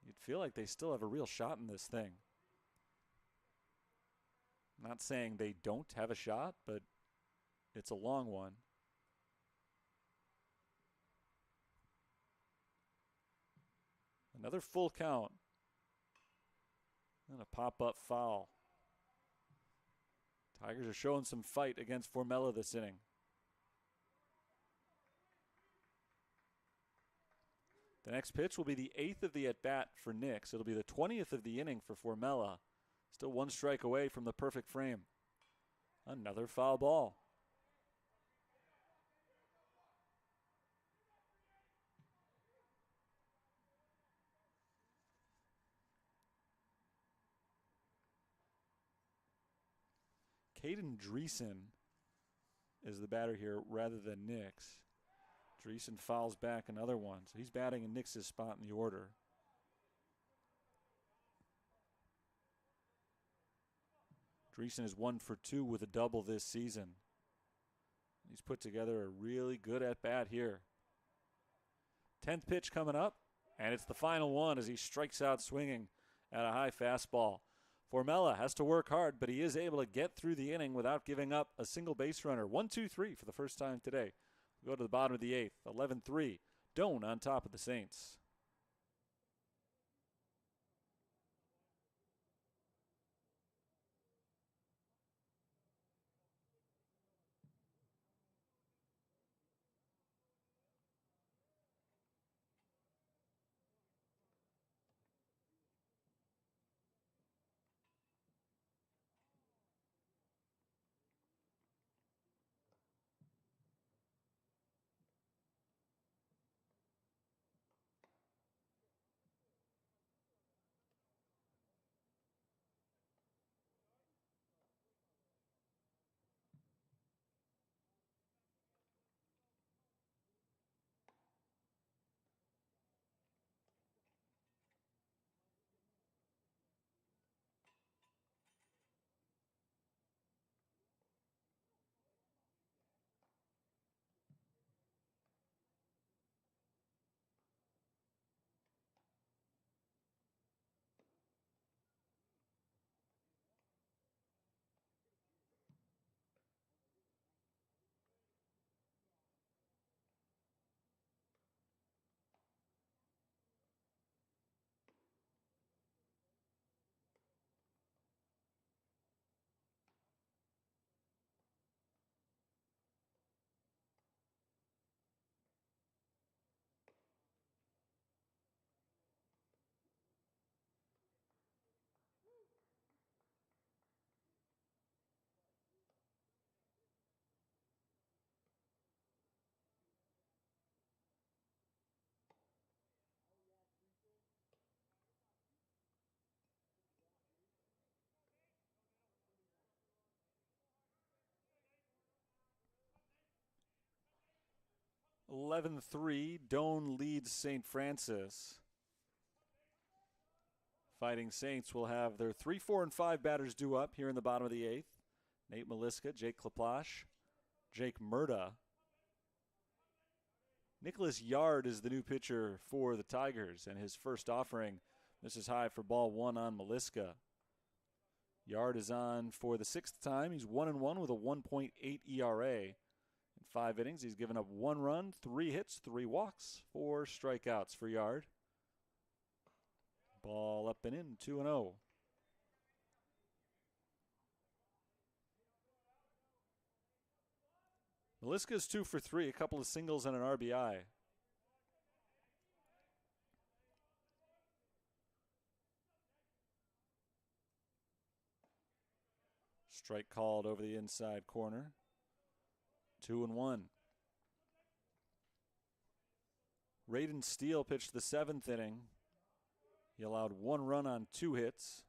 you'd feel like they still have a real shot in this thing. Not saying they don't have a shot, but it's a long one. Another full count. And a pop-up foul. Tigers are showing some fight against Formella this inning. The next pitch will be the 8th of the at-bat for Nix. It'll be the 20th of the inning for Formella. Still one strike away from the perfect frame. Another foul ball. Caden Dreesen is the batter here rather than Nix. Dreesen fouls back another one, so he's batting in Nix's spot in the order. Dreesen is 1 for 2 with a double this season. He's put together a really good at-bat here. 10th pitch coming up, and it's the final one as he strikes out swinging at a high fastball. Formella has to work hard, but he is able to get through the inning without giving up a single base runner. 1-2-3 for the first time today. We'll go to the bottom of the 8th. 11-3. Doane on top of the Saints. (11-3). Doane leads St. Francis. Fighting Saints will have their 3, 4, and 5 batters due up here in the bottom of the 8th. Nate Maliska, Jake Klaplash, Jake Murda. Nicholas Yard is the new pitcher for the Tigers, and his first offering misses high for ball 1 on Maliska. Yard is on for the 6th time. He's 1-1 with a 1.8 ERA. In 5 innings, he's given up 1 run, 3 hits, 3 walks, 4 strikeouts for Yard. Ball up and in, 2-0. Maliska's 2 for 3, a couple of singles and an RBI. Strike called over the inside corner. 2-1. Raiden Steele pitched the 7th inning. He allowed 1 run on 2 hits.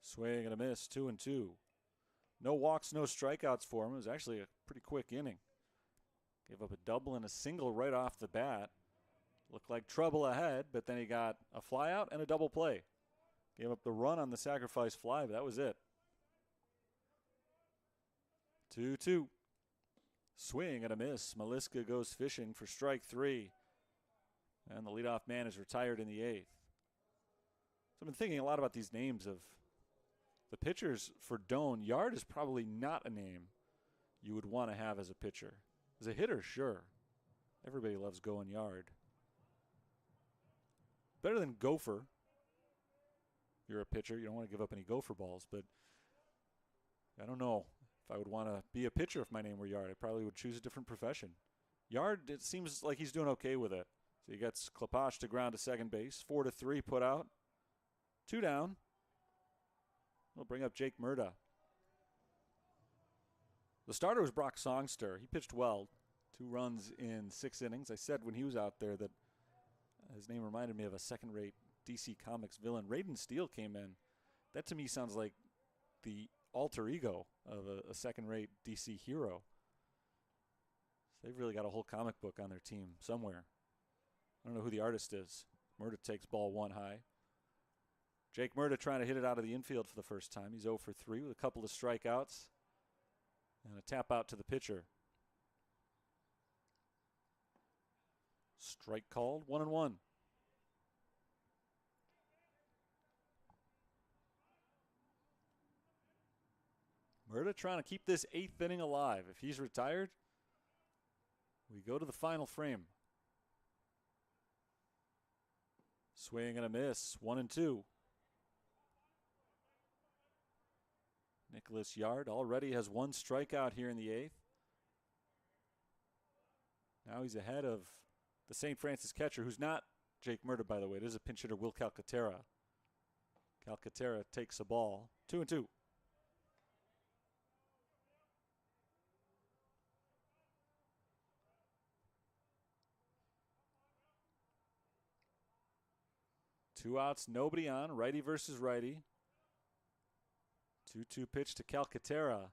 Swing and a miss, 2-2. No walks, no strikeouts for him. It was actually a pretty quick inning. Gave up a double and a single right off the bat. Looked like trouble ahead, but then he got a fly out and a double play. Gave up the run on the sacrifice fly, but that was it. 2-2. Swing and a miss. Maliska goes fishing for strike 3. And the leadoff man is retired in the 8th. So I've been thinking a lot about these names of the pitchers for Doane. Yard is probably not a name you would want to have as a pitcher. As a hitter, sure. Everybody loves going yard. Better than gopher. If you're a pitcher, you don't want to give up any gopher balls, but I don't know if I would want to be a pitcher if my name were Yard. I probably would choose a different profession. Yard, it seems like he's doing okay with it. So he gets Klaposh to ground to second base. 4-3 put out. 2 down. We'll bring up Jake Murda. The starter was Brock Songster. He pitched well. 2 runs in 6 innings. I said when he was out there that his name reminded me of a second-rate DC Comics villain. Raiden Steele came in. That to me sounds like the alter ego of a second-rate DC hero. So they've really got a whole comic book on their team somewhere. I don't know who the artist is. Murda takes ball 1 high. Jake Murda trying to hit it out of the infield for the first time. He's 0 for 3 with a couple of strikeouts and a tap out to the pitcher. Strike called, 1-1. Murda trying to keep this 8th inning alive. If he's retired, we go to the final frame. Swing and a miss, 1-2. Nicholas Yard already has 1 strikeout here in the 8th. Now he's ahead of the St. Francis catcher, who's not Jake Murda, by the way. It is a pinch hitter, Will Calcaterra. Calcaterra takes a ball, 2-2. Two outs, nobody on. Righty versus righty. 2-2 pitch to Calcaterra.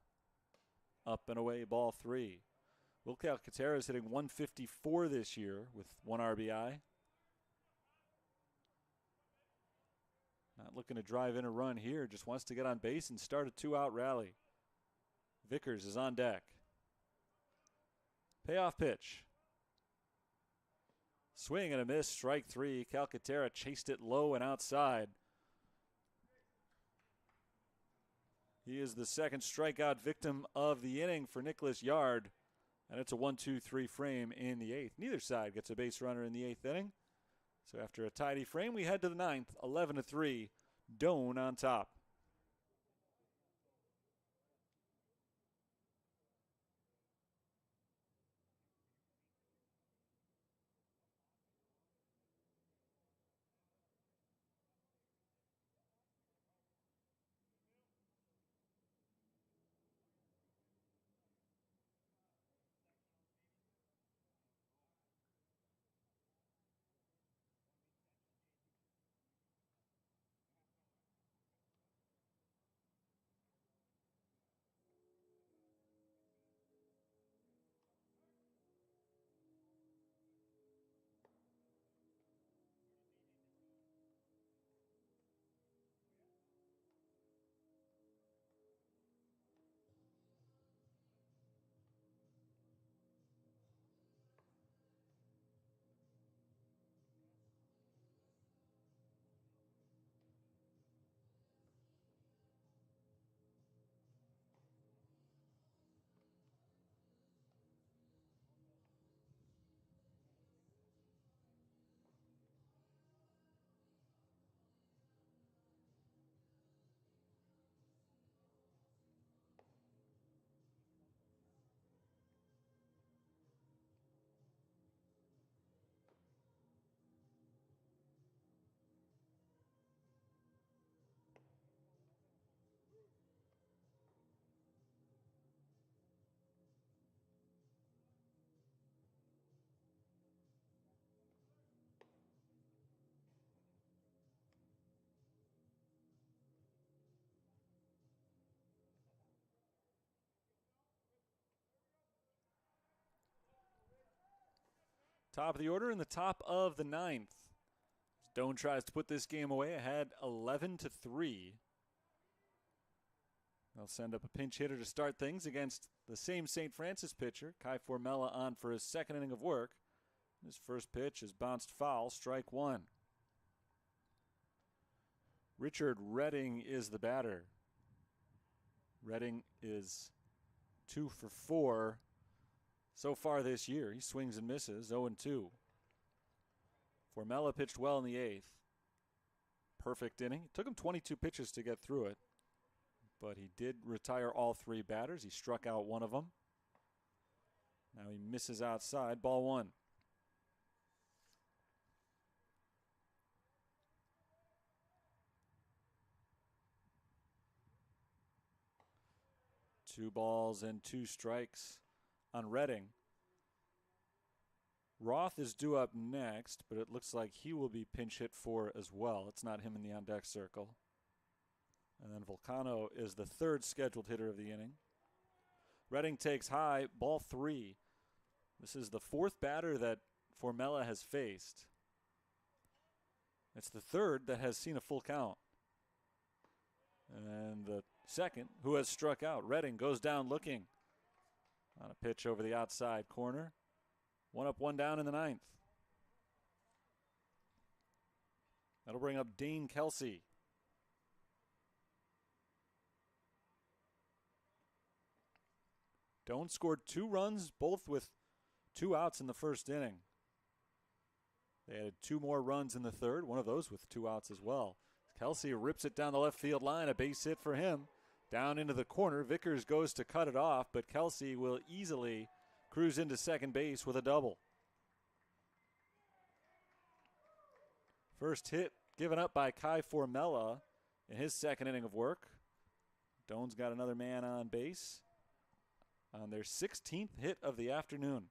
Up and away, ball 3. Will Calcaterra is hitting 154 this year with 1 RBI. Not looking to drive in a run here. Just wants to get on base and start a 2-out rally. Vickers is on deck. Payoff pitch. Swing and a miss, strike 3. Calcaterra chased it low and outside. He is the second strikeout victim of the inning for Nicholas Yard. And it's a 1-2-3 frame in the 8th. Neither side gets a base runner in the 8th inning. So after a tidy frame, we head to the 9th, 11-3. Doane on top. Top of the order in the top of the 9th. Doane tries to put this game away ahead 11-3. They'll send up a pinch hitter to start things against the same St. Francis pitcher. Kai Formella on for his 2nd inning of work. His first pitch is bounced foul, strike 1. Richard Redding is the batter. Redding is 2 for 4 so far this year. He swings and misses, 0-2. Formella pitched well in the 8th. Perfect inning. It took him 22 pitches to get through it, but he did retire all 3 batters. He struck out one of them. Now he misses outside, ball 1. Two balls and 2 strikes on Redding. Roth is due up next, but it looks like he will be pinch hit for as well. It's not him in the on-deck circle. And then Volcano is the 3rd scheduled hitter of the inning. Redding takes high, ball 3. This is the 4th batter that Formella has faced. It's the 3rd that has seen a full count. And the 2nd who has struck out. Redding goes down looking on a pitch over the outside corner. 1 up, 1 down in the 9th. That'll bring up Dane Kelsey. Doane scored 2 runs, both with 2 outs in the first inning. They added 2 more runs in the 3rd, one of those with 2 outs as well. Kelsey rips it down the left field line, a base hit for him. Down into the corner, Vickers goes to cut it off, but Kelsey will easily cruise into second base with a double. First hit given up by Kai Formella in his 2nd inning of work. Doane's got another man on base on their 16th hit of the afternoon.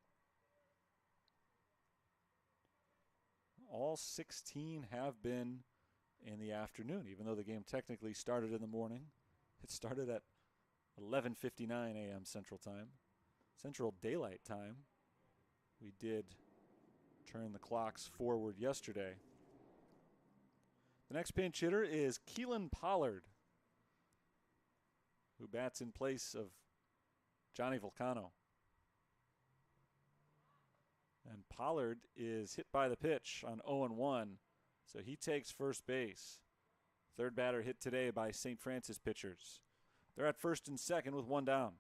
All 16 have been in the afternoon, even though the game technically started in the morning. It started at 11:59 a.m. Central Time. Central Daylight Time. We did turn the clocks forward yesterday. The next pinch hitter is Keelan Pollard, who bats in place of Johnny Volcano. And Pollard is hit by the pitch on 0-1, so he takes first base. 3rd batter hit today by St. Francis pitchers. They're at 1st and 2nd with 1 down.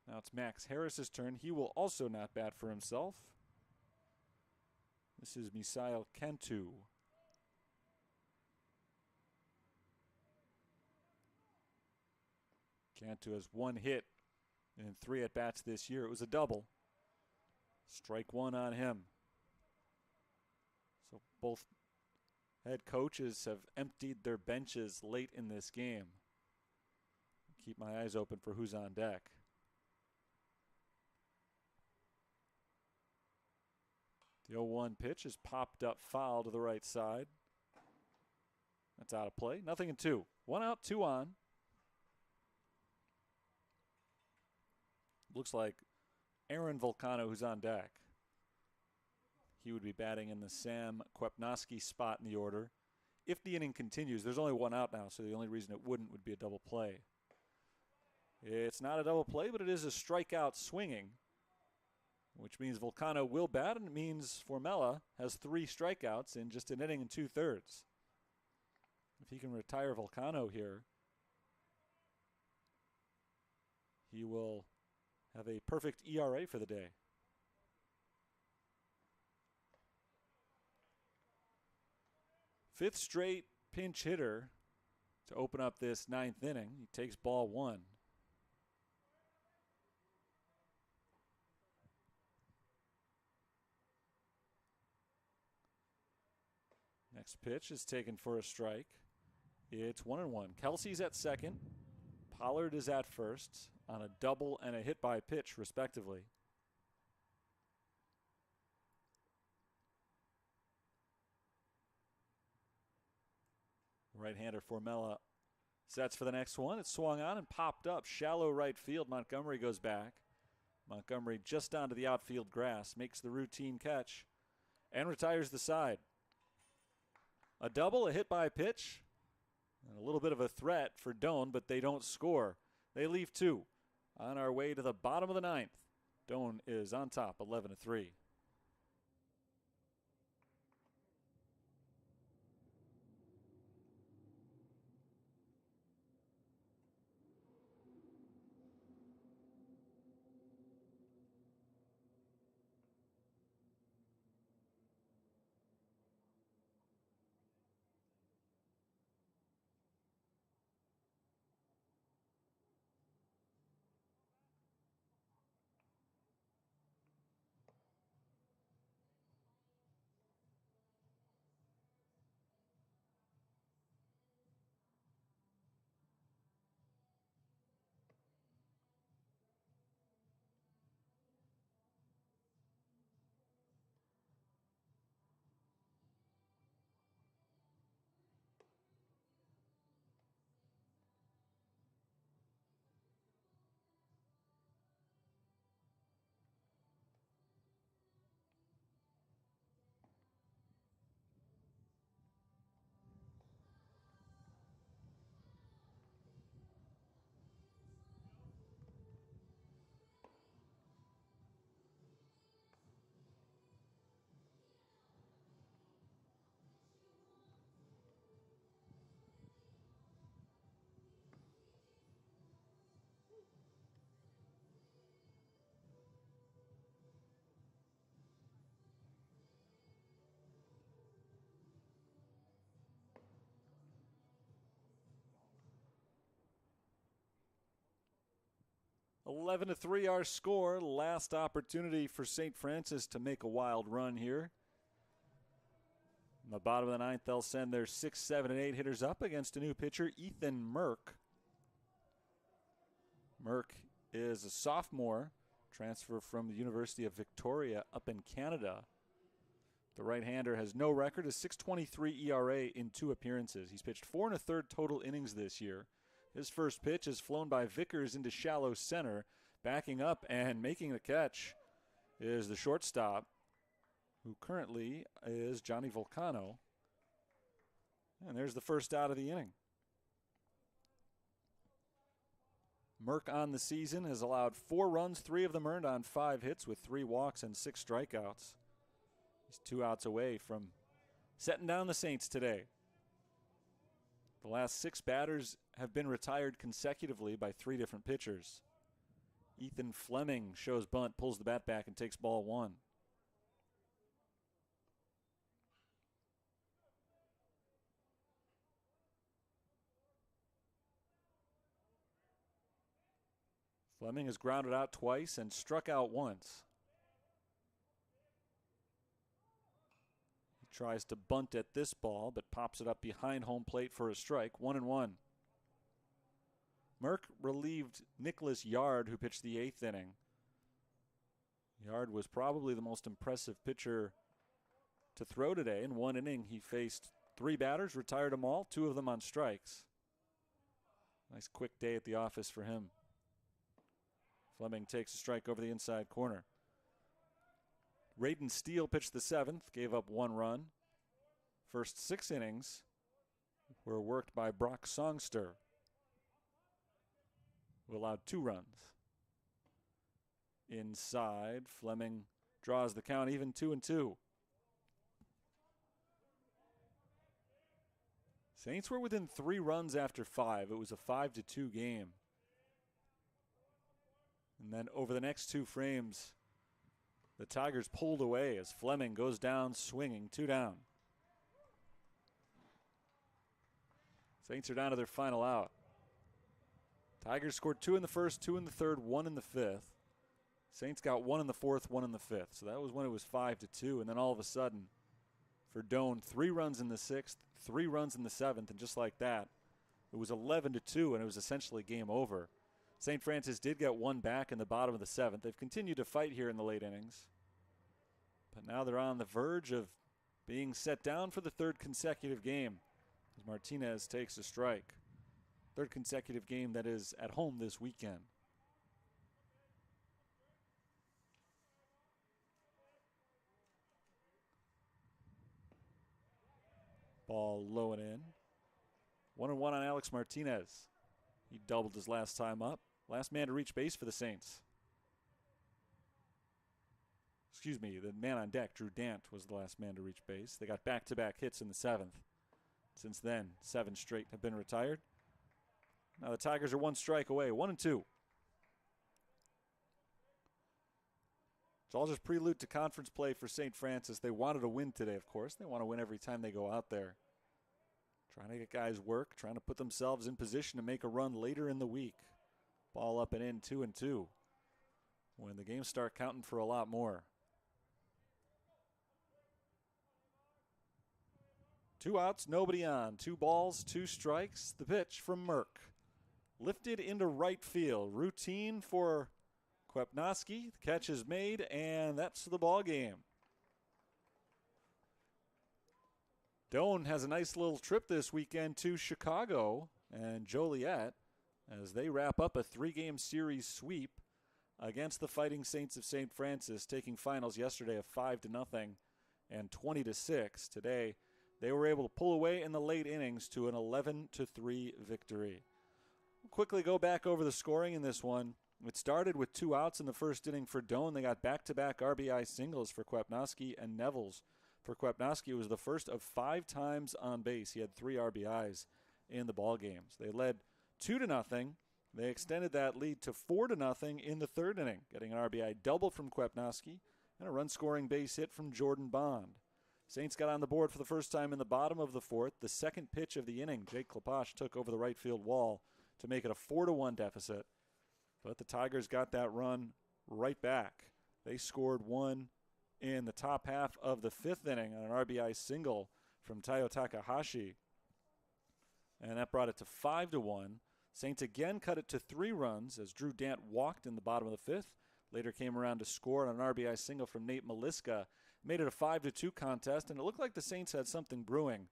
Now it's Max Harris's turn. He will also not bat for himself. This is Misael Cantu. Cantu has 1 hit in 3 at-bats this year. It was a double. Strike 1 on him. So both head coaches have emptied their benches late in this game. Keep my eyes open for who's on deck. The 0-1 pitch is popped up foul to the right side. That's out of play. 0-2. 1 out, 2 on. Looks like Aaron Volcano, who's on deck. He would be batting in the Sam Kwepnowski spot in the order. If the inning continues, there's only 1 out now, so the only reason it wouldn't would be a double play. It's not a double play, but it is a strikeout swinging, which means Volcano will bat, and it means Formella has 3 strikeouts in just an inning and 2/3. If he can retire Volcano here, he will have a perfect ERA for the day. Fifth straight pinch hitter to open up this 9th inning. He takes ball 1. Next pitch is taken for a strike. It's 1-1. Kelsey's at 2nd. Pollard is at 1st on a double and a hit by pitch, respectively. Right-hander Formella sets for the next one. It's swung on and popped up. Shallow right field. Montgomery goes back. Montgomery just onto the outfield grass, makes the routine catch, and retires the side. A double, a hit by pitch, and a little bit of a threat for Doane, but they don't score. They leave 2. On our way to the bottom of the 9th. Doane is on top, 11-3. 11-3 our score. Last opportunity for St. Francis to make a wild run here. In the bottom of the ninth, they'll send their 6, 7, and 8 hitters up against a new pitcher, Ethan Merck. Merck is a sophomore, transfer from the University of Victoria up in Canada. The right-hander has no record, a 6.23 ERA in 2 appearances. He's pitched 4 1/3 total innings this year. His first pitch is flown by Vickers into shallow center. Backing up and making the catch is the shortstop, who currently is Johnny Volcano. And there's the first out of the inning. Merck on the season has allowed 4 runs, 3 of them earned on 5 hits with 3 walks and 6 strikeouts. He's 2 outs away from setting down the Saints today. The last 6 batters have been retired consecutively by 3 different pitchers. Ethan Fleming shows bunt, pulls the bat back, and takes ball 1. Fleming has grounded out twice and struck out once. He tries to bunt at this ball, but pops it up behind home plate for a strike. 1-1. Merck relieved Nicholas Yard, who pitched the 8th inning. Yard was probably the most impressive pitcher to throw today. In 1 inning, he faced 3 batters, retired them all, 2 of them on strikes. Nice quick day at the office for him. Fleming takes a strike over the inside corner. Raiden Steele pitched the 7th, gave up 1 run. First 6 innings were worked by Brock Songster, who allowed 2 runs. Inside, Fleming draws the count even 2-2. Saints were within 3 runs after 5. It was a 5-2 game. And then over the next 2 frames, the Tigers pulled away as Fleming goes down swinging, 2 down. Saints are down to their final out. Tigers scored 2 in the first, 2 in the third, 1 in the 5th. Saints got 1 in the 4th, 1 in the 5th. So that was when it was 5-2. And then all of a sudden, for Doane, 3 runs in the 6th, 3 runs in the 7th, and just like that, it was 11-2, and it was essentially game over. St. Francis did get 1 back in the bottom of the 7th. They've continued to fight here in the late innings. But now they're on the verge of being set down for the 3rd consecutive game as Martinez takes a strike. 3rd consecutive game that is at home this weekend. Ball low and in. 1-1 on Alex Martinez. He doubled his last time up. Last man to reach base for the Saints. Excuse me, the man on deck, Drew Dant, was the last man to reach base. They got back-to-back hits in the 7th. Since then, 7 straight have been retired. Now the Tigers are 1 strike away, 1-2. It's all just prelude to conference play for St. Francis. They wanted to win today, of course. They want to win every time they go out there. Trying to get guys work, trying to put themselves in position to make a run later in the week. Ball up and in, 2-2. When the games start counting for a lot more. 2 outs, nobody on. 2 balls, 2 strikes. The pitch from Merck. Lifted into right field. Routine for Kwepnoski. The catch is made, and that's the ball game. Doane has a nice little trip this weekend to Chicago and Joliet as they wrap up a 3-game series sweep against the Fighting Saints of St. Francis, taking finals yesterday of 5-0 and 20-6. Today, they were able to pull away in the late innings to an 11-3 victory. We'll quickly go back over the scoring in this one. It started with 2 outs in the first inning for Doane. They got back-to-back RBI singles for Kwepnoski and Nevels. For Kwepnoski, it was the first of 5 times on base. He had 3 RBIs in the ball games. They led 2-0. They extended that lead to 4-0 in the 3rd inning, getting an RBI double from Kwepnoski and a run-scoring base hit from Jordan Bond. Saints got on the board for the first time in the bottom of the 4th. The second pitch of the inning, Jake Klaposh took over the right field wall to make it a 4-1 deficit. But the Tigers got that run right back. They scored one in the top half of the 5th inning on an RBI single from Taiyo Takahashi. And that brought it to 5-1. Saints again cut it to 3 runs as Drew Dant walked in the bottom of the 5th. Later came around to score on an RBI single from Nate Maliska. Made it a 5-2 contest, and it looked like the Saints had something brewing.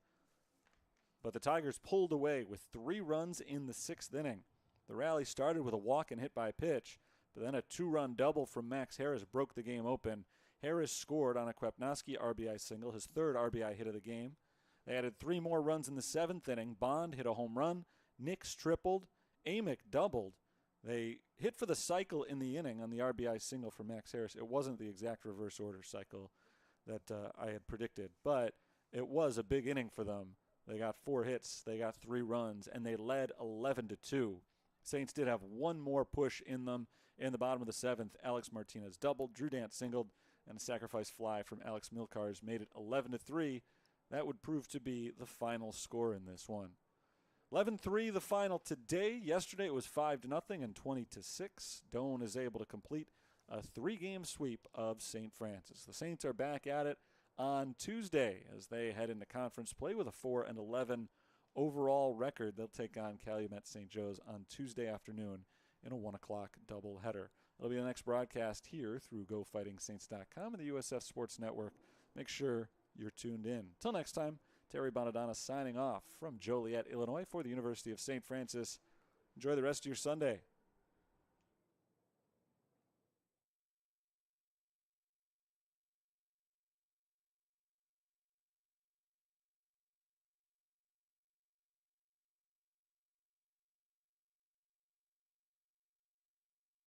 But the Tigers pulled away with 3 runs in the 6th inning. The rally started with a walk and hit by pitch, but then a 2-run double from Max Harris broke the game open. Harris scored on a Kwapnowski RBI single, his 3rd RBI hit of the game. They added 3 more runs in the 7th inning. Bond hit a home run. Nix tripled. Amick doubled. They hit for the cycle in the inning on the RBI single for Max Harris. It wasn't the exact reverse order cycle that I had predicted, but it was a big inning for them. They got 4 hits. They got 3 runs, and they led 11-2. Saints did have one more push in them in the bottom of the 7th. Alex Martinez doubled. Drew Dant singled, and a sacrifice fly from Alex Milcars made it 11-3. That would prove to be the final score in this one. 11-3 the final today. Yesterday it was 5-0 and 20-6. Doane is able to complete a 3-game sweep of St. Francis. The Saints are back at it on Tuesday as they head into conference play with a 4-11 overall record. They'll take on Calumet St. Joe's on Tuesday afternoon in a 1 o'clock doubleheader. It'll be the next broadcast here through GoFightingSaints.com and the USF Sports Network. Make sure you're tuned in. Till next time, Terry Bonadonna signing off from Joliet, Illinois for the University of St. Francis. Enjoy the rest of your Sunday.